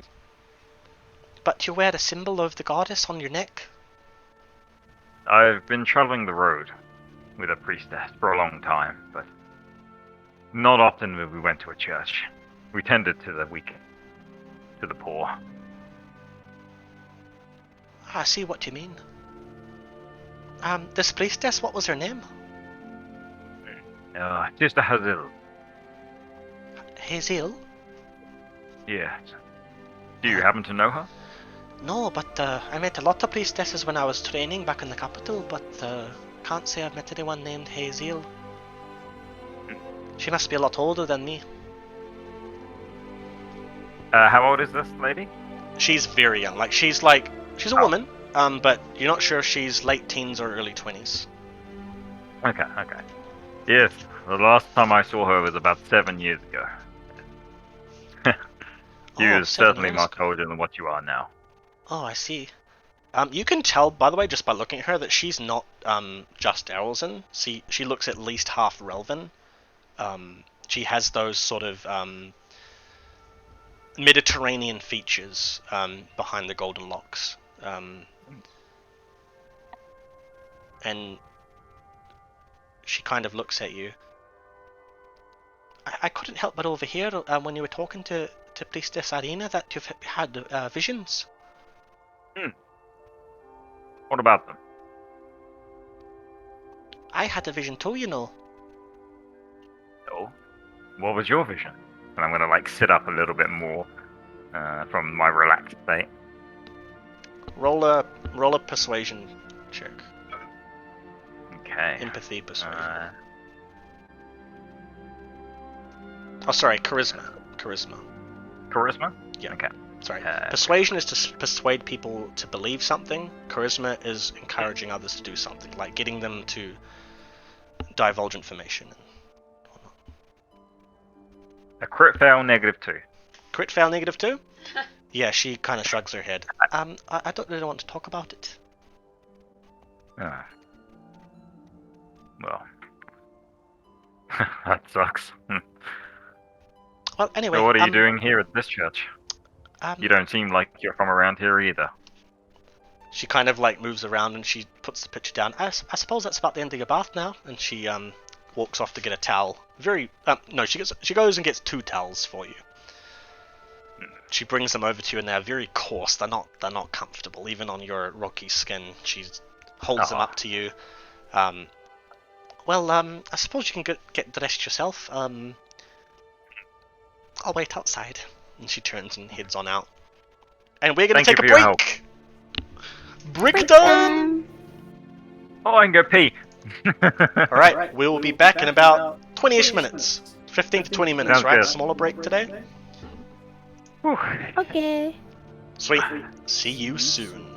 Speaker 1: But you wear a symbol of the goddess on your neck?
Speaker 3: I've been traveling the road with a priestess for a long time, but not often when we went to a church. We tended to the weak, to the poor.
Speaker 1: I see what you mean. This priestess, what was her name?
Speaker 3: Sister Hazel.
Speaker 1: Hazel?
Speaker 3: Yes. Do you happen to know her?
Speaker 1: No, but I met a lot of priestesses when I was training back in the capital, but can't say I've met anyone named Hazel. She must be a lot older than me.
Speaker 3: How old is this lady?
Speaker 1: She's very young. She's a woman, but you're not sure if she's late teens or early 20s.
Speaker 3: Okay. Yes, the last time I saw her was about 7 years ago. You are certainly much older than what you are now.
Speaker 1: Oh, I see. You can tell, by the way, just by looking at her, that she's not just Erelzen. See, she looks at least half Relvan. She has those sort of Mediterranean features behind the golden locks. And she kind of looks at you. I couldn't help but overhear when you were talking to Priestess Irina that you've had visions.
Speaker 3: What about them?
Speaker 1: I had a vision too, you know.
Speaker 3: Oh, what was your vision? And I'm gonna sit up a little bit more from my relaxed state.
Speaker 1: Roll a persuasion check.
Speaker 3: Okay.
Speaker 1: Empathy, persuasion. Oh, sorry, charisma.
Speaker 3: Charisma?
Speaker 1: Yeah.
Speaker 3: Okay.
Speaker 1: Sorry. Persuasion is to persuade people to believe something. Charisma is encouraging others to do something, like getting them to divulge information.
Speaker 3: A crit fail, -2.
Speaker 1: Crit fail, -2? Yeah, she kind of shrugs her head. I don't really want to talk about it.
Speaker 3: Well, that sucks.
Speaker 1: Well, anyway.
Speaker 3: So what are you doing here at this church? You don't seem like you're from around here either.
Speaker 1: She kind of like moves around and she puts the picture down. I suppose that's about the end of your bath now. And she walks off to get a towel. No, she goes and gets 2 towels for you. She brings them over to you and they're very coarse. They're not comfortable, even on your rocky skin. She holds them up to you. Well, I suppose you can get dressed yourself. I'll wait outside. And she turns and heads on out. And we're gonna take a break. Break time.
Speaker 3: Oh, I can go pee.
Speaker 1: All right, we will be back in about 20-ish minutes. 15 to 20 minutes,
Speaker 3: Sounds
Speaker 1: right?
Speaker 3: good.
Speaker 1: Smaller break today.
Speaker 3: Whew.
Speaker 2: Okay.
Speaker 1: Sweet. See you soon.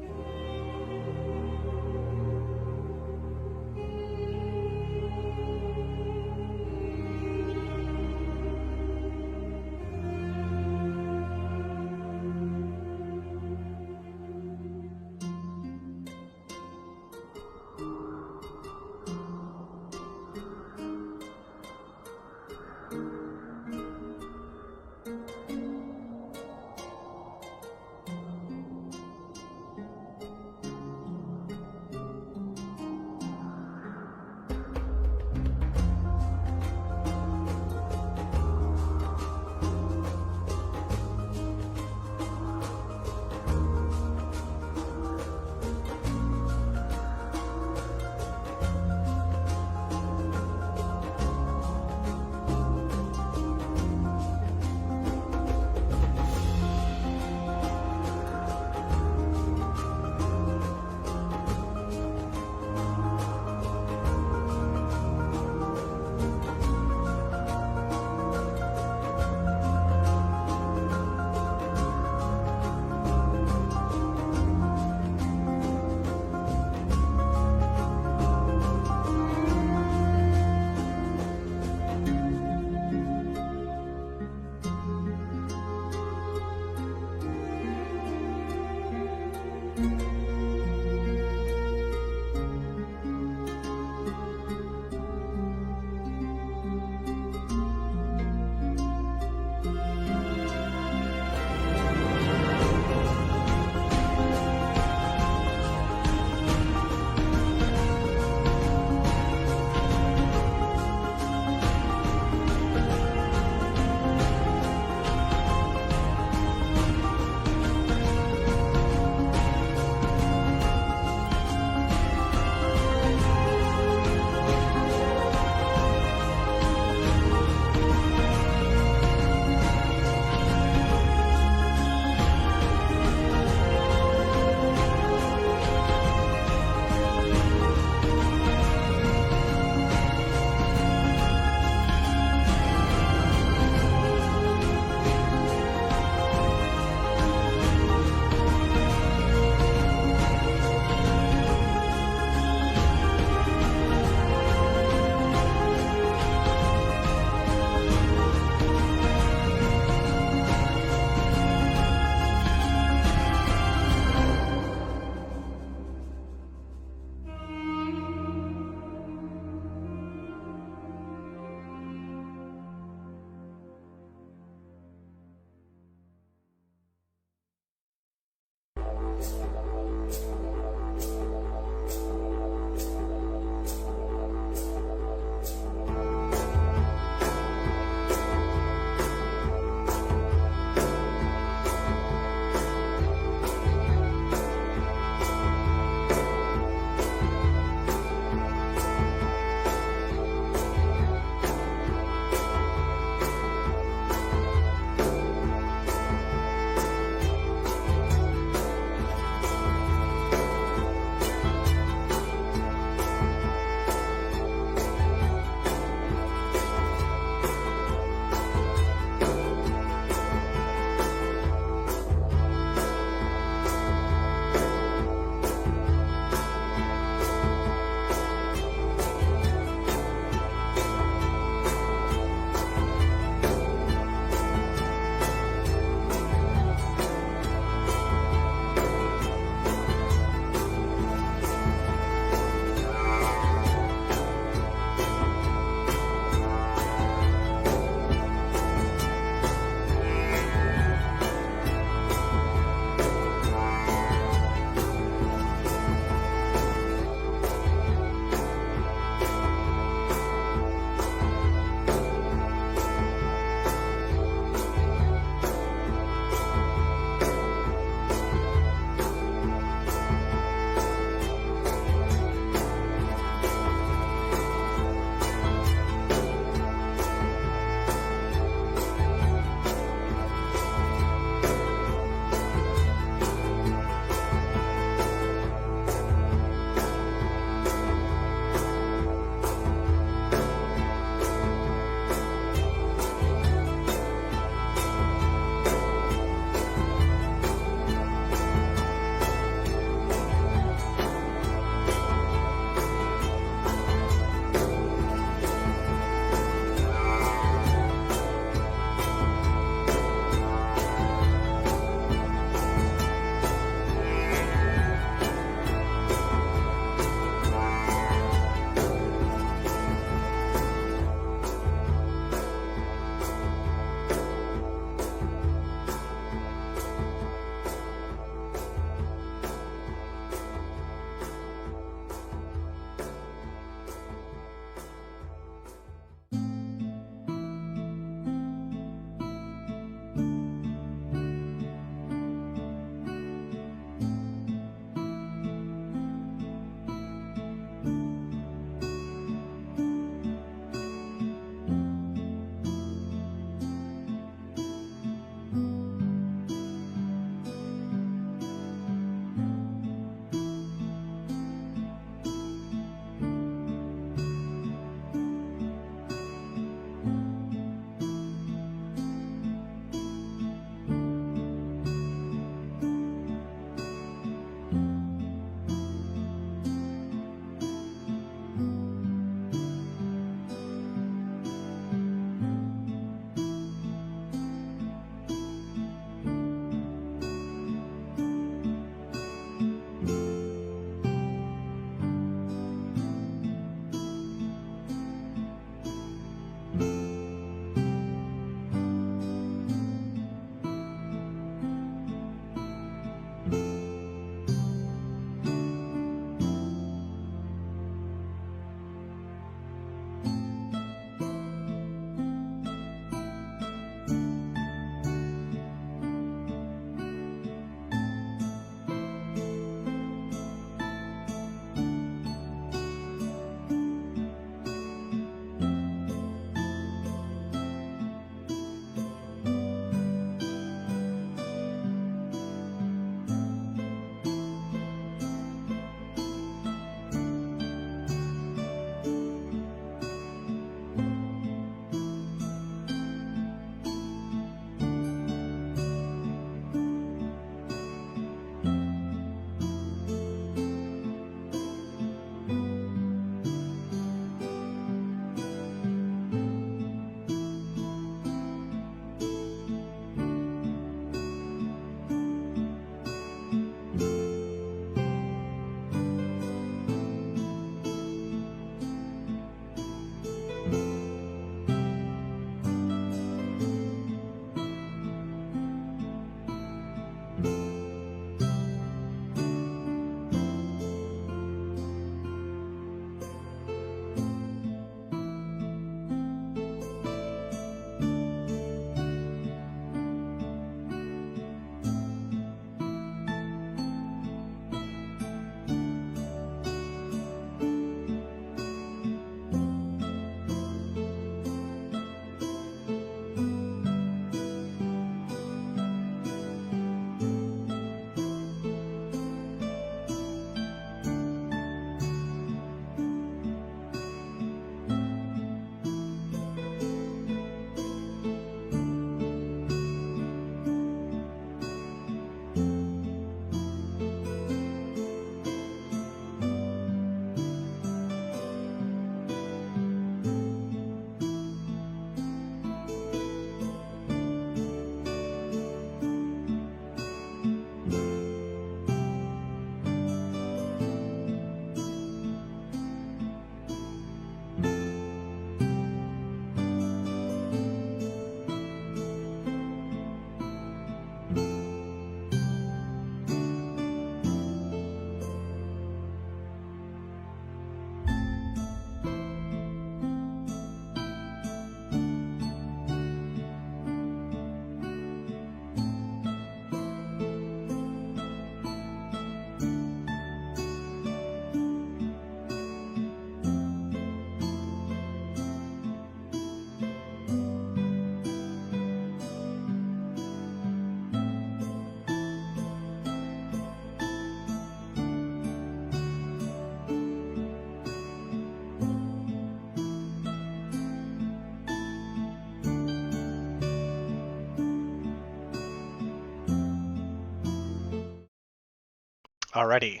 Speaker 1: Alrighty.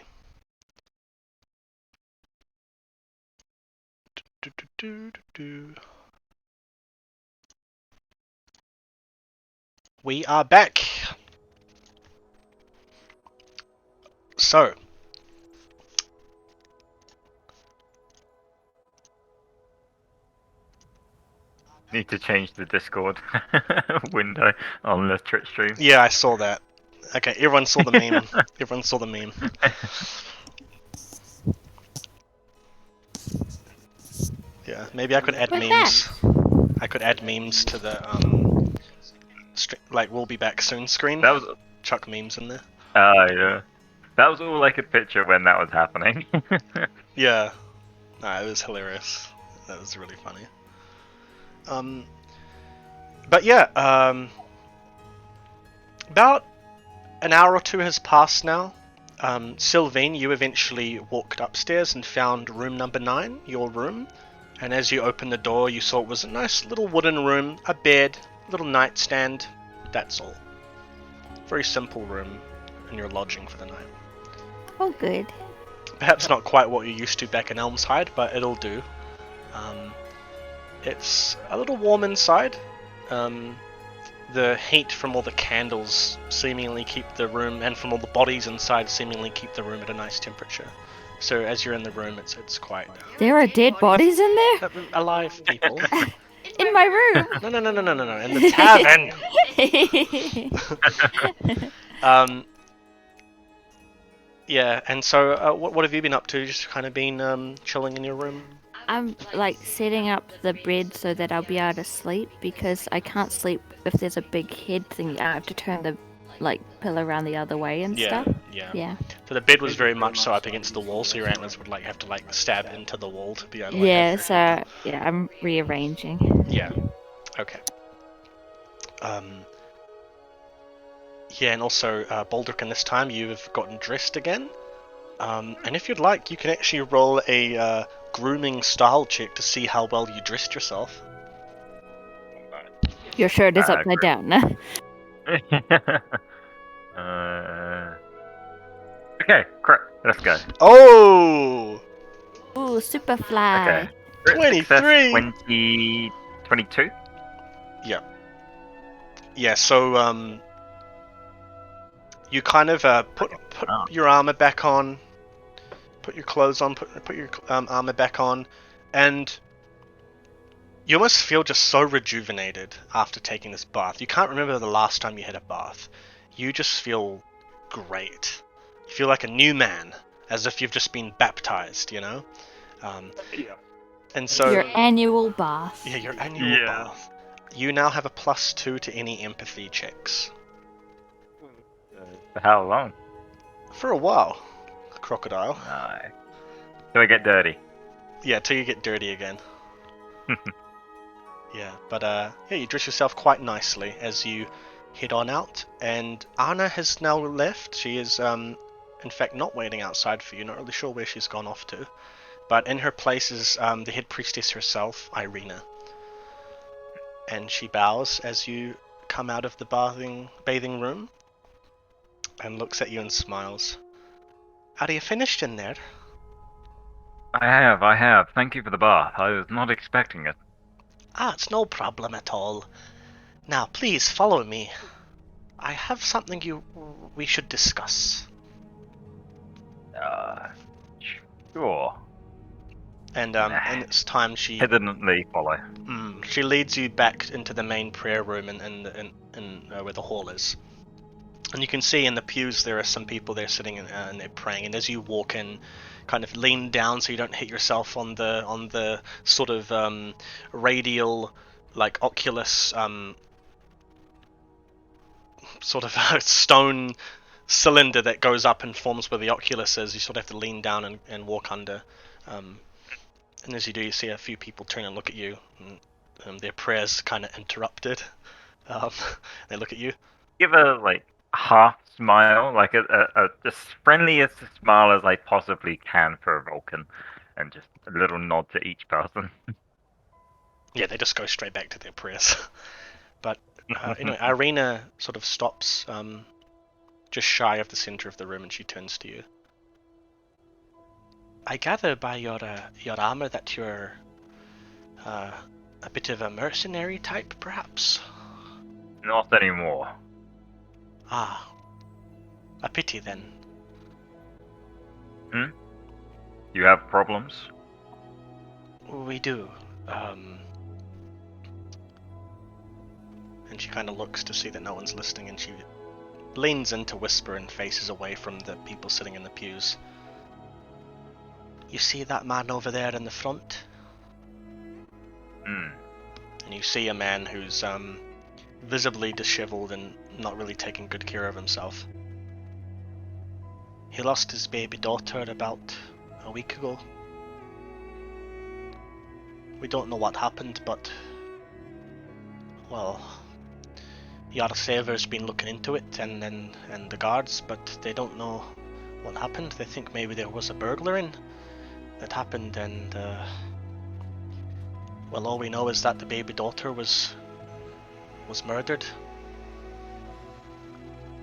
Speaker 1: We are back. So,
Speaker 3: Need to change the Discord window on the Twitch stream.
Speaker 1: yeah, I saw that. Okay, everyone saw the meme. Everyone saw the meme. Yeah, maybe I could add
Speaker 5: What's
Speaker 1: memes.
Speaker 5: that?
Speaker 1: I could add memes to the like we'll be back soon screen.
Speaker 3: That was
Speaker 1: Chuck memes in there.
Speaker 3: yeah. That was all I could picture when that was happening.
Speaker 1: Yeah, nah, it was hilarious. That was really funny. But yeah, about an hour or two has passed now. Sylvain, you eventually walked upstairs and found room number 9, your room. And as you opened the door, you saw it was a nice little wooden room, a bed, a little nightstand. That's all. Very simple room, and you're lodging for the night.
Speaker 2: Oh, good.
Speaker 1: Perhaps not quite what you're used to back in Elmshide, but it'll do. It's a little warm inside. The heat from all the candles seemingly keep the room, and from all the bodies inside seemingly keep the room at a nice temperature. So as you're in the room, it's quite
Speaker 5: There are dead bodies in there?
Speaker 1: alive people.
Speaker 5: In my room?
Speaker 1: No, in the tavern. Yeah, and so what have you been up to? Just kind of been chilling in your room?
Speaker 5: I'm like setting up the bed so that I'll be able to sleep because I can't sleep if there's a big head thing. I have to turn the pillow around the other way and stuff. Yeah.
Speaker 1: So the bed was very much so up against the wall, so your antlers would have to stab into the wall to be able to.
Speaker 5: Yeah, so yeah, I'm rearranging.
Speaker 1: Yeah. Okay. Yeah, and also Baldric, this time you've gotten dressed again. And if you'd like, you can actually roll a grooming style check to see how well you dressed yourself.
Speaker 5: Your shirt is upside down.
Speaker 3: Okay, crap. Let's go.
Speaker 1: Oh!
Speaker 5: Ooh, super fly.
Speaker 3: Okay.
Speaker 1: 23!
Speaker 3: 22?
Speaker 1: Yeah. Yeah, so, you kind of put your armor back on, put your clothes on, put your armor back on, and you almost feel just so rejuvenated after taking this bath. You can't remember the last time you had a bath. You just feel great. You feel like a new man, as if you've just been baptized, you know?
Speaker 3: Yeah.
Speaker 1: And so
Speaker 5: Your annual bath.
Speaker 1: Yeah, your annual bath. You now have a +2 to any empathy checks.
Speaker 3: For how long?
Speaker 1: For a while, crocodile.
Speaker 3: No. Do I get dirty?
Speaker 1: Yeah, till you get dirty again. Yeah, but yeah, you dress yourself quite nicely as you head on out, and Anna has now left. She is, in fact, not waiting outside for you. Not really sure where she's gone off to, but in her place is the head priestess herself, Irina, and she bows as you come out of the bathing room, and looks at you and smiles. Are you finished in there?
Speaker 3: I have. Thank you for the bath. I was not expecting it.
Speaker 1: It's no problem at all. Now, please follow me. I have something we should discuss.
Speaker 3: Sure.
Speaker 1: And it's time she
Speaker 3: Hesitantly follow.
Speaker 1: she leads you back into the main prayer room and where the hall is. And you can see in the pews there are some people there sitting and they're praying. And as you walk in, kind of lean down so you don't hit yourself on the sort of radial, like oculus, sort of a stone cylinder that goes up and forms where the oculus is. You sort of have to lean down and walk under. And as you do, you see a few people turn and look at you. And their prayers kind of interrupted. They look at you.
Speaker 3: Give a half smile, like as friendliest smile as I possibly can for a Vulcan, and just a little nod to each person.
Speaker 1: Yeah, they just go straight back to their prayers. But anyway, Irina sort of stops just shy of the center of the room, and she turns to you. I gather by your armor that you're a bit of a mercenary type, perhaps?
Speaker 3: Not anymore.
Speaker 1: Ah, a pity then.
Speaker 3: You have problems?
Speaker 1: We do. And she kind of looks to see that no one's listening, and she leans in to whisper and faces away from the people sitting in the pews. You see that man over there in the front? And you see a man who's visibly disheveled and not really taking good care of himself. He lost his baby daughter about a week ago. We don't know what happened, but well, Yarsaver's been looking into it, and the guards, but they don't know what happened. They think maybe there was a burglary that happened, and well, all we know is that the baby daughter was murdered.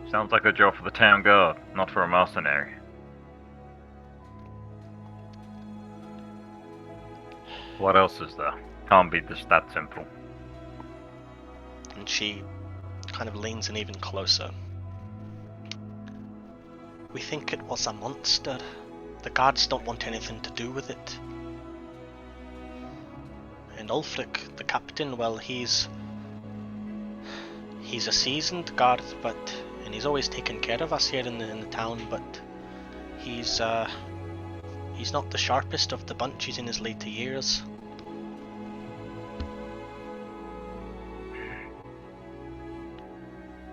Speaker 3: Sounds like a job for the town guard, not for a mercenary. What else is there? Can't be just that simple.
Speaker 1: And she kind of leans in even closer. We think it was a monster. The guards don't want anything to do with it. And Ulfric, the captain, well, he's a seasoned guard, and he's always taken care of us here in the town, but he's not the sharpest of the bunch. He's in his later years.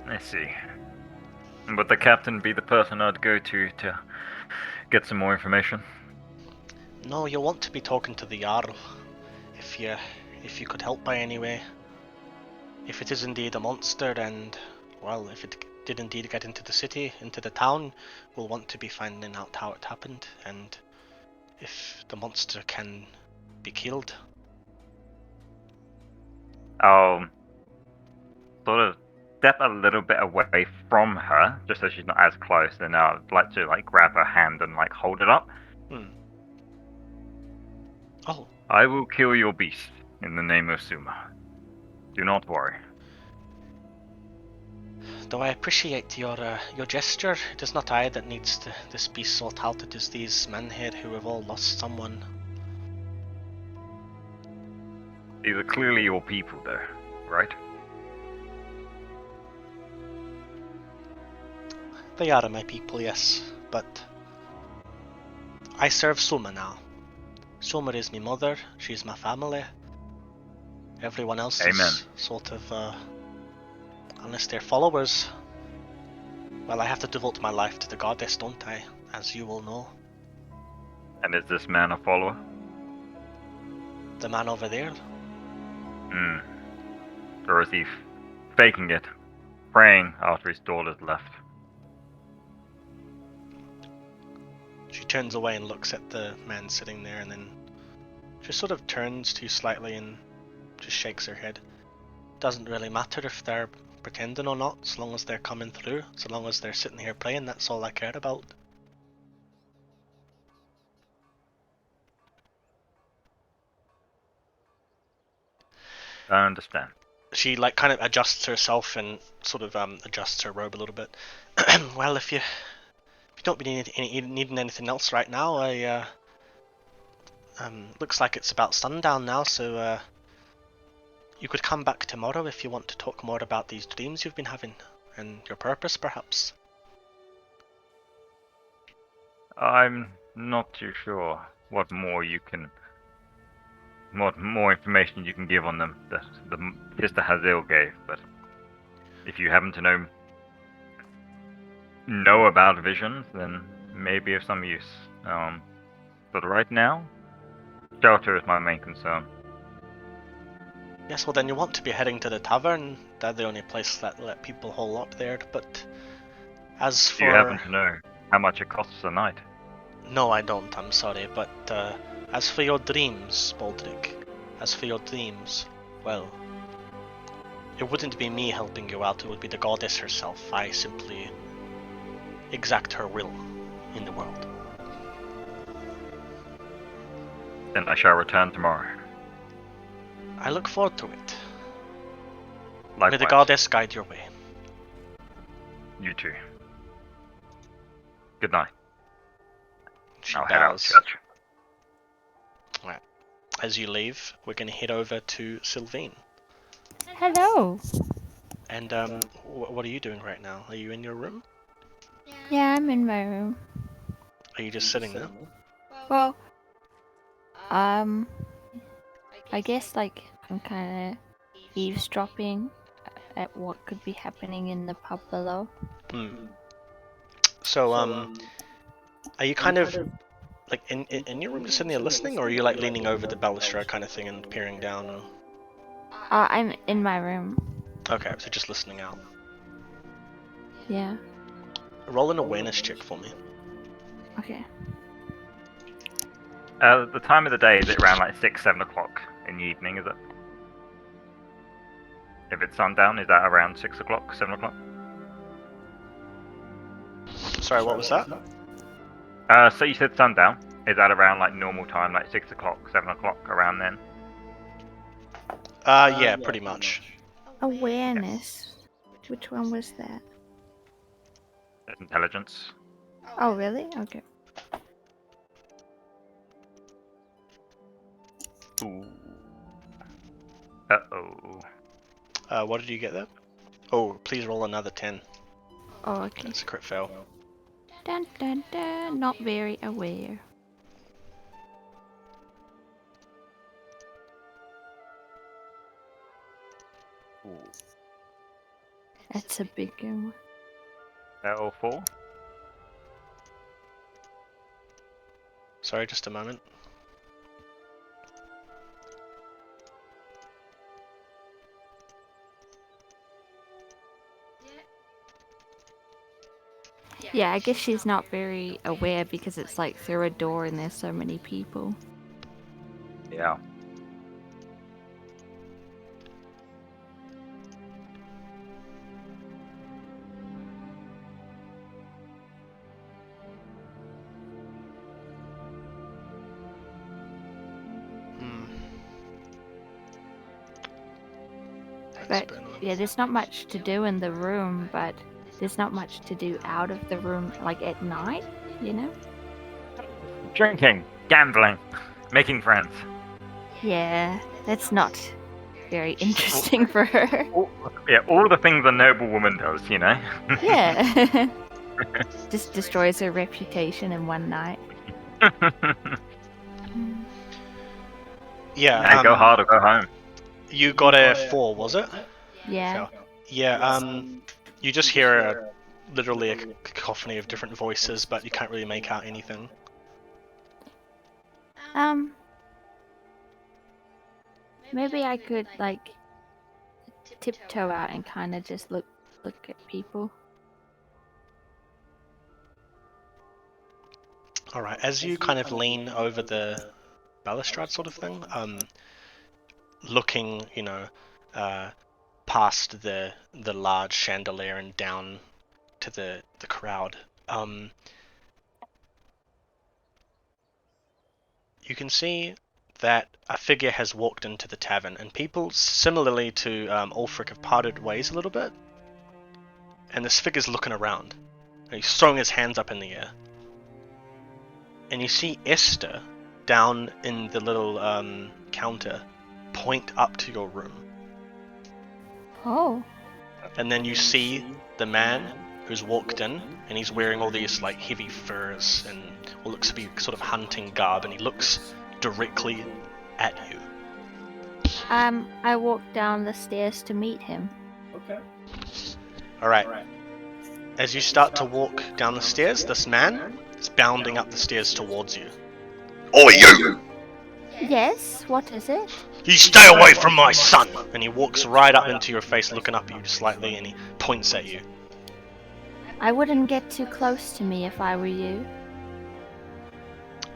Speaker 3: I see. Would the captain be the person I'd go to get some more information?
Speaker 1: No, you'll want to be talking to the Jarl, if you could help by any way. If it is indeed a monster, and well, if it did indeed get into the city, into the town, we'll want to be finding out how it happened, and if the monster can be killed.
Speaker 3: I'll sort of step a little bit away from her, just so she's not as close, and I'd like to grab her hand and hold it up.
Speaker 1: Oh.
Speaker 3: I will kill your beast in the name of Suma. Do not worry.
Speaker 1: Though I appreciate your gesture, it is not I that needs this beast sought out. It is these men here who have all lost someone.
Speaker 3: These are clearly your people, though, right?
Speaker 1: They are my people, yes, but I serve Suma now. Suma is my mother, she's my family. Everyone else
Speaker 3: Amen.
Speaker 1: is sort of, unless they're followers, well, I have to devote my life to the goddess, don't I? As you will know.
Speaker 3: And is this man a follower?
Speaker 1: The man over there?
Speaker 3: Or is he faking it, praying after his daughter's left?
Speaker 1: She turns away and looks at the man sitting there, and then just sort of turns to you slightly and just shakes her head. Doesn't really matter if they're pretending or not, as long as they're coming through, so long as they're sitting here praying, that's all I care about.
Speaker 3: I understand.
Speaker 1: She kind of adjusts herself and sort of adjusts her robe a little bit. Well, if you don't be needing anything else right now, I looks like it's about sundown now, so you could come back tomorrow if you want to talk more about these dreams you've been having and your purpose, perhaps.
Speaker 3: I'm not too sure what more information you can give on them that the Sister Hazel gave, but if you happen to know about visions, then maybe of some use. But right now, shelter is my main concern.
Speaker 1: Yes, well then you want to be heading to the tavern. They're the only place that let people hole up there, but as for...
Speaker 3: Do you happen to know how much it costs a night?
Speaker 1: No, I don't, I'm sorry, but as for your dreams, Baldric, well, it wouldn't be me helping you out, it would be the goddess herself. I simply exact her will in the world.
Speaker 3: Then I shall return tomorrow.
Speaker 1: I look forward to it. May
Speaker 3: Likewise.
Speaker 1: the goddess guide your way.
Speaker 3: You too. Good night.
Speaker 1: She
Speaker 3: I'll head out
Speaker 1: bows.
Speaker 3: to church.
Speaker 1: Right. As you leave, we're going to head over to Sylvine.
Speaker 5: Hello.
Speaker 1: And what are you doing right now? Are you in your room?
Speaker 5: Yeah, I'm in my room.
Speaker 1: Are you just sitting there?
Speaker 5: Well, I guess like I'm kind of eavesdropping at what could be happening in the pub below.
Speaker 1: So, are you kind of like in your room just sitting there listening, or are you like leaning over the balustrade kind of thing and peering down? Or...
Speaker 5: I'm in my room.
Speaker 1: Okay, so just listening out.
Speaker 5: Yeah.
Speaker 1: Roll an awareness check for me.
Speaker 5: Okay.
Speaker 3: The time of the day, is it around like 6, 7 o'clock in the evening, is it? If it's sundown, is that around 6 o'clock, 7 o'clock?
Speaker 1: Sorry, what was that?
Speaker 3: So you said sundown. Is that around like normal time, like 6 o'clock, 7 o'clock, around then?
Speaker 1: Yeah, pretty much.
Speaker 5: Awareness. Which one was that?
Speaker 3: Intelligence.
Speaker 5: Oh, really? Okay.
Speaker 3: Ooh. Uh-oh.
Speaker 1: What did you get there? Oh, please roll another 10.
Speaker 5: Oh, okay.
Speaker 1: That's a crit fail.
Speaker 5: Dun dun dun. Not very aware.
Speaker 3: Ooh.
Speaker 5: That's a big one.
Speaker 3: All 4?
Speaker 1: Sorry, just a moment.
Speaker 5: Yeah, I guess she's not very aware because it's like through a door and there's so many people.
Speaker 3: Yeah.
Speaker 5: But yeah, there's not much to do in the room, but there's not much to do out of the room, like at night, you know?
Speaker 3: Drinking, gambling, making friends.
Speaker 5: Yeah, that's not very interesting for her.
Speaker 3: All the things a noble woman does, you know?
Speaker 5: Yeah. Just destroys her reputation in one night.
Speaker 1: Yeah,
Speaker 3: Go hard or go home.
Speaker 1: You got a 4, was it?
Speaker 5: Yeah.
Speaker 1: Fail. Yeah, you just hear literally a cacophony of different voices, but you can't really make out anything.
Speaker 5: Maybe I could like tiptoe out and kind of just look at people.
Speaker 1: Alright, as you kind of lean over the balustrade sort of thing, looking, you know, past the large chandelier and down to the crowd, you can see that a figure has walked into the tavern, and people, similarly to Ulfric, have parted ways a little bit. And this figure's looking around. And he's throwing his hands up in the air. And you see Esther down in the little counter point up to your room.
Speaker 5: Oh.
Speaker 1: And then you see the man who's walked in, and he's wearing all these like heavy furs and what looks to be sort of hunting garb, and he looks directly at you.
Speaker 5: I walked down the stairs to meet him.
Speaker 6: Okay.
Speaker 1: Alright. As you start to walk down the stairs, this man is bounding up the stairs towards you. Oi, you!
Speaker 5: Yes, what is it?
Speaker 1: You stay away from my son! And he walks right up into your face, looking up at you slightly, and he points at you.
Speaker 5: I wouldn't get too close to me if I were you.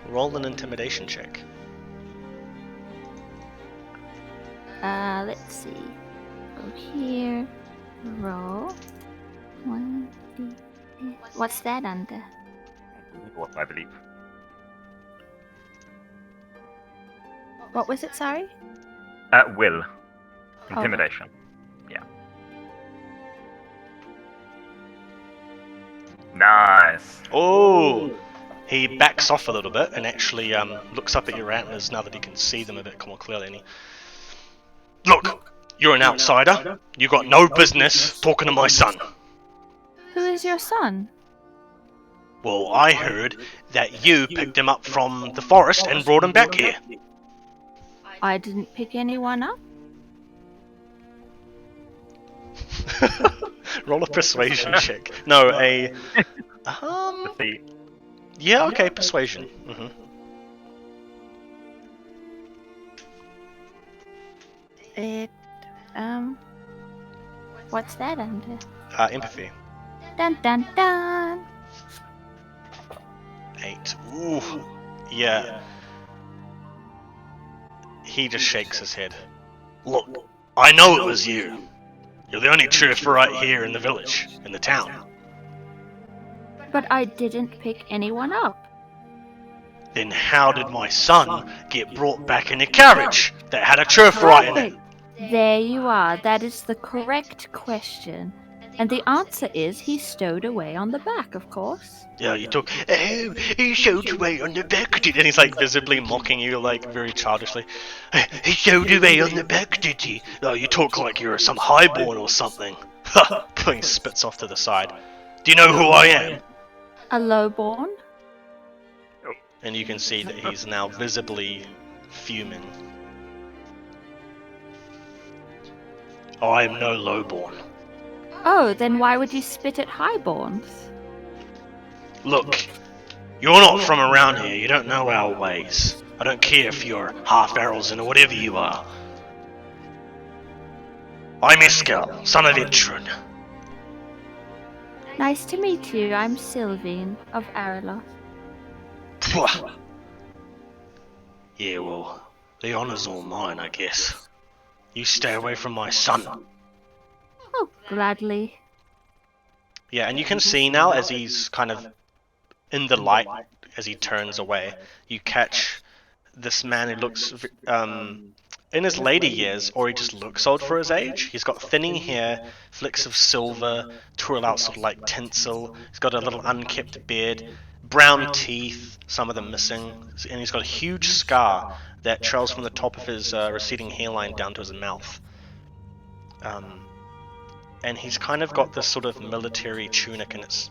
Speaker 1: Roll an intimidation check.
Speaker 5: Let's see. Go here. Roll. 1d. What's that under?
Speaker 3: What I believe.
Speaker 2: What was it, sorry?
Speaker 3: At will. Intimidation. Yeah. Nice.
Speaker 1: Oh! He backs off a little bit and actually looks up at your antlers now that he can see them a bit more clearly. And look, you're an outsider. You got no business talking to my son.
Speaker 2: Who is your son?
Speaker 1: Well, I heard that you picked him up from the forest and brought him back here.
Speaker 2: I didn't pick anyone up.
Speaker 1: Roll a persuasion check. No, a... Yeah, okay, persuasion.
Speaker 2: It, what's that under?
Speaker 1: Empathy.
Speaker 2: Dun dun dun!
Speaker 1: 8. Ooh. Yeah. He just shakes his head. Look, I know it was you. You're the only trooper right here in the village, in the town.
Speaker 2: But I didn't pick anyone up.
Speaker 1: Then how did my son get brought back in a carriage that had a trooper right in it?
Speaker 2: There you are. That is the correct question. And the answer is he stowed away on the back, of course.
Speaker 1: Yeah, you talk, oh, he stowed away on the back, did he? And he's like visibly mocking you, like very childishly. He stowed away on the back, did he? Oh, you talk like you're some highborn or something. Ha! He spits off to the side. Do you know who I am?
Speaker 2: A lowborn?
Speaker 1: And you can see that he's now visibly fuming. I am no lowborn.
Speaker 2: Oh, then why would you spit at highborns?
Speaker 1: Look, you're not from around here, you don't know our ways. I don't care if you're half Arelson or whatever you are. I'm Iskell, son of Itrin.
Speaker 2: Nice to meet you. I'm Sylvine of Areloth.
Speaker 1: Pwah. Yeah, well, the honor's all mine, I guess. You stay away from my son.
Speaker 2: Oh, gladly.
Speaker 1: Yeah, and you can see now as he's kind of in the light, as he turns away, you catch this man who looks in his later years, or he just looks old for his age. He's got thinning hair, flicks of silver, twirl out sort of like tinsel. He's got a little unkempt beard, brown teeth, some of them missing, and he's got a huge scar that trails from the top of his receding hairline down to his mouth. And he's kind of got this sort of military tunic, and it's...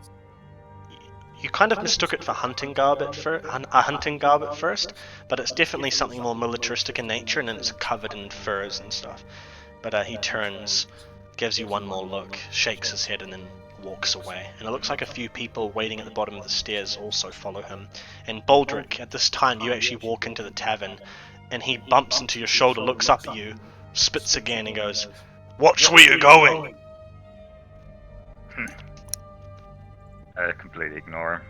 Speaker 1: You kind of mistook it for hunting garb at first, but it's definitely something more militaristic in nature, and then it's covered in furs and stuff. But he turns, gives you one more look, shakes his head, and then walks away. And it looks like a few people waiting at the bottom of the stairs also follow him. And Baldric, at this time, you actually walk into the tavern, and he bumps into your shoulder, looks up at you, spits again, and goes, "Watch where you're going!"
Speaker 3: I completely ignore him.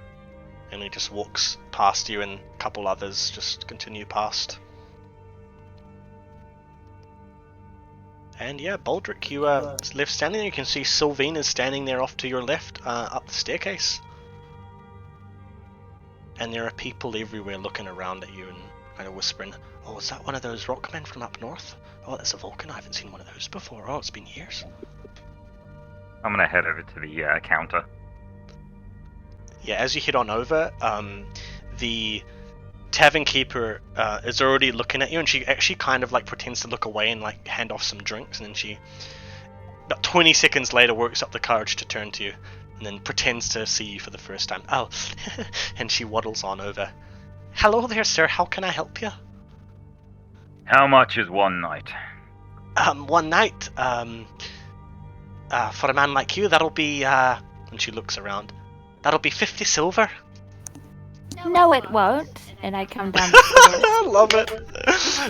Speaker 1: And he just walks past you, and a couple others just continue past. And yeah, Baldric, you are left standing there. You can see Sylvine is standing there off to your left, up the staircase. And there are people everywhere looking around at you and kind of whispering, "Oh, is that one of those rockmen from up north? Oh, that's a Vulcan. I haven't seen one of those before. Oh, it's been years."
Speaker 3: I'm gonna head over to the counter.
Speaker 1: Yeah, as you head on over, the tavern keeper is already looking at you, and she actually kind of like pretends to look away and like hand off some drinks, and then she, about 20 seconds later, works up the courage to turn to you, and then pretends to see you for the first time. Oh, and she waddles on over. "Hello there, sir. How can I help you?"
Speaker 3: How much is one night?
Speaker 1: One night, for a man like you, that'll be, and she looks around, that'll be 50 silver.
Speaker 2: No, it won't. And I come down the stairs.
Speaker 1: I love it.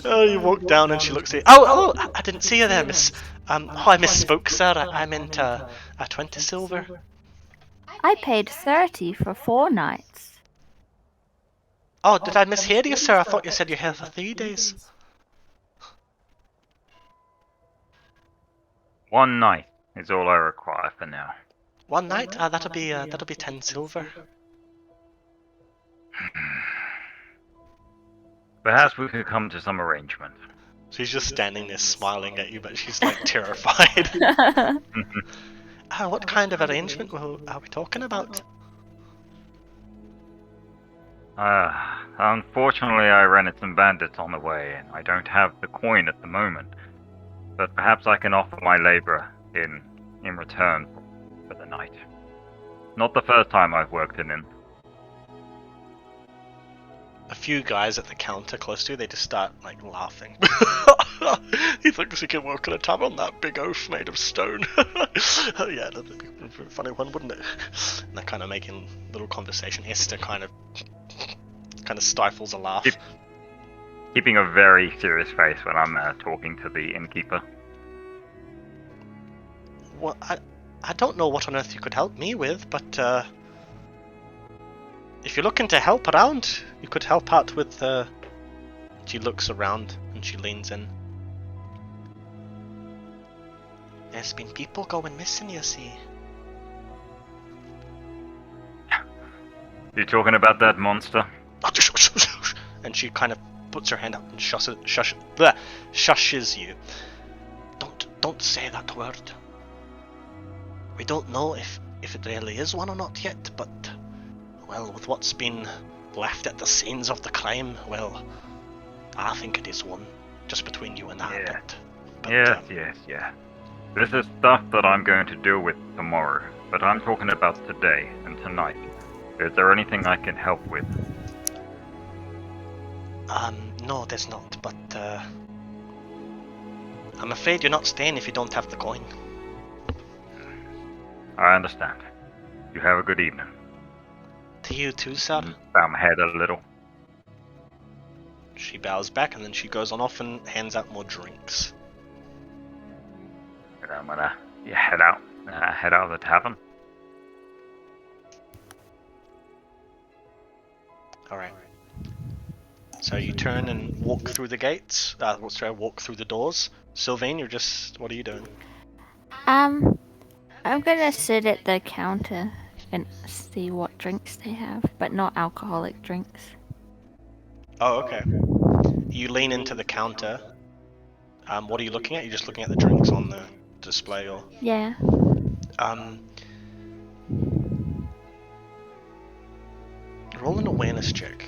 Speaker 1: Oh, you walk down and she looks at you. Oh, I didn't see you there, miss. I misspoke, sir. I meant, 20 silver.
Speaker 2: I paid 30 for 4 nights.
Speaker 1: Oh, did I mishear you, sir? I thought you said you had for 3 days.
Speaker 3: One night is all I require for now.
Speaker 1: One night? That'll be 10 silver.
Speaker 3: Perhaps we could come to some arrangement.
Speaker 1: She's just standing there smiling at you, but she's like terrified. What kind of arrangement are we talking about?
Speaker 3: Unfortunately, I ran into some bandits on the way, and I don't have the coin at the moment. But perhaps I can offer my labor in return for the night. Not the first time I've worked in an inn.
Speaker 1: A few guys at the counter close to you, they just start like laughing. He thinks he can work in a tavern, that big oaf made of stone. Oh yeah, that'd be a funny one, wouldn't it? And they're kind of making little conversation. Esther kind of stifles a laugh.
Speaker 3: Keeping a very serious face when I'm talking to the innkeeper.
Speaker 1: Well, I don't know what on earth you could help me with, but if you're looking to help around, you could help out with. She looks around and she leans in. There's been people going missing, you see.
Speaker 3: You talking about that monster?
Speaker 1: And she kind of puts her hand up and shushes you. Don't say that word. We don't know if it really is one or not yet, but well, with what's been left at the scenes of the crime, well, I think it is one, just between you and I.
Speaker 3: Yeah.
Speaker 1: But,
Speaker 3: Yes. This is stuff that I'm going to deal with tomorrow, but I'm talking about today and tonight. Is there anything I can help with?
Speaker 1: No, there's not, but I'm afraid you're not staying if you don't have the coin.
Speaker 3: I understand. You have a good evening.
Speaker 1: To you too, sir.
Speaker 3: Bow my head a little.
Speaker 1: She bows back and then she goes on off and hands out more drinks.
Speaker 3: And I'm gonna head out of the tavern.
Speaker 1: Alright. So you turn and walk through the gates. Walk through the doors. Sylvain, what are you doing?
Speaker 5: I'm gonna sit at the counter and see what drinks they have, but not alcoholic drinks.
Speaker 1: Oh, okay. You lean into the counter. What are you looking at? You're just looking at the drinks on the display, or?
Speaker 5: Yeah.
Speaker 1: Roll an awareness check.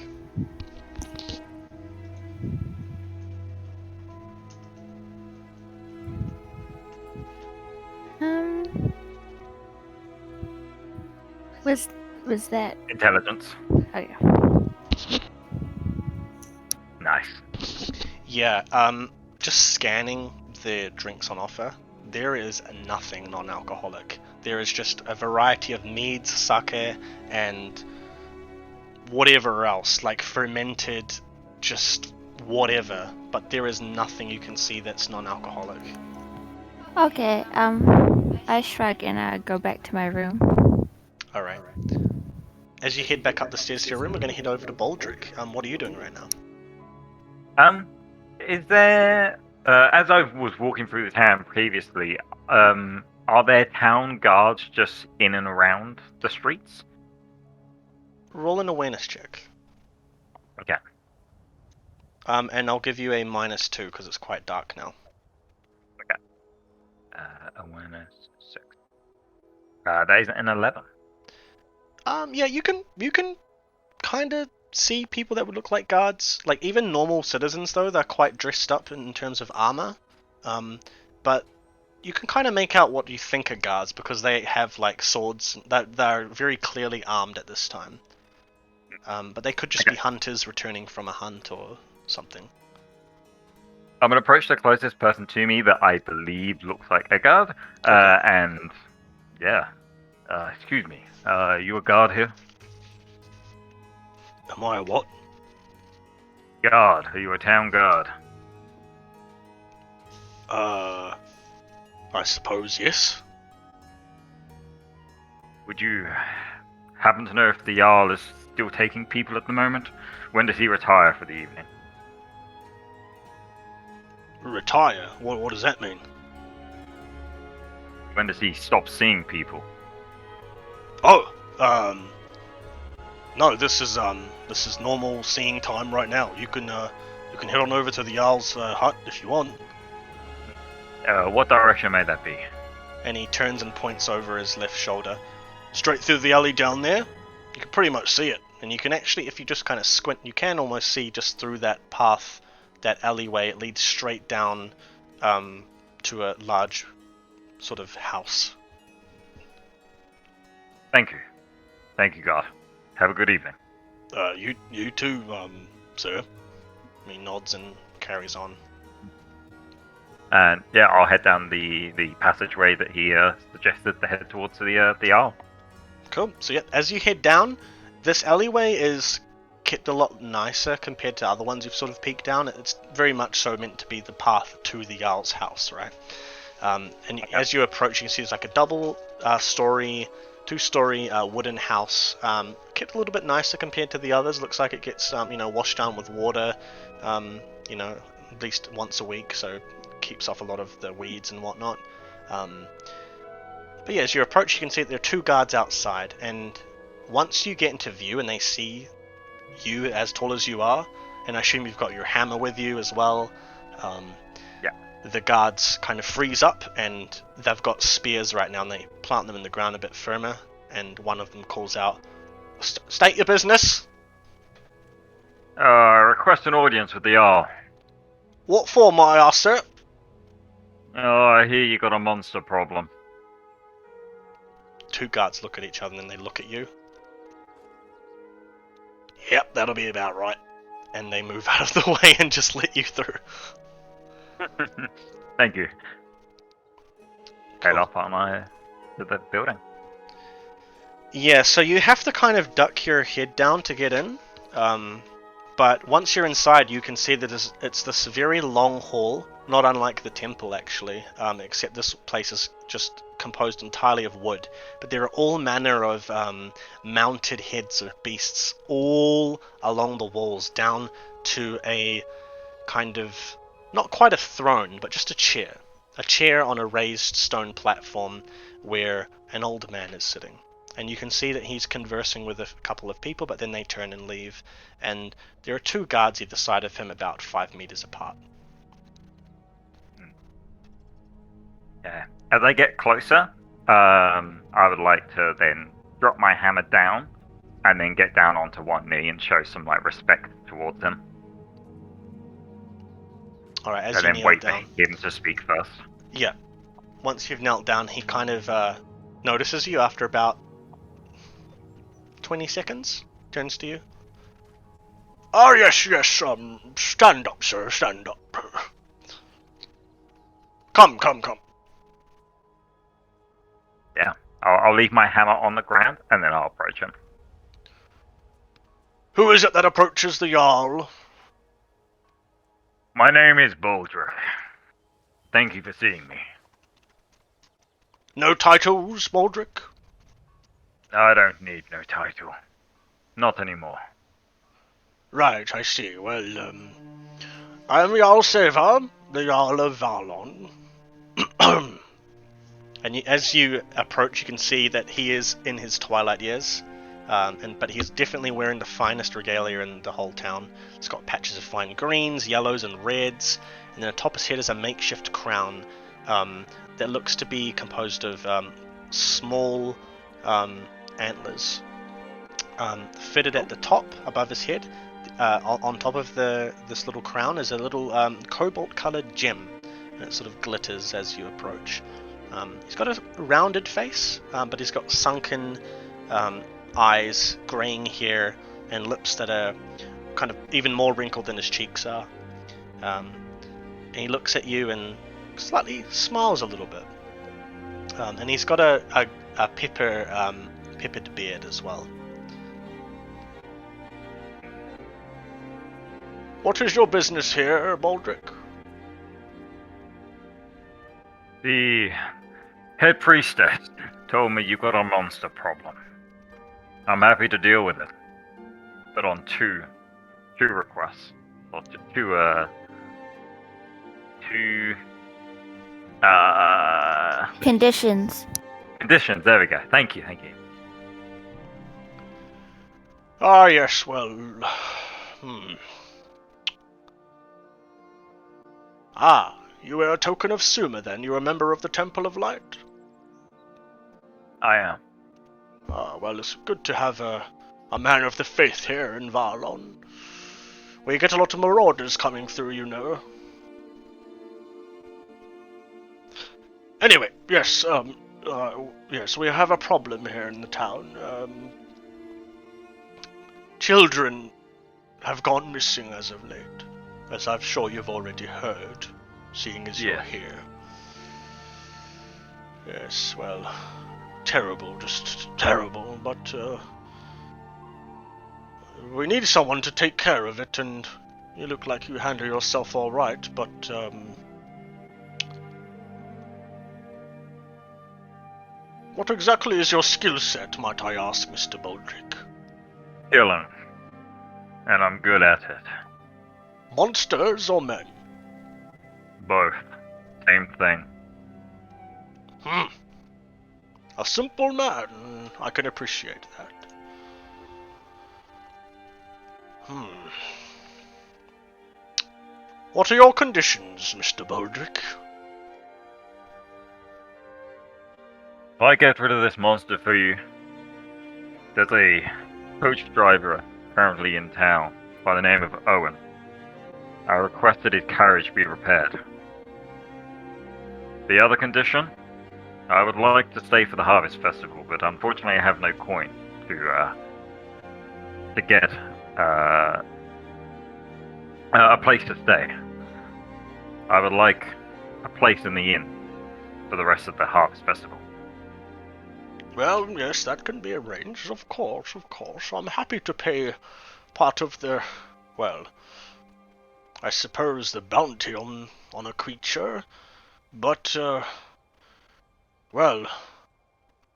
Speaker 5: Was that?
Speaker 3: Intelligence.
Speaker 5: Oh yeah.
Speaker 3: Nice.
Speaker 1: Yeah, just scanning the drinks on offer, there is nothing non-alcoholic. There is just a variety of meads, sake, and whatever else, like fermented, just whatever, but there is nothing you can see that's non-alcoholic.
Speaker 5: Okay. I shrug and I go back to my room.
Speaker 1: Alright. As you head back up the stairs to your room, we're going to head over to Baldric. What are you doing right now?
Speaker 3: Is there, as I was walking through the town previously, are there town guards just in and around the streets?
Speaker 1: Roll an awareness check.
Speaker 3: Okay.
Speaker 1: And I'll give you a -2 because it's quite dark now.
Speaker 3: Okay. Awareness 6. That is an 11.
Speaker 1: Yeah, you can kind of see people that would look like guards. Like, even normal citizens, though, they're quite dressed up in terms of armor. But you can kind of make out what you think are guards because they have, like, swords. They're very clearly armed at this time. But they could just be hunters returning from a hunt or something.
Speaker 3: I'm going to approach the closest person to me that I believe looks like a guard. And, yeah. Excuse me. You a guard here?
Speaker 1: Am I a what?
Speaker 3: Guard. Are you a town guard?
Speaker 1: I suppose yes.
Speaker 3: Would you happen to know if the Jarl is still taking people at the moment? When does he retire for the evening?
Speaker 1: Retire? What does that mean?
Speaker 3: When does he stop seeing people?
Speaker 1: Oh, No, this is normal seeing time right now. You can head on over to the Jarl's hut if you want.
Speaker 3: What direction may that be?
Speaker 1: And he turns and points over his left shoulder. Straight through the alley down there. You can pretty much see it. And you can actually, if you just kind of squint, you can almost see just through that path, that alleyway. It leads straight down to a large sort of house.
Speaker 3: Thank you. Thank you, God. Have a good evening.
Speaker 1: You too, sir. He nods and carries on.
Speaker 3: And yeah, I'll head down the passageway that he suggested to head towards the Jarl.
Speaker 1: Cool. So yeah, as you head down, this alleyway is kept a lot nicer compared to other ones you've sort of peeked down. It's very much so meant to be the path to the Jarl's house, right? As you approach, you can see there's like a two-story wooden house. Kept a little bit nicer compared to the others. Looks like it gets washed down with water, at least once a week, so keeps off a lot of the weeds and whatnot. But yeah, as you approach, you can see that there are two guards outside, and once you get into view and they see you as tall as you are, and I assume you've got your hammer with you as well, the guards kind of freeze up, and they've got spears right now, and they plant them in the ground a bit firmer, and one of them calls out, "State your business."
Speaker 3: Request an audience with the Jarl.
Speaker 1: "What for, may I ask, sir?"
Speaker 3: Oh, I hear you got a monster problem.
Speaker 1: Two guards look at each other, and then they look at you. "Yep, that'll be about right." And they move out of the way and just let you through.
Speaker 3: Thank you.
Speaker 1: Cool.
Speaker 3: Head up on to the building.
Speaker 1: Yeah, so you have to kind of duck your head down to get in. But once you're inside, you can see that it's this very long hall, not unlike the temple actually, except this place is just composed entirely of wood. But there are all manner of mounted heads of beasts all along the walls, down to a kind of, not quite a throne, but just a chair. A chair on a raised stone platform where an old man is sitting. And you can see that he's conversing with a couple of people, but then they turn and leave. And there are two guards either side of him, about 5 meters apart.
Speaker 3: Yeah. As I get closer, I would like to then drop my hammer down, and then get down onto one knee and show some respect towards him.
Speaker 1: Alright, as
Speaker 3: and
Speaker 1: you
Speaker 3: then
Speaker 1: kneel
Speaker 3: wait
Speaker 1: down.
Speaker 3: for him to speak first.
Speaker 1: Yeah. Once you've knelt down, he kind of notices you after about 20 seconds. Turns to you. "Oh, yes, stand up, sir, stand up. Come.
Speaker 3: Yeah. I'll leave my hammer on the ground, and then I'll approach him.
Speaker 1: Who is it that approaches the Jarl?"
Speaker 3: My name is Baldrick. Thank you for seeing me.
Speaker 1: "No titles, Baldrick?"
Speaker 3: I don't need no title. Not anymore.
Speaker 1: "Right, I see. Well, I am Jarl Seva, the Jarl of Varlon." And as you approach, you can see that he is in his twilight years, but he's definitely wearing the finest regalia in the whole town. He's got patches of fine greens, yellows, and reds, and then atop his head is a makeshift crown that looks to be composed of small antlers. Fitted at the top, above his head, on top of this little crown, is a little cobalt-coloured gem, and it sort of glitters as you approach. He's got a rounded face, but he's got sunken eyes, greying hair, and lips that are kind of even more wrinkled than his cheeks are. And he looks at you and slightly smiles a little bit. And he's got a peppered beard as well. "What is your business here, Baldrick?"
Speaker 3: The head priestess told me you got a monster problem. I'm happy to deal with it, but on two requests, or two
Speaker 5: Conditions.
Speaker 3: conditions. There we go. Thank you.
Speaker 1: Ah, yes, well... Ah, you wear a token of Suma, then? You're a member of the Temple of Light?
Speaker 3: I am.
Speaker 1: Ah, well, it's good to have a man of the faith here in Varlon. We get a lot of marauders coming through, you know. Anyway, yes, yes, we have a problem here in the town. Children have gone missing as of late, as I'm sure you've already heard, seeing as you're here. Yes, well, terrible, just terrible, but, we need someone to take care of it, and you look like you handle yourself alright, but, what exactly is your skill set, might I ask, Mr. Baldrick?
Speaker 3: Killing. And I'm good at it.
Speaker 1: Monsters or men?
Speaker 3: Both. Same thing.
Speaker 1: A simple man. I can appreciate that. What are your conditions, Mr. Baldrick?
Speaker 3: If I get rid of this monster for you, there's a coach driver currently in town by the name of Owen. I requested his carriage be repaired. The other condition? I would like to stay for the Harvest Festival, but unfortunately I have no coin to get a place to stay. I would like a place in the inn for the rest of the Harvest Festival.
Speaker 1: Well, yes, that can be arranged, of course, of course. I'm happy to pay part of the, well, I suppose the bounty on a creature, but, well,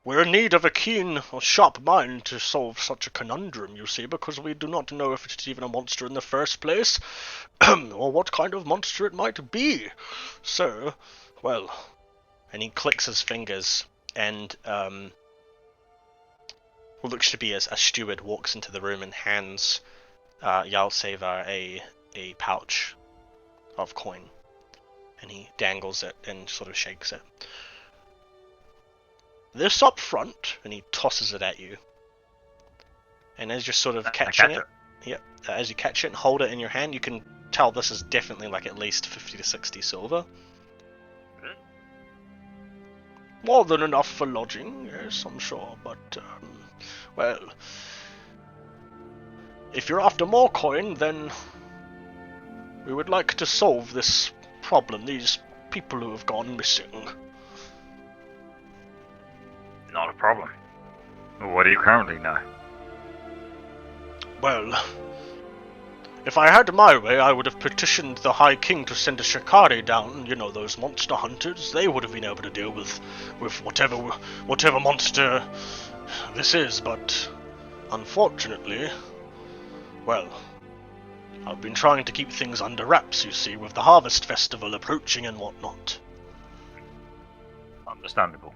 Speaker 1: we're in need of a keen or sharp mind to solve such a conundrum, you see, because we do not know if it's even a monster in the first place, or what kind of monster it might be. So, well, and he clicks his fingers, and, what looks to be a steward walks into the room and hands Yalsevar a pouch of coin, and he dangles it and sort of shakes it. This up front, and he tosses it at you. And as you're sort of catching it, as you catch it and hold it in your hand, you can tell this is definitely like at least 50 to 60 silver. More than enough for lodging, yes, I'm sure, but, well, if you're after more coin, then we would like to solve this problem, these people who have gone missing.
Speaker 3: Not a problem. What do you currently know?
Speaker 1: Well, if I had my way, I would have petitioned the High King to send a Shikari down, you know, those monster hunters. They would have been able to deal with whatever monster this is, but unfortunately, well, I've been trying to keep things under wraps, you see, with the Harvest Festival approaching and whatnot.
Speaker 3: Understandable.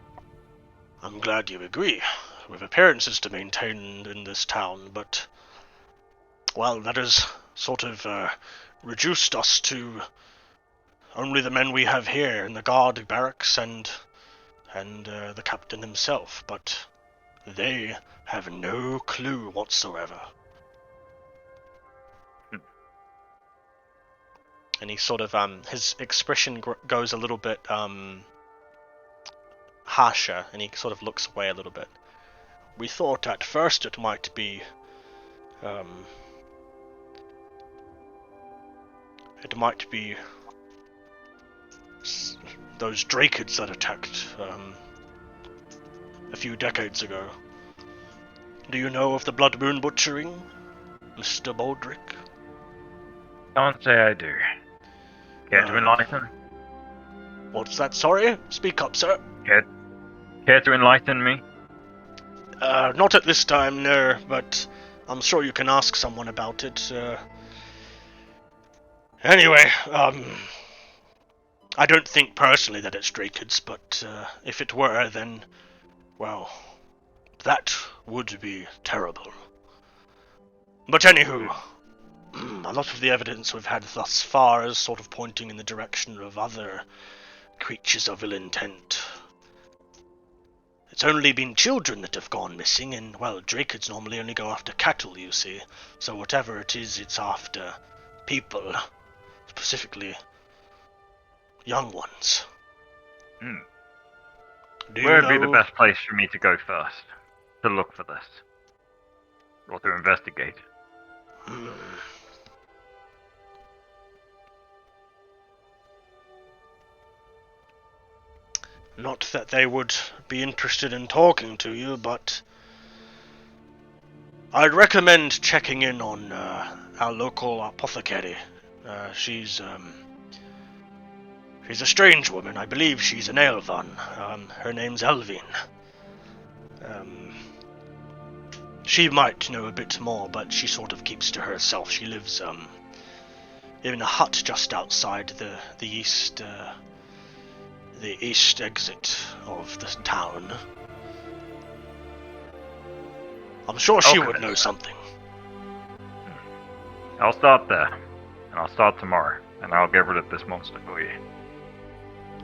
Speaker 1: I'm glad you agree. With appearances to maintain in this town, but, well, that has sort of reduced us to only the men we have here in the guard barracks and the captain himself, but they have no clue whatsoever. And he sort of, his expression goes a little bit harsher, and he sort of looks away a little bit. We thought at first it might be those Drakids that attacked a few decades ago. Do you know of the Blood Moon butchering, Mr. Baldrick?
Speaker 3: Can't say I do. Care to enlighten?
Speaker 1: What's that, sorry? Speak up, sir.
Speaker 3: Care to enlighten me?
Speaker 1: Not at this time, no, but I'm sure you can ask someone about it. Anyway, I don't think personally that it's Drakids, but if it were, then, well, that would be terrible. But anywho, a lot of the evidence we've had thus far is sort of pointing in the direction of other creatures of ill intent. It's only been children that have gone missing, and, well, Drakids normally only go after cattle, you see. So whatever it is, it's after people, specifically young ones.
Speaker 3: Where would be the best place for me to go first? To look for this? Or to investigate?
Speaker 1: Not that they would be interested in talking to you, but I'd recommend checking in on our local apothecary. She's a strange woman. I believe she's an Elvan. Her name's Elvin. She might know a bit more, but she sort of keeps to herself. She lives in a hut just outside the east exit of the town. I'm sure she would know something.
Speaker 3: I'll start there, and I'll start tomorrow, and I'll get rid of this monster for you.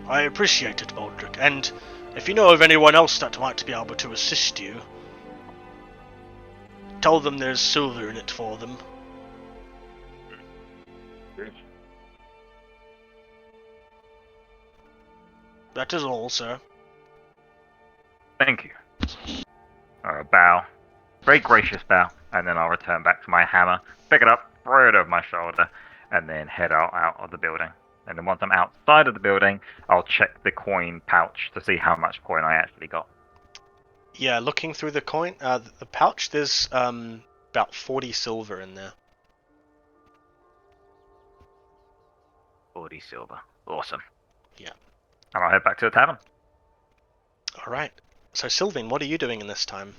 Speaker 1: I appreciate it, Baldric, and if you know of anyone else that might be able to assist you, tell them there's silver in it for them. That is all, sir.
Speaker 3: Thank you. Bow. Very gracious bow, and then I'll return back to my hammer, pick it up, throw it over my shoulder, and then head out of the building. And then once I'm outside of the building, I'll check the coin pouch to see how much coin I actually got.
Speaker 1: Yeah, looking through the coin, the pouch, there's about 40 silver in there.
Speaker 3: 40 silver. Awesome.
Speaker 1: Yeah.
Speaker 3: And I'll head back to the tavern.
Speaker 1: Alright. So Sylvain, what are you doing in this time?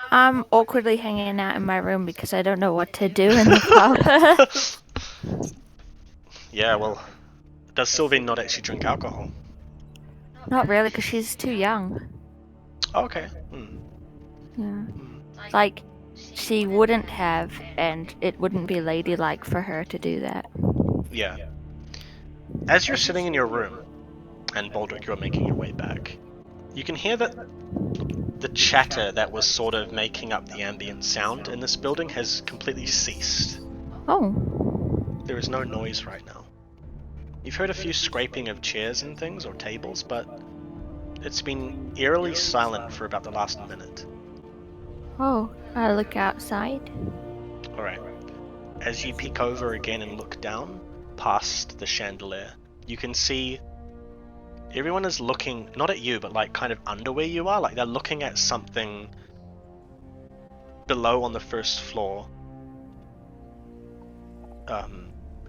Speaker 5: I'm awkwardly hanging out in my room because I don't know what to do in the pub.
Speaker 1: Yeah, well, does Sylvain not actually drink alcohol?
Speaker 5: Not really, because she's too young.
Speaker 1: Okay.
Speaker 5: Yeah. Like, she wouldn't have, and it wouldn't be ladylike for her to do that.
Speaker 1: Yeah. As you're sitting in your room, and Baldric, you're making your way back, you can hear that the chatter that was sort of making up the ambient sound in this building has completely ceased.
Speaker 5: Oh.
Speaker 1: There is no noise right now. You've heard a few scraping of chairs and things, or tables, but it's been eerily silent for about the last minute.
Speaker 5: Oh, I look outside.
Speaker 1: Alright. As you peek over again and look down, past the chandelier, you can see everyone is looking, not at you, but like kind of under where you are, like they're looking at something below on the first floor,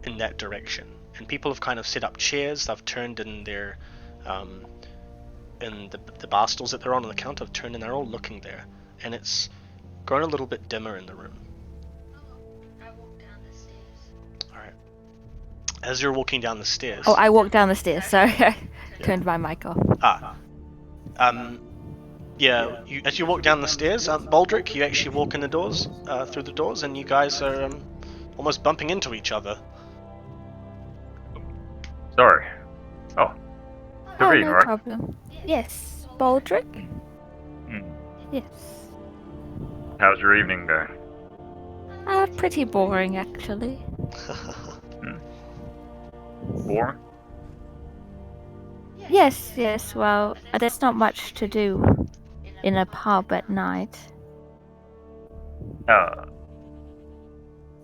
Speaker 1: in that direction. And people have kind of set up chairs, they've turned in their, in the bar stools that they're on the counter, have turned and they're all looking there. And it's grown a little bit dimmer in the room.
Speaker 4: I walk down the stairs.
Speaker 1: Alright. As you're walking down the stairs...
Speaker 5: Oh, I walked down the stairs, sorry. I turned my mic off.
Speaker 1: Yeah, as you walk down the stairs, Baldric, you actually walk in the doors, through the doors, and you guys are almost bumping into each other.
Speaker 3: Sorry. Oh. Serene,
Speaker 5: no
Speaker 3: right?
Speaker 5: problem. Yes, Baldric? Yes.
Speaker 3: How's your evening going?
Speaker 5: Pretty boring, actually.
Speaker 3: Boring?
Speaker 5: Yes, well, there's not much to do in a pub at night.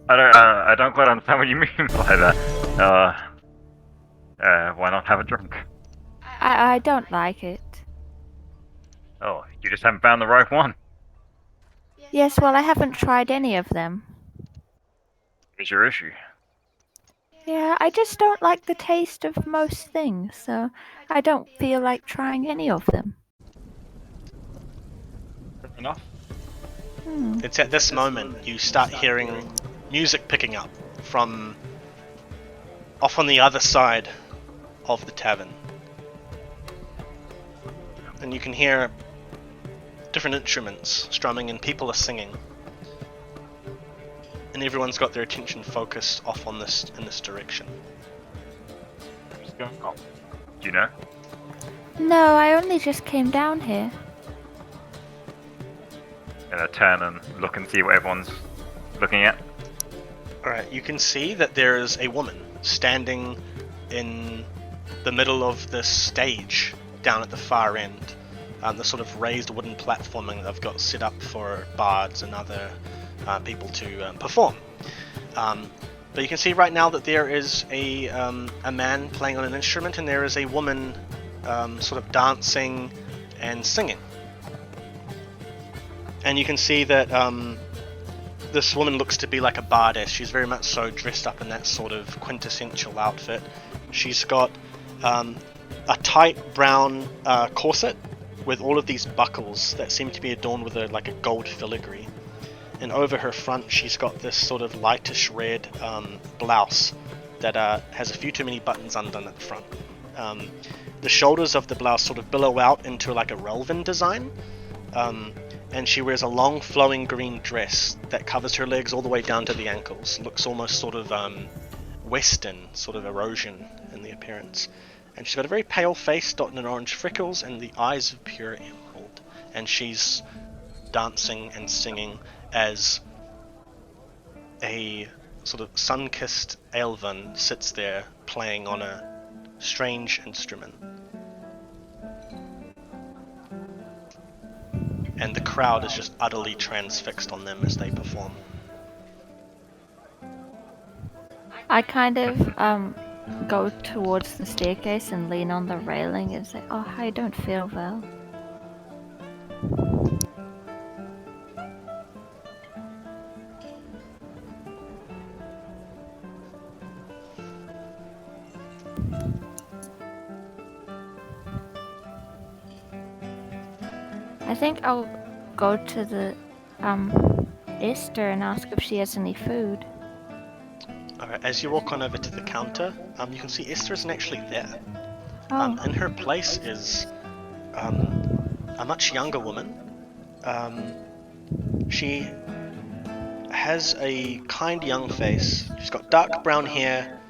Speaker 3: I don't quite understand what you mean by that. Why not have a drink?
Speaker 5: I don't like it.
Speaker 3: Oh, you just haven't found the right one.
Speaker 5: Yes, well, I haven't tried any of them.
Speaker 3: What's your issue?
Speaker 5: Yeah, I just don't like the taste of most things, so I don't feel like trying any of them.
Speaker 3: Fair enough.
Speaker 1: It's at this moment you start hearing music picking up from off on the other side of the tavern. And you can hear different instruments strumming and people are singing. and everyone's got their attention focused off on this in this direction.
Speaker 3: What's going on? Do you know?
Speaker 2: No, I only just came down here.
Speaker 3: Gonna turn and look and see what everyone's looking at.
Speaker 1: Alright, you can see that there is a woman standing in the middle of this stage down at the far end. The sort of raised wooden platforming that they've got set up for bards and other people to perform. But you can see right now that there is a man playing on an instrument, and there is a woman sort of dancing and singing. And you can see that this woman looks to be like a bardess. She's very much so dressed up in that sort of quintessential outfit. She's got a tight brown corset with all of these buckles that seem to be adorned with like a gold filigree. And over her front she's got this sort of lightish red blouse that has a few too many buttons undone at the front. The shoulders of the blouse sort of billow out into like a Relvan design. And she wears a long flowing green dress that covers her legs all the way down to the ankles. Looks almost sort of western, sort of erosion in the appearance. And she's got a very pale face dotted in orange freckles and the eyes of pure emerald. And she's dancing and singing as a sort of sun-kissed Elven sits there playing on a strange instrument. And the crowd is just utterly transfixed on them as they perform.
Speaker 2: I kind of go towards the staircase and lean on the railing and say, "Oh, I don't feel well." I think I'll go to the Esther and ask if she has any food.
Speaker 1: Alright, as you walk on over to the counter, you can see Esther isn't actually there.
Speaker 2: Oh.
Speaker 1: In her place is a much younger woman. She has a kind young face. She's got dark brown hair,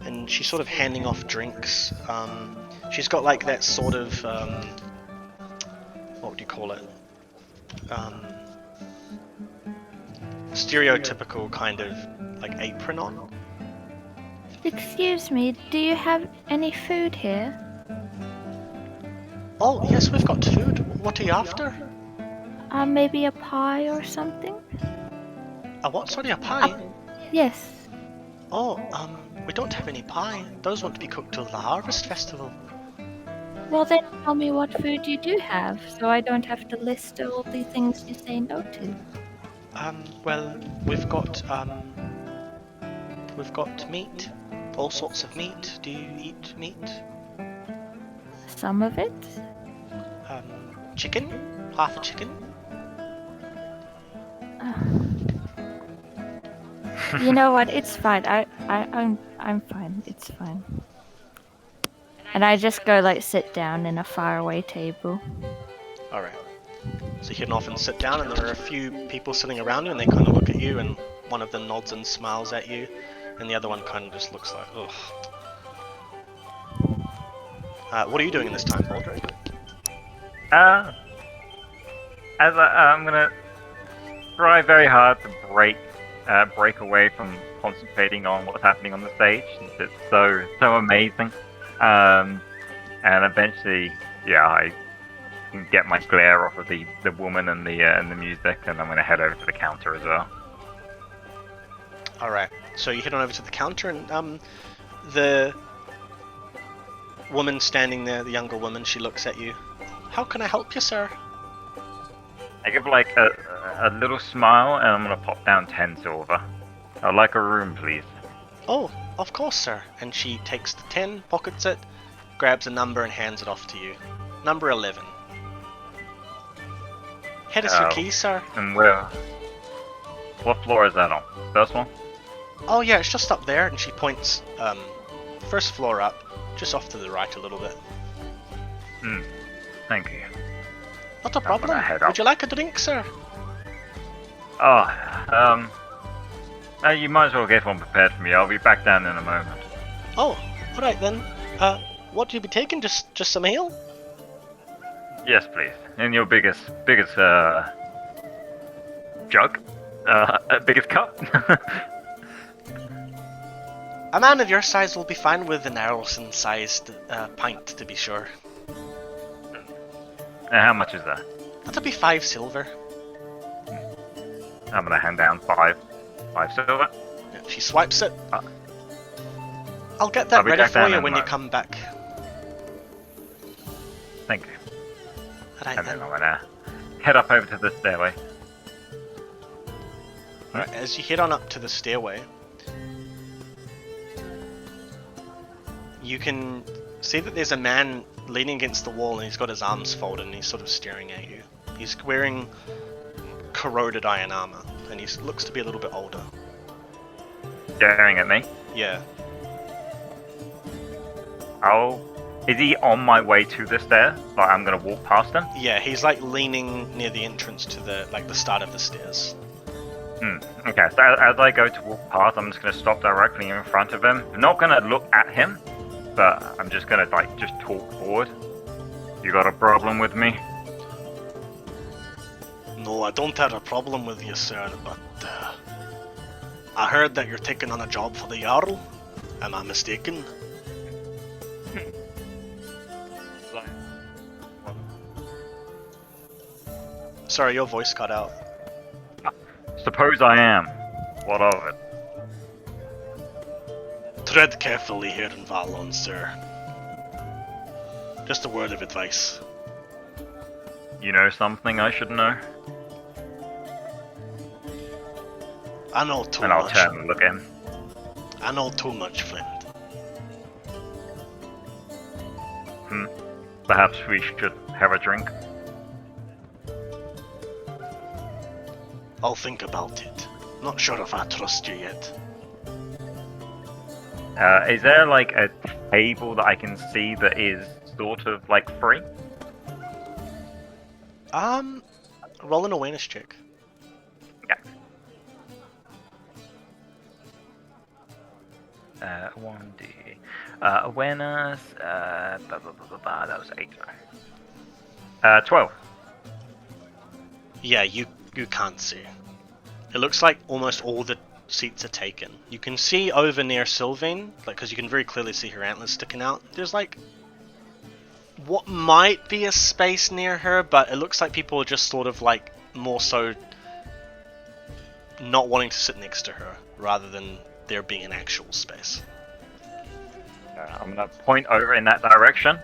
Speaker 1: and she's sort of handing off drinks. She's got like that sort of what would you call it? Stereotypical kind of like apron on.
Speaker 2: Excuse me, do you have any food here?
Speaker 1: Oh yes, we've got food. What are you after?
Speaker 2: Maybe a pie or something?
Speaker 1: A what? Sorry, a pie?
Speaker 2: Yes.
Speaker 1: Oh, we don't have any pie. Those won't be cooked till the harvest festival.
Speaker 2: Well, then tell me what food you do have, so I don't have to list all the things you say no to.
Speaker 1: Well, we've got meat, all sorts of meat. Do you eat meat?
Speaker 2: Some of it?
Speaker 1: Chicken? Half a chicken?
Speaker 2: You know what? It's fine. I'm fine. It's fine. And I just go like sit down in a faraway table.
Speaker 1: Alright. So you head off and sit down, and there are a few people sitting around you, and they kind of look at you, and one of them nods and smiles at you, and the other one kind of just looks like, ugh. What are you doing in this time, Baldrick?
Speaker 3: I'm gonna try very hard to break away from concentrating on what's happening on the stage, since it's so amazing. And eventually, I can get my glare off of the woman and the music, and I'm gonna head over to the counter as well.
Speaker 1: Alright, so you head on over to the counter, and the woman standing there, the younger woman, she looks at you. How can I help you, sir?
Speaker 3: I give like a little smile, and I'm gonna pop down 10 silver. I'd like a room, please.
Speaker 1: Oh, of course, sir. And she takes the 10, pockets it, grabs a number, and hands it off to you. Number 11. Head us your keys, sir.
Speaker 3: And what floor is that on? First one?
Speaker 1: Oh yeah, it's just up there, and she points first floor up, just off to the right a little bit.
Speaker 3: Thank you.
Speaker 1: Not a problem. Would you like a drink, sir?
Speaker 3: Oh, You might as well get one prepared for me. I'll be back down in a moment.
Speaker 1: Oh, alright then. What do you be taking? Just some ale?
Speaker 3: Yes, please. In your biggest, jug? Biggest cup?
Speaker 1: A man of your size will be fine with an Areloth-sized pint, to be sure.
Speaker 3: How much is that?
Speaker 1: That'll be 5 silver.
Speaker 3: I'm gonna hand down 5 silver.
Speaker 1: If she swipes it, I'll get
Speaker 3: I'll
Speaker 1: that
Speaker 3: be
Speaker 1: ready
Speaker 3: back
Speaker 1: for
Speaker 3: down
Speaker 1: you
Speaker 3: in a
Speaker 1: when you
Speaker 3: moment.
Speaker 1: come back.
Speaker 3: Thank you.
Speaker 1: Alright
Speaker 3: And then
Speaker 1: then.
Speaker 3: I'm gonna head up over to the stairway.
Speaker 1: Alright, as you head on up to the stairway, you can see that there's a man leaning against the wall and he's got his arms folded and he's sort of staring at you. He's wearing corroded iron armor and he looks to be a little bit older.
Speaker 3: Staring at me.
Speaker 1: Yeah.
Speaker 3: Oh, is he on my way to the stair? Like I'm gonna walk past him?
Speaker 1: Yeah, he's like leaning near the entrance to the start of the stairs.
Speaker 3: Okay, so as I go to walk past, I'm just gonna stop directly in front of him. I'm not gonna look at him, but I'm just gonna just talk forward. You got a problem with me?
Speaker 1: No, I don't have a problem with you, sir, but I heard that you're taking on a job for the Jarl. Am I mistaken? Sorry, your voice cut out.
Speaker 3: Suppose I am. What of it?
Speaker 1: Tread carefully here in Varlon, sir. Just a word of advice.
Speaker 3: You know something I should know?
Speaker 1: I know too
Speaker 3: And I'll
Speaker 1: much.
Speaker 3: turn and look in.
Speaker 1: I know too much, friend.
Speaker 3: Perhaps we should have a drink.
Speaker 1: I'll think about it. Not sure if I trust you yet.
Speaker 3: Is there like a table that I can see that is sort of like free?
Speaker 1: Roll an awareness check.
Speaker 3: Yeah. 1D. Awareness. That was 8. 12.
Speaker 1: Yeah, you can't see. It looks like almost all the seats are taken. You can see over near Sylvain, because you can very clearly see her antlers sticking out. There's like what might be a space near her, but it looks like people are just sort of like more so not wanting to sit next to her rather than there being an actual space.
Speaker 3: I'm gonna point over in that direction.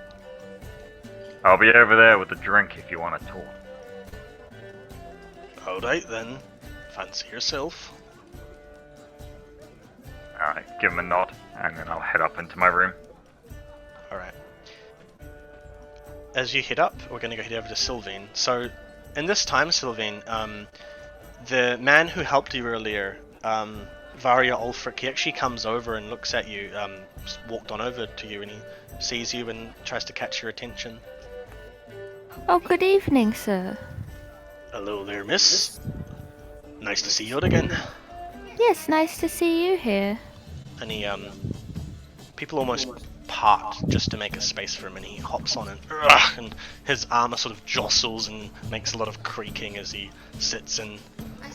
Speaker 3: I'll be over there with a drink if you want to talk.
Speaker 1: Alright then, fancy yourself.
Speaker 3: Alright, give him a nod, and then I'll head up into my room.
Speaker 1: Alright. As you head up, we're going to go head over to Sylvain. So, in this time, Sylvain, the man who helped you earlier, Varya Ulfric, he actually comes over and looks at you, walked on over to you, and he sees you and tries to catch your attention.
Speaker 5: Oh, good evening, sir.
Speaker 1: Hello there, miss. Nice to see you again.
Speaker 5: Yes, nice to see you here.
Speaker 1: And he, people almost part just to make a space for him, and he hops on and his armor sort of jostles and makes a lot of creaking as he sits in.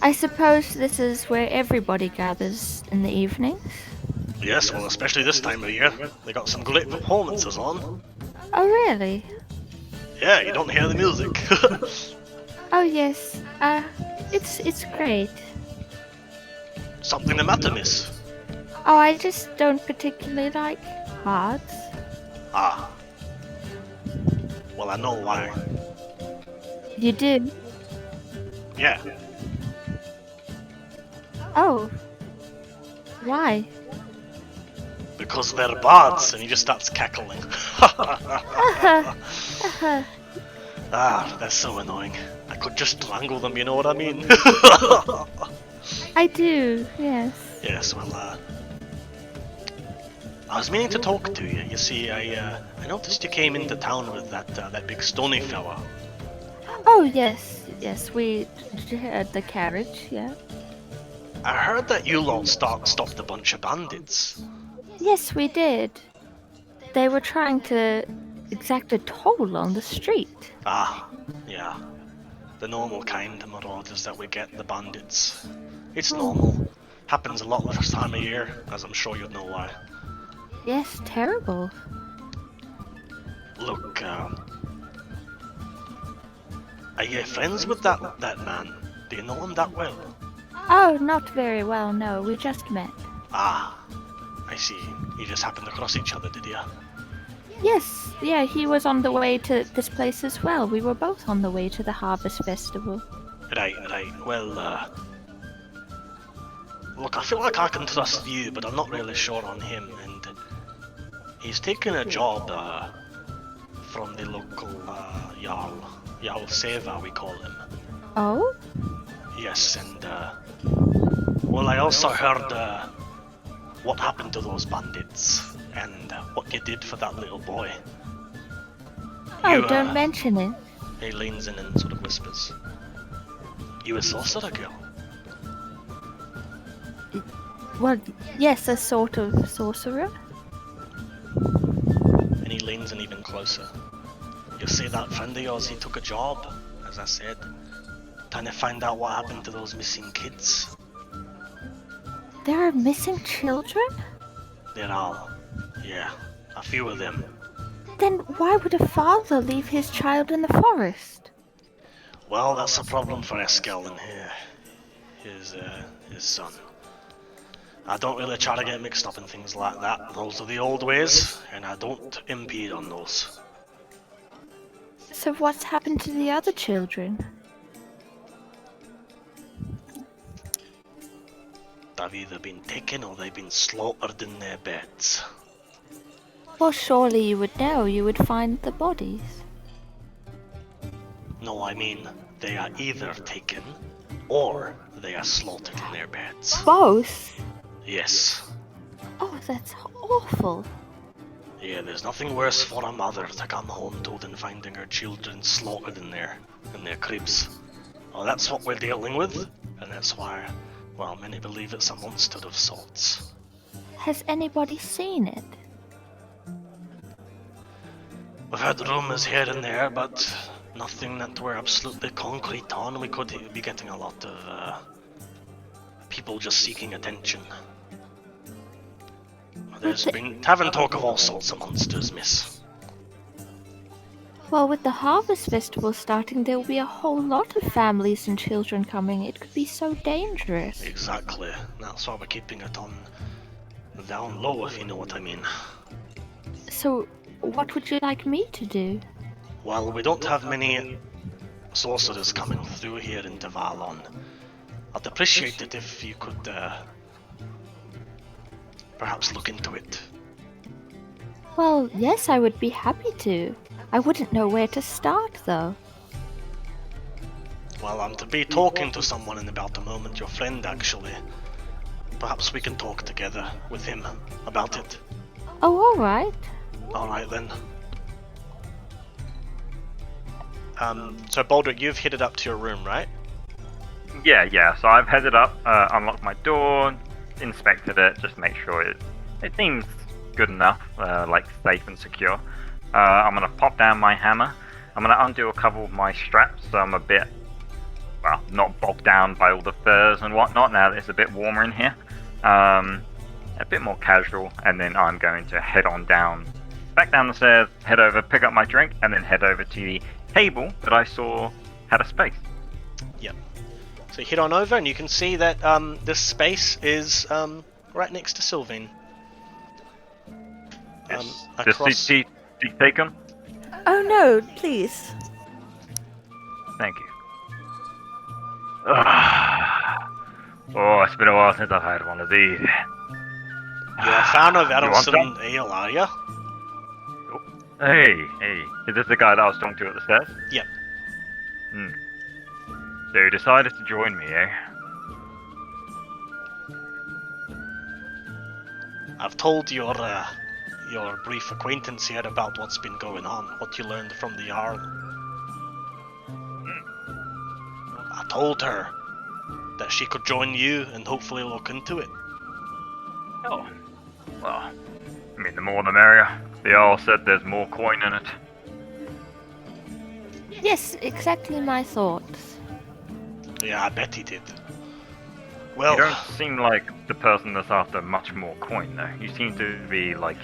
Speaker 5: I suppose this is where everybody gathers in the evenings?
Speaker 1: Yes, well, especially this time of year. They got some great performances on.
Speaker 5: Oh, really?
Speaker 1: Yeah, you don't hear the music.
Speaker 5: Oh, yes. It's great.
Speaker 1: Something the matter, miss?
Speaker 5: Oh, I just don't particularly like cards.
Speaker 1: Ah. Well, I know why.
Speaker 5: You do?
Speaker 1: Yeah.
Speaker 5: Oh. Why?
Speaker 1: Because they're bards, and he just starts cackling. Ah, that's so annoying. I could just strangle them, you know what I mean?
Speaker 5: I do, yes.
Speaker 1: Yes, well, I was meaning to talk to you. You see, I noticed you came into town with that big stony fella.
Speaker 5: Oh, yes, we had the carriage, yeah.
Speaker 1: I heard that you lot stopped a bunch of bandits.
Speaker 5: Yes, we did. They were trying to exact a toll on the street.
Speaker 1: Ah, yeah. The normal kind of marauders that we get, the bandits. It's normal. Happens a lot this time of year, as I'm sure you'd know why.
Speaker 5: Yes, terrible.
Speaker 1: Look, are you friends with that man? Do you know him that well?
Speaker 5: Oh, not very well, no. We just met.
Speaker 1: Ah, I see. You just happened to cross each other, did you?
Speaker 5: Yes, yeah, he was on the way to this place as well. We were both on the way to the Harvest Festival.
Speaker 1: Right. Well, look, I feel like I can trust you, but I'm not really sure on him, and he's taken a job, from the local, Jarl Seva, we call him.
Speaker 5: Oh?
Speaker 1: Yes, and, well, I also heard, what happened to those bandits, and what you did for that little boy.
Speaker 5: Oh, don't mention it.
Speaker 1: He leans in and sort of whispers. You a sorcerer girl?
Speaker 5: Well, yes, a sort of sorcerer.
Speaker 1: And he leans in even closer. You see that friend of yours, he took a job, as I said, trying to find out what happened to those missing kids.
Speaker 5: There are missing children?
Speaker 1: They're all, yeah, a few of them.
Speaker 5: Then why would a father leave his child in the forest?
Speaker 1: Well, that's a problem for Eskel and his son. I don't really try to get mixed up in things like that. Those are the old ways, and I don't impede on those.
Speaker 5: So what's happened to the other children?
Speaker 1: They've either been taken or they've been slaughtered in their beds.
Speaker 5: Well, surely you would know. You would find the bodies.
Speaker 1: No, I mean, they are either taken or they are slaughtered in their beds.
Speaker 5: Both?
Speaker 1: Yes.
Speaker 5: Oh, that's awful.
Speaker 1: Yeah, there's nothing worse for a mother to come home to than finding her children slaughtered in their cribs. Well, that's what we're dealing with, and that's why, well, many believe it's a monster of sorts.
Speaker 5: Has anybody seen it?
Speaker 1: We've heard rumours here and there, but nothing that we're absolutely concrete on. We could be getting a lot of people just seeking attention. There's been tavern talk of all sorts of monsters, miss.
Speaker 5: Well, with the Harvest Festival starting, there will be a whole lot of families and children coming. It could be so dangerous.
Speaker 1: Exactly. That's why we're keeping it on down low, if you know what I mean.
Speaker 5: So, what would you like me to do?
Speaker 1: Well, we don't have many sorcerers coming through here into Varlon. I'd appreciate it if you could, perhaps look into it.
Speaker 5: Well, yes, I would be happy to. I wouldn't know where to start, though.
Speaker 1: Well, I'm to be talking to someone in about a moment, your friend, actually. Perhaps we can talk together with him about it.
Speaker 5: Oh, alright.
Speaker 1: Alright then. So Baldric, you've headed up to your room, right?
Speaker 3: Yeah. So I've headed up, unlocked my door, inspected it, just to make sure it seems good enough, like safe and secure. I'm gonna pop down my hammer. I'm gonna undo a couple of my straps, so I'm a bit, well, not bogged down by all the furs and whatnot. Now that it's a bit warmer in here, a bit more casual, and then I'm going to head on down, back down the stairs, head over, pick up my drink, and then head over to the table that I saw had a space.
Speaker 1: Yep. So you head on over and you can see that this space is right next to Sylvain.
Speaker 3: Yes.
Speaker 1: Across...
Speaker 3: Just seat taken?
Speaker 5: Oh no, please.
Speaker 3: Thank you. Oh, it's been a while since I've had one of these.
Speaker 1: You're a fan of
Speaker 3: You want
Speaker 1: Areloth Ale, are ya?
Speaker 3: Hey, is this the guy that I was talking to at the stairs?
Speaker 1: Yep.
Speaker 3: So you decided to join me, eh?
Speaker 1: I've told your brief acquaintance here about what's been going on, what you learned from the Jarl. I told her that she could join you and hopefully look into it.
Speaker 3: Oh, well, I mean, the more the merrier. They all said there's more coin in it.
Speaker 5: Yes, exactly my thoughts.
Speaker 1: Yeah, I bet he did.
Speaker 3: You
Speaker 1: Well,
Speaker 3: don't seem like the person that's after much more coin, though. You seem to be like,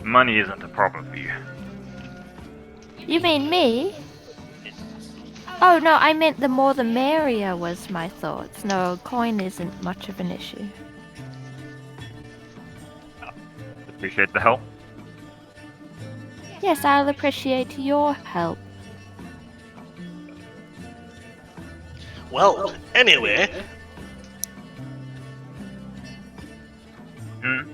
Speaker 3: money isn't a problem for you.
Speaker 5: You mean me? Oh no, I meant the more the merrier was my thoughts. No, coin isn't much of an issue.
Speaker 3: Appreciate the help.
Speaker 5: Yes, I'll appreciate your help.
Speaker 1: well, anyway,
Speaker 3: Hmm?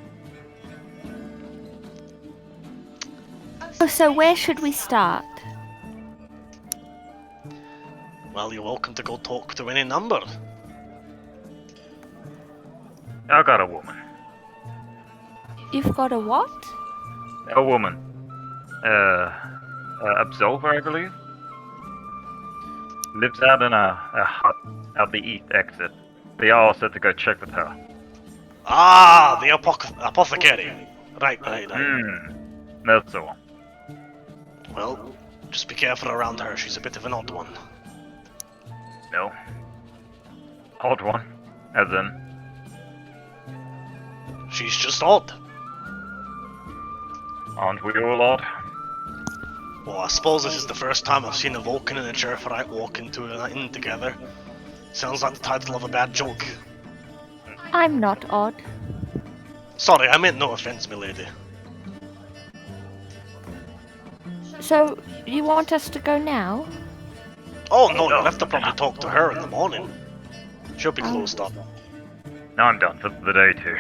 Speaker 5: Oh, so where should we start?
Speaker 1: well, you're welcome to go talk to any number.
Speaker 3: I got a woman.
Speaker 5: You've got a what?
Speaker 3: A woman. Absolver, I believe. Lives out in a hut out the east exit. They all said to go check with her.
Speaker 1: Ah, the apothecary. Right.
Speaker 3: That's the one.
Speaker 1: Well, just be careful around her. She's a bit of an odd one.
Speaker 3: No. Odd one. As in.
Speaker 1: She's just odd.
Speaker 3: Aren't we all odd?
Speaker 1: Well, I suppose this is the first time I've seen a Vulcan and a Cherphorite walk into an inn together. Sounds like the title of a bad joke.
Speaker 5: I'm not odd.
Speaker 1: Sorry, I meant no offense, milady.
Speaker 5: So, you want us to go now?
Speaker 1: Oh no, you'll have to probably talk to her in the morning. She'll be closed up.
Speaker 3: Now I'm done for the day too.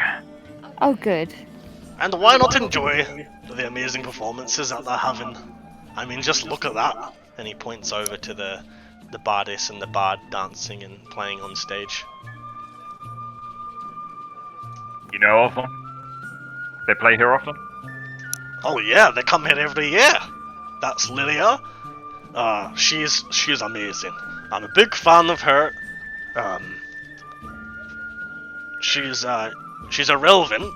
Speaker 5: Oh, good.
Speaker 1: And why not enjoy the amazing performances that they're having? I mean, just look at that. And he points over to the bardess and the bard dancing and playing on stage.
Speaker 3: You know of them? They play here often?
Speaker 1: Oh yeah, they come here every year. That's Lilia. She's amazing. I'm a big fan of her. She's irrelevant,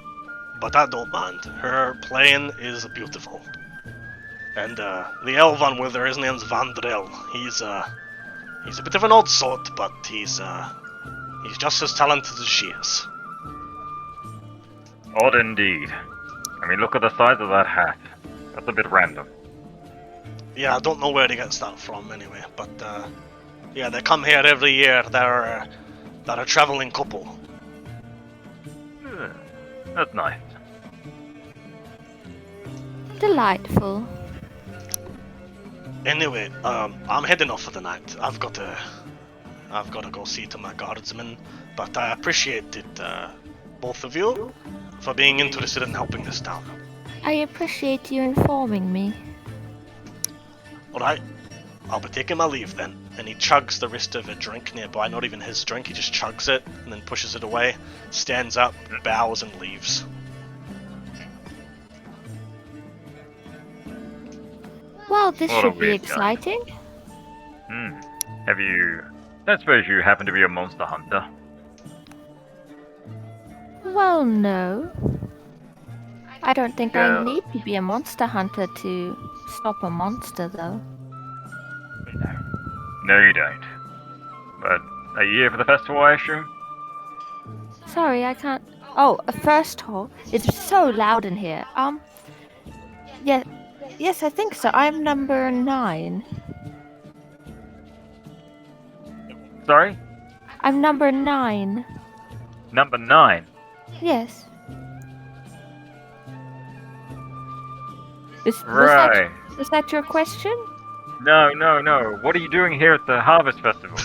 Speaker 1: but I don't mind. Her playing is beautiful. And the elf on with her, his name's Vandrel. He's a bit of an odd sort, but he's just as talented as she is.
Speaker 3: Odd indeed. I mean, look at the size of that hat. That's a bit random.
Speaker 1: Yeah, I don't know where he gets that from anyway, but yeah, they come here every year. They're a traveling couple.
Speaker 3: That's nice.
Speaker 5: Delightful.
Speaker 1: Anyway, I'm heading off for the night. I've got to go see to my guardsmen, but I appreciate it, both of you, for being interested in helping this town.
Speaker 5: I appreciate you informing me.
Speaker 1: Alright, I'll be taking my leave then. And he chugs the rest of a drink nearby, not even his drink, he just chugs it, and then pushes it away, stands up, bows, and leaves.
Speaker 5: Well, this
Speaker 3: What a
Speaker 5: should be
Speaker 3: weird guy.
Speaker 5: exciting.
Speaker 3: I suppose you happen to be a monster hunter.
Speaker 5: Well, no. I don't think
Speaker 3: Yeah.
Speaker 5: I need to be a monster hunter to stop a monster, though.
Speaker 3: No, you don't. But are you here for the festival, I assume?
Speaker 5: Sorry, I can't. Oh, a first hall. It's so loud in here. Yeah. Yes, I think so. I'm number 9.
Speaker 3: Sorry?
Speaker 5: I'm number 9.
Speaker 3: Number 9.
Speaker 5: Yes.
Speaker 3: Right.
Speaker 5: Was that your question?
Speaker 3: No. What are you doing here at the Harvest Festival?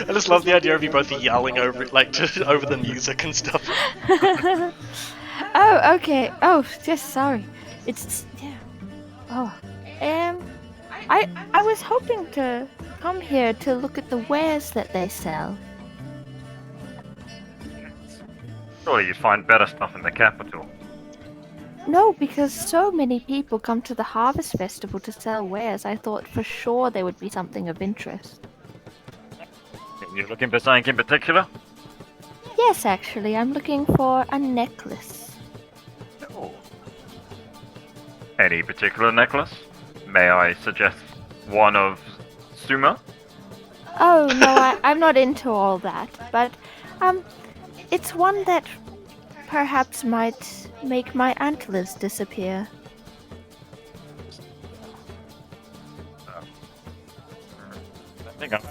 Speaker 1: I just love the idea of you both yelling over, like, just over the music and stuff.
Speaker 5: Oh, okay. Oh, just sorry. It's yeah. Oh, I was hoping to come here to look at the wares that they sell.
Speaker 3: Surely you'd find better stuff in the capital.
Speaker 5: No, because so many people come to the Harvest Festival to sell wares. I thought for sure there would be something of interest.
Speaker 3: You looking for something in particular?
Speaker 5: Yes, actually, I'm looking for a necklace.
Speaker 3: Oh. Any particular necklace? May I suggest one of Suma?
Speaker 5: Oh, no, I'm not into all that, but, it's one that perhaps might make my antlers disappear.
Speaker 3: I think I'm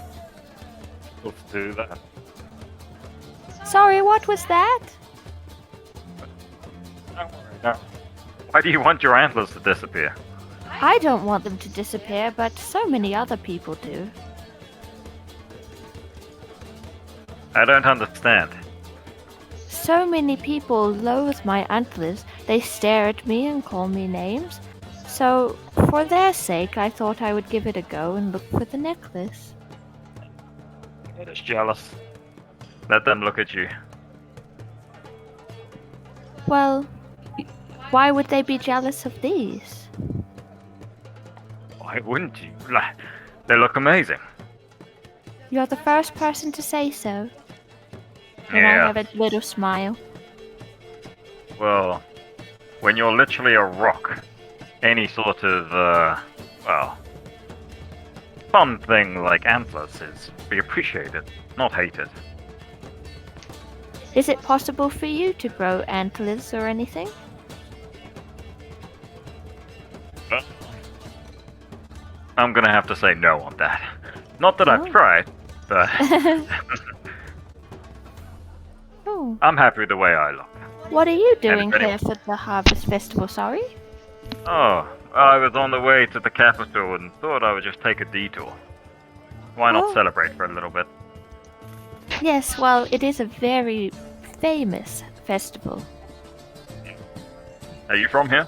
Speaker 3: able to do that.
Speaker 5: Sorry, what was that?
Speaker 3: Don't worry, no. Why do you want your antlers to disappear?
Speaker 5: I don't want them to disappear, but so many other people do.
Speaker 3: I don't understand.
Speaker 5: So many people loathe my antlers. They stare at me and call me names. So, for their sake, I thought I would give it a go and look for the necklace.
Speaker 3: They're just jealous. Let them look at you.
Speaker 5: Well, why would they be jealous of these?
Speaker 3: Why wouldn't you? They look amazing.
Speaker 5: You're the first person to say so. And
Speaker 3: Yeah.
Speaker 5: I have a little smile.
Speaker 3: Well, when you're literally a rock, any sort of, well, fun thing like antlers is be appreciated, not hated.
Speaker 5: Is it possible for you to grow antlers or anything?
Speaker 3: I'm gonna have to say no on that. Not that
Speaker 5: Oh.
Speaker 3: I've tried, but
Speaker 5: Oh,
Speaker 3: I'm happy with the way I look.
Speaker 5: what are you doing
Speaker 3: if anyone-
Speaker 5: here for the Harvest Festival, sorry?
Speaker 3: Oh, I was on the way to the capital and thought I would just take a detour. Why not
Speaker 5: Oh.
Speaker 3: celebrate for a little bit?
Speaker 5: Yes, well, it is a very famous festival.
Speaker 3: Are you from here?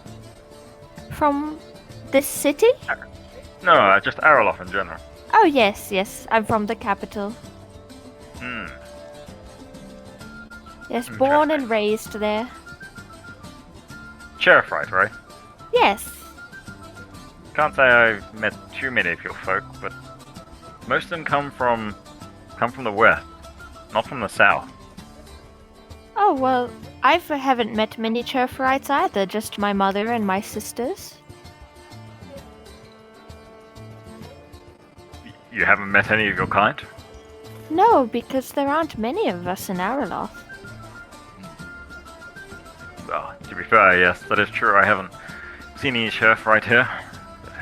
Speaker 5: From this city?
Speaker 3: No, just Areloth in general.
Speaker 5: Oh, yes, I'm from the capital.
Speaker 3: Hmm.
Speaker 5: Yes, born and raised there.
Speaker 3: Sheriff, right?
Speaker 5: Yes.
Speaker 3: Can't say I've met too many of your folk, but most of them come from the west, not from the south.
Speaker 5: Oh, well, I haven't met many Churfrites either, just my mother and my sisters.
Speaker 3: You haven't met any of your kind?
Speaker 5: No, because there aren't many of us in Areloth.
Speaker 3: Well, to be fair, yes, that is true. I haven't seen any sheriff right here.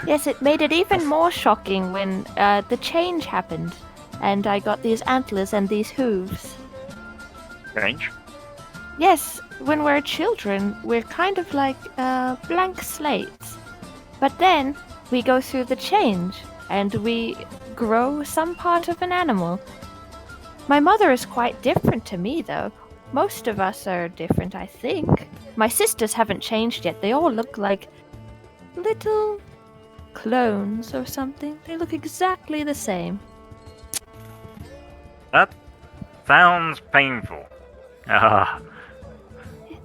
Speaker 5: Yes, it made it even more shocking when the change happened, and I got these antlers and these hooves.
Speaker 3: Change?
Speaker 5: Yes, when we're children, we're kind of like blank slates. But then we go through the change, and we grow some part of an animal. My mother is quite different to me, though. Most of us are different, I think. My sisters haven't changed yet. They all look like little clones or something. They look exactly the same.
Speaker 3: That sounds painful. Ah,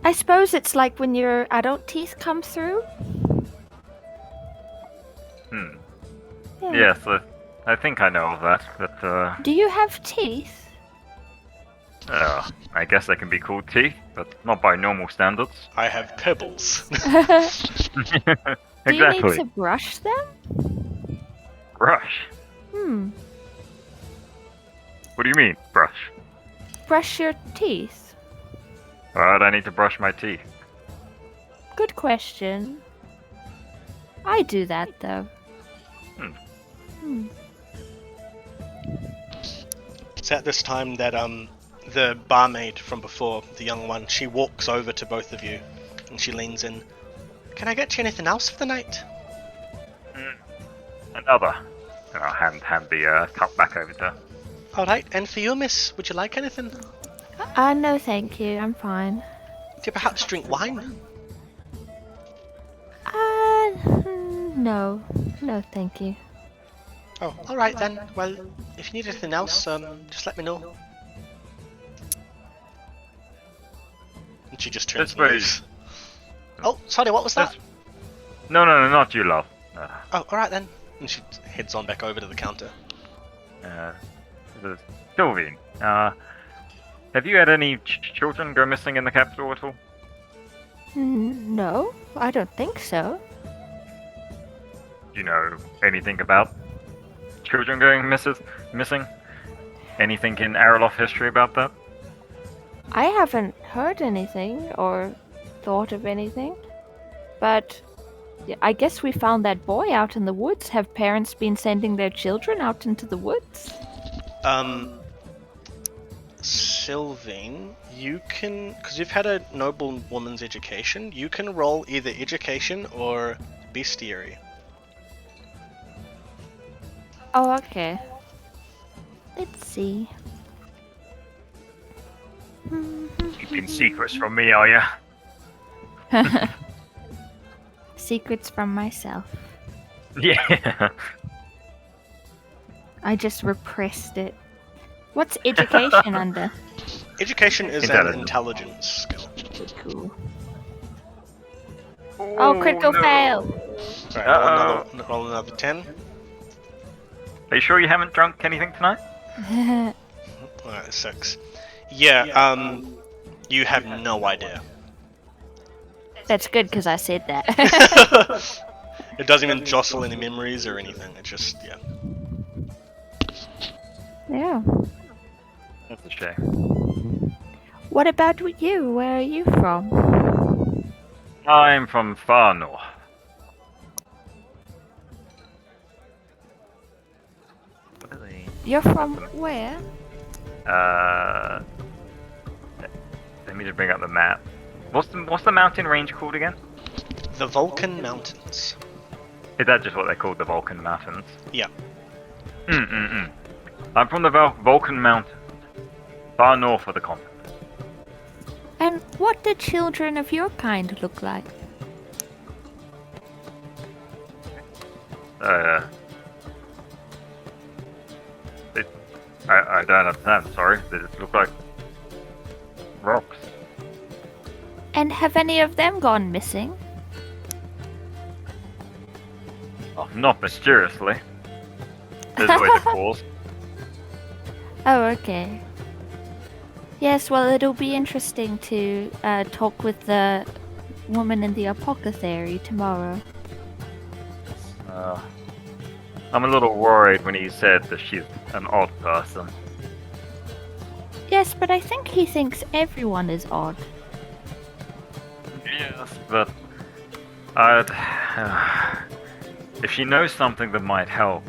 Speaker 5: I suppose it's like when your adult teeth come through. Yeah.
Speaker 3: yes, I think I know of that, but,
Speaker 5: Do you have teeth?
Speaker 3: I guess they can be called teeth, but not by normal standards.
Speaker 1: I have pebbles.
Speaker 5: Do you need
Speaker 3: Exactly.
Speaker 5: to brush them?
Speaker 3: Brush? What do you mean, brush?
Speaker 5: Brush your teeth.
Speaker 3: Why do I need to brush my teeth?
Speaker 5: Good question. I do that though.
Speaker 1: It's at this time that the barmaid from before, the young one, she walks over to both of you and she leans in. Can I get you anything else for the night?
Speaker 3: Another. And I'll hand the cup back over to her.
Speaker 1: Alright, and for you, miss, would you like anything? Do
Speaker 5: No thank you, I'm fine.
Speaker 1: you perhaps drink wine?
Speaker 5: No. No thank you.
Speaker 1: Oh, alright then. Well, if you need anything else, just let me know. And she just turns
Speaker 3: This
Speaker 1: and
Speaker 3: way.
Speaker 1: leaves. Oh, sorry, what was that?
Speaker 3: No, not you, love.
Speaker 1: Oh, alright then. And she heads on back over to the counter.
Speaker 3: Sylvie, have you had any children go missing in the capital at all?
Speaker 5: No, I don't think so.
Speaker 3: Do you know anything about children going missing? Anything in Areloth history about that?
Speaker 5: I haven't heard anything or thought of anything. But yeah, I guess we found that boy out in the woods. Have parents been sending their children out into the woods?
Speaker 1: Sylvain, you can, because you've had a noble woman's education, you can roll either education or bestiary.
Speaker 5: Oh, okay. Let's see.
Speaker 3: Keeping secrets from me, are you?
Speaker 5: Secrets from myself.
Speaker 3: Yeah.
Speaker 5: I just repressed it. What's education under?
Speaker 1: Education is an intelligence skill.
Speaker 5: Cool. Oh, critical fail!
Speaker 1: Alright, roll another 10.
Speaker 3: Are you sure you haven't drunk anything tonight?
Speaker 1: Alright, 6. Yeah, you have no idea.
Speaker 5: That's good because I said that.
Speaker 1: It doesn't even jostle any memories or anything, it just, yeah.
Speaker 5: Yeah.
Speaker 3: That's a shame.
Speaker 5: What about you? Where are you from?
Speaker 3: I'm from far north.
Speaker 5: You're from where?
Speaker 3: Let me just bring up the map. What's the mountain range called again?
Speaker 1: The Vulcan Mountains.
Speaker 3: Is that just what they're called, the Vulcan Mountains?
Speaker 1: Yeah.
Speaker 3: I'm from the Vulcan Mountains, far north of the continent.
Speaker 5: And what do children of your kind look like?
Speaker 3: I don't understand, sorry. They just look like rocks.
Speaker 5: And have any of them gone missing?
Speaker 3: Oh, not mysteriously. There's always a cause.
Speaker 5: Oh, okay. Yes, well, it'll be interesting to talk with the woman in the apothecary tomorrow.
Speaker 3: I'm a little worried when he said that she's an odd person.
Speaker 5: Yes, but I think he thinks everyone is odd.
Speaker 3: Yes, but if she knows something that might help,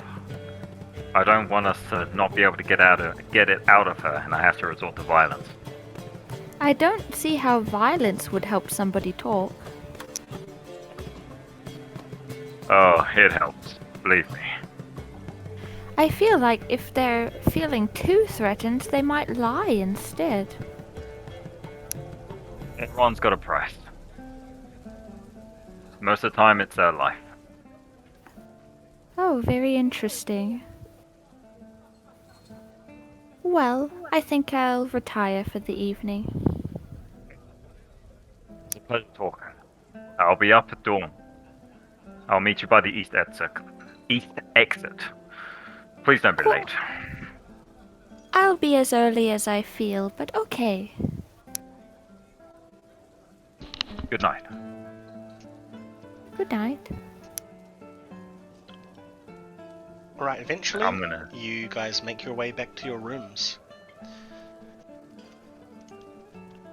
Speaker 3: I don't want us to not be able to get it out of her, and I have to resort to violence.
Speaker 5: I don't see how violence would help somebody talk.
Speaker 3: Oh, it helps. Believe me.
Speaker 5: I feel like if they're feeling too threatened, they might lie instead.
Speaker 3: Everyone's got a price. Most of the time, it's their life.
Speaker 5: Oh, very interesting. Well, I think I'll retire for the evening.
Speaker 3: It's a pleasure talking. I'll be up at dawn. I'll meet you by the east exit. Please don't be
Speaker 5: Cool.
Speaker 3: late.
Speaker 5: I'll be as early as I feel, but okay.
Speaker 3: Good night.
Speaker 5: Good night.
Speaker 1: Alright, eventually,
Speaker 3: I'm gonna-
Speaker 1: you guys make your way back to your rooms.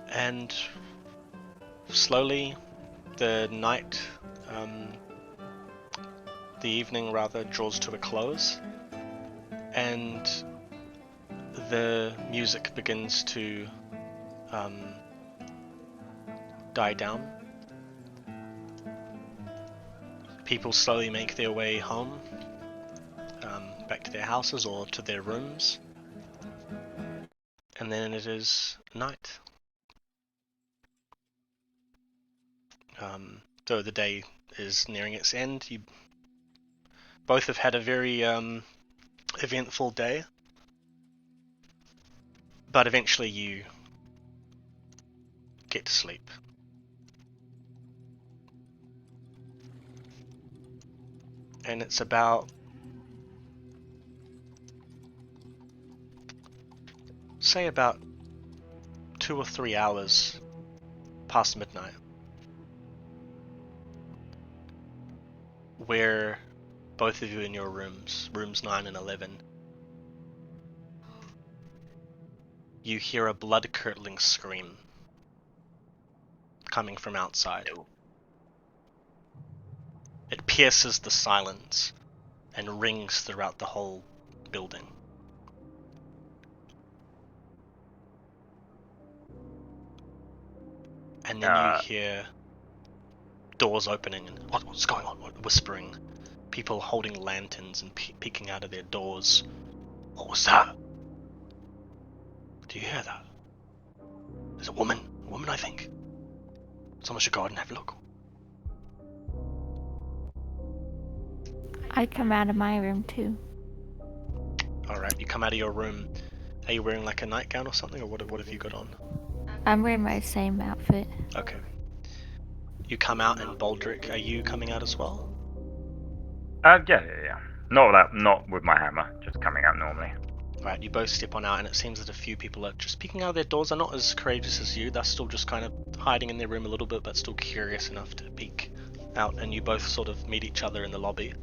Speaker 1: And slowly, the evening rather, draws to a close. And the music begins to die down. People slowly make their way home, back to their houses or to their rooms, and then it is night. Though the day is nearing its end, you both have had a very eventful day, but eventually you get to sleep. And it's about say about 2 or 3 hours past midnight, where both of you in your rooms 9 and 11, you hear a blood-curdling scream coming from outside. It pierces the silence and rings throughout the whole building. And then you hear doors opening and what's going on? Whispering, people holding lanterns and peeking out of their doors. What was that? Do you hear that? There's a woman, I think. Someone should go out and have a look.
Speaker 2: I come out of my room too.
Speaker 1: Alright, you come out of your room. Are you wearing like a nightgown or something, or what have you got on?
Speaker 2: I'm wearing my same outfit.
Speaker 1: Okay. You come out, and Baldric, are you coming out as well?
Speaker 3: Yeah. Not with my hammer, just coming out normally.
Speaker 1: Right, you both step on out, and it seems that a few people are just peeking out of their doors. They're not as courageous as you. They're still just kind of hiding in their room a little bit, but still curious enough to peek out, and you both sort of meet each other in the lobby.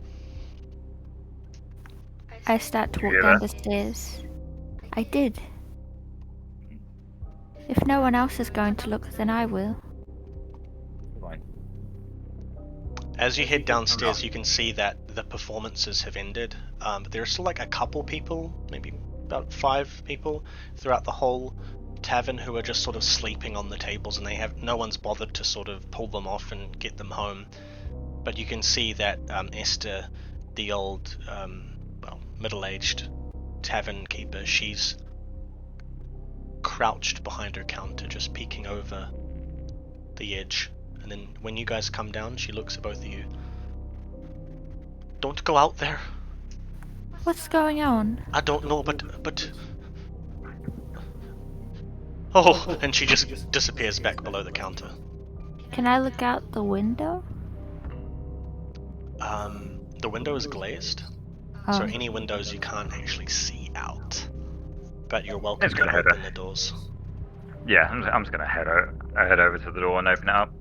Speaker 2: I start to walk
Speaker 3: hear
Speaker 2: down
Speaker 3: that?
Speaker 2: the stairs. I did. If no one else is going to look, then I will.
Speaker 3: Fine.
Speaker 1: As you head downstairs, you can see that the performances have ended. But there are still like a couple people, maybe about 5 people throughout the whole tavern who are just sort of sleeping on the tables, and no one's bothered to sort of pull them off and get them home. But you can see that Esther, the old, middle-aged tavern keeper, she's crouched behind her counter, just peeking over the edge. And then when you guys come down, she looks at both of you. Don't go out there.
Speaker 2: What's going on?
Speaker 1: I don't know, but... Oh, and she just disappears back below the counter.
Speaker 2: Can I look out the window?
Speaker 1: The window is glazed,
Speaker 2: Oh.
Speaker 1: so any windows you can't actually see out. But you're welcome
Speaker 3: It's
Speaker 1: to
Speaker 3: gonna
Speaker 1: open
Speaker 3: hit
Speaker 1: the doors.
Speaker 3: Yeah, I'm just gonna head over to the door and open it up.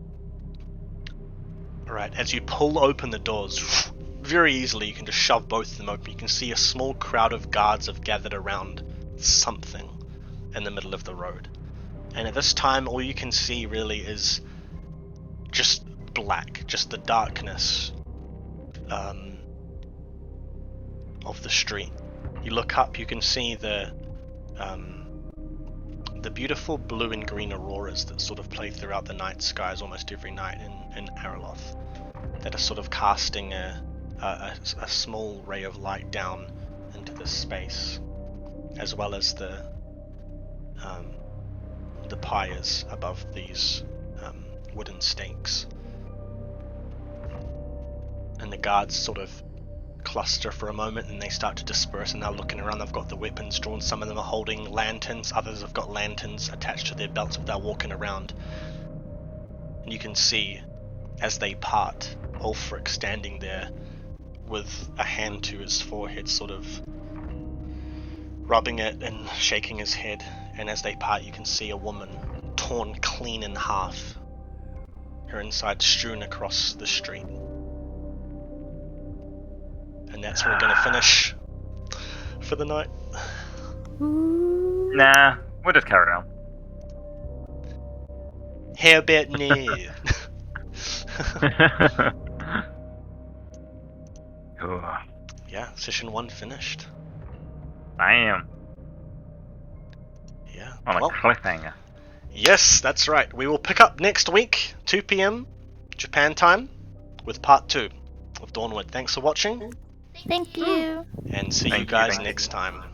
Speaker 1: Alright, as you pull open the doors, very easily you can just shove both of them open. You can see a small crowd of guards have gathered around something in the middle of the road. And at this time, all you can see really is just black, just the darkness of the street. You look up, you can see the beautiful blue and green auroras that sort of play throughout the night skies almost every night in Areloth, that are sort of casting a small ray of light down into this space, as well as the pyres above these wooden stakes. And the guards sort of cluster for a moment, and they start to disperse, and they're looking around. They've got the weapons drawn. Some of them are holding lanterns, others have got lanterns attached to their belts, but they're walking around. And you can see, as they part, Ulfric standing there with a hand to his forehead, sort of rubbing it and shaking his head. And as they part, you can see a woman torn clean in half, her inside strewn across the street. And that's where we're going to finish for the night.
Speaker 3: Nah, we'll just carry on.
Speaker 1: How about now?
Speaker 3: Ooh,
Speaker 1: Yeah, session 1 finished.
Speaker 3: Damn,
Speaker 1: Yeah.
Speaker 3: on a
Speaker 1: Well,
Speaker 3: cliffhanger.
Speaker 1: yes, that's right. We will pick up next week, 2 p.m. Japan time, with part 2 of Dawnward. Thanks for watching,
Speaker 2: Thank you.
Speaker 1: and see you
Speaker 3: Thank you,
Speaker 1: guys
Speaker 3: thank you.
Speaker 1: next time.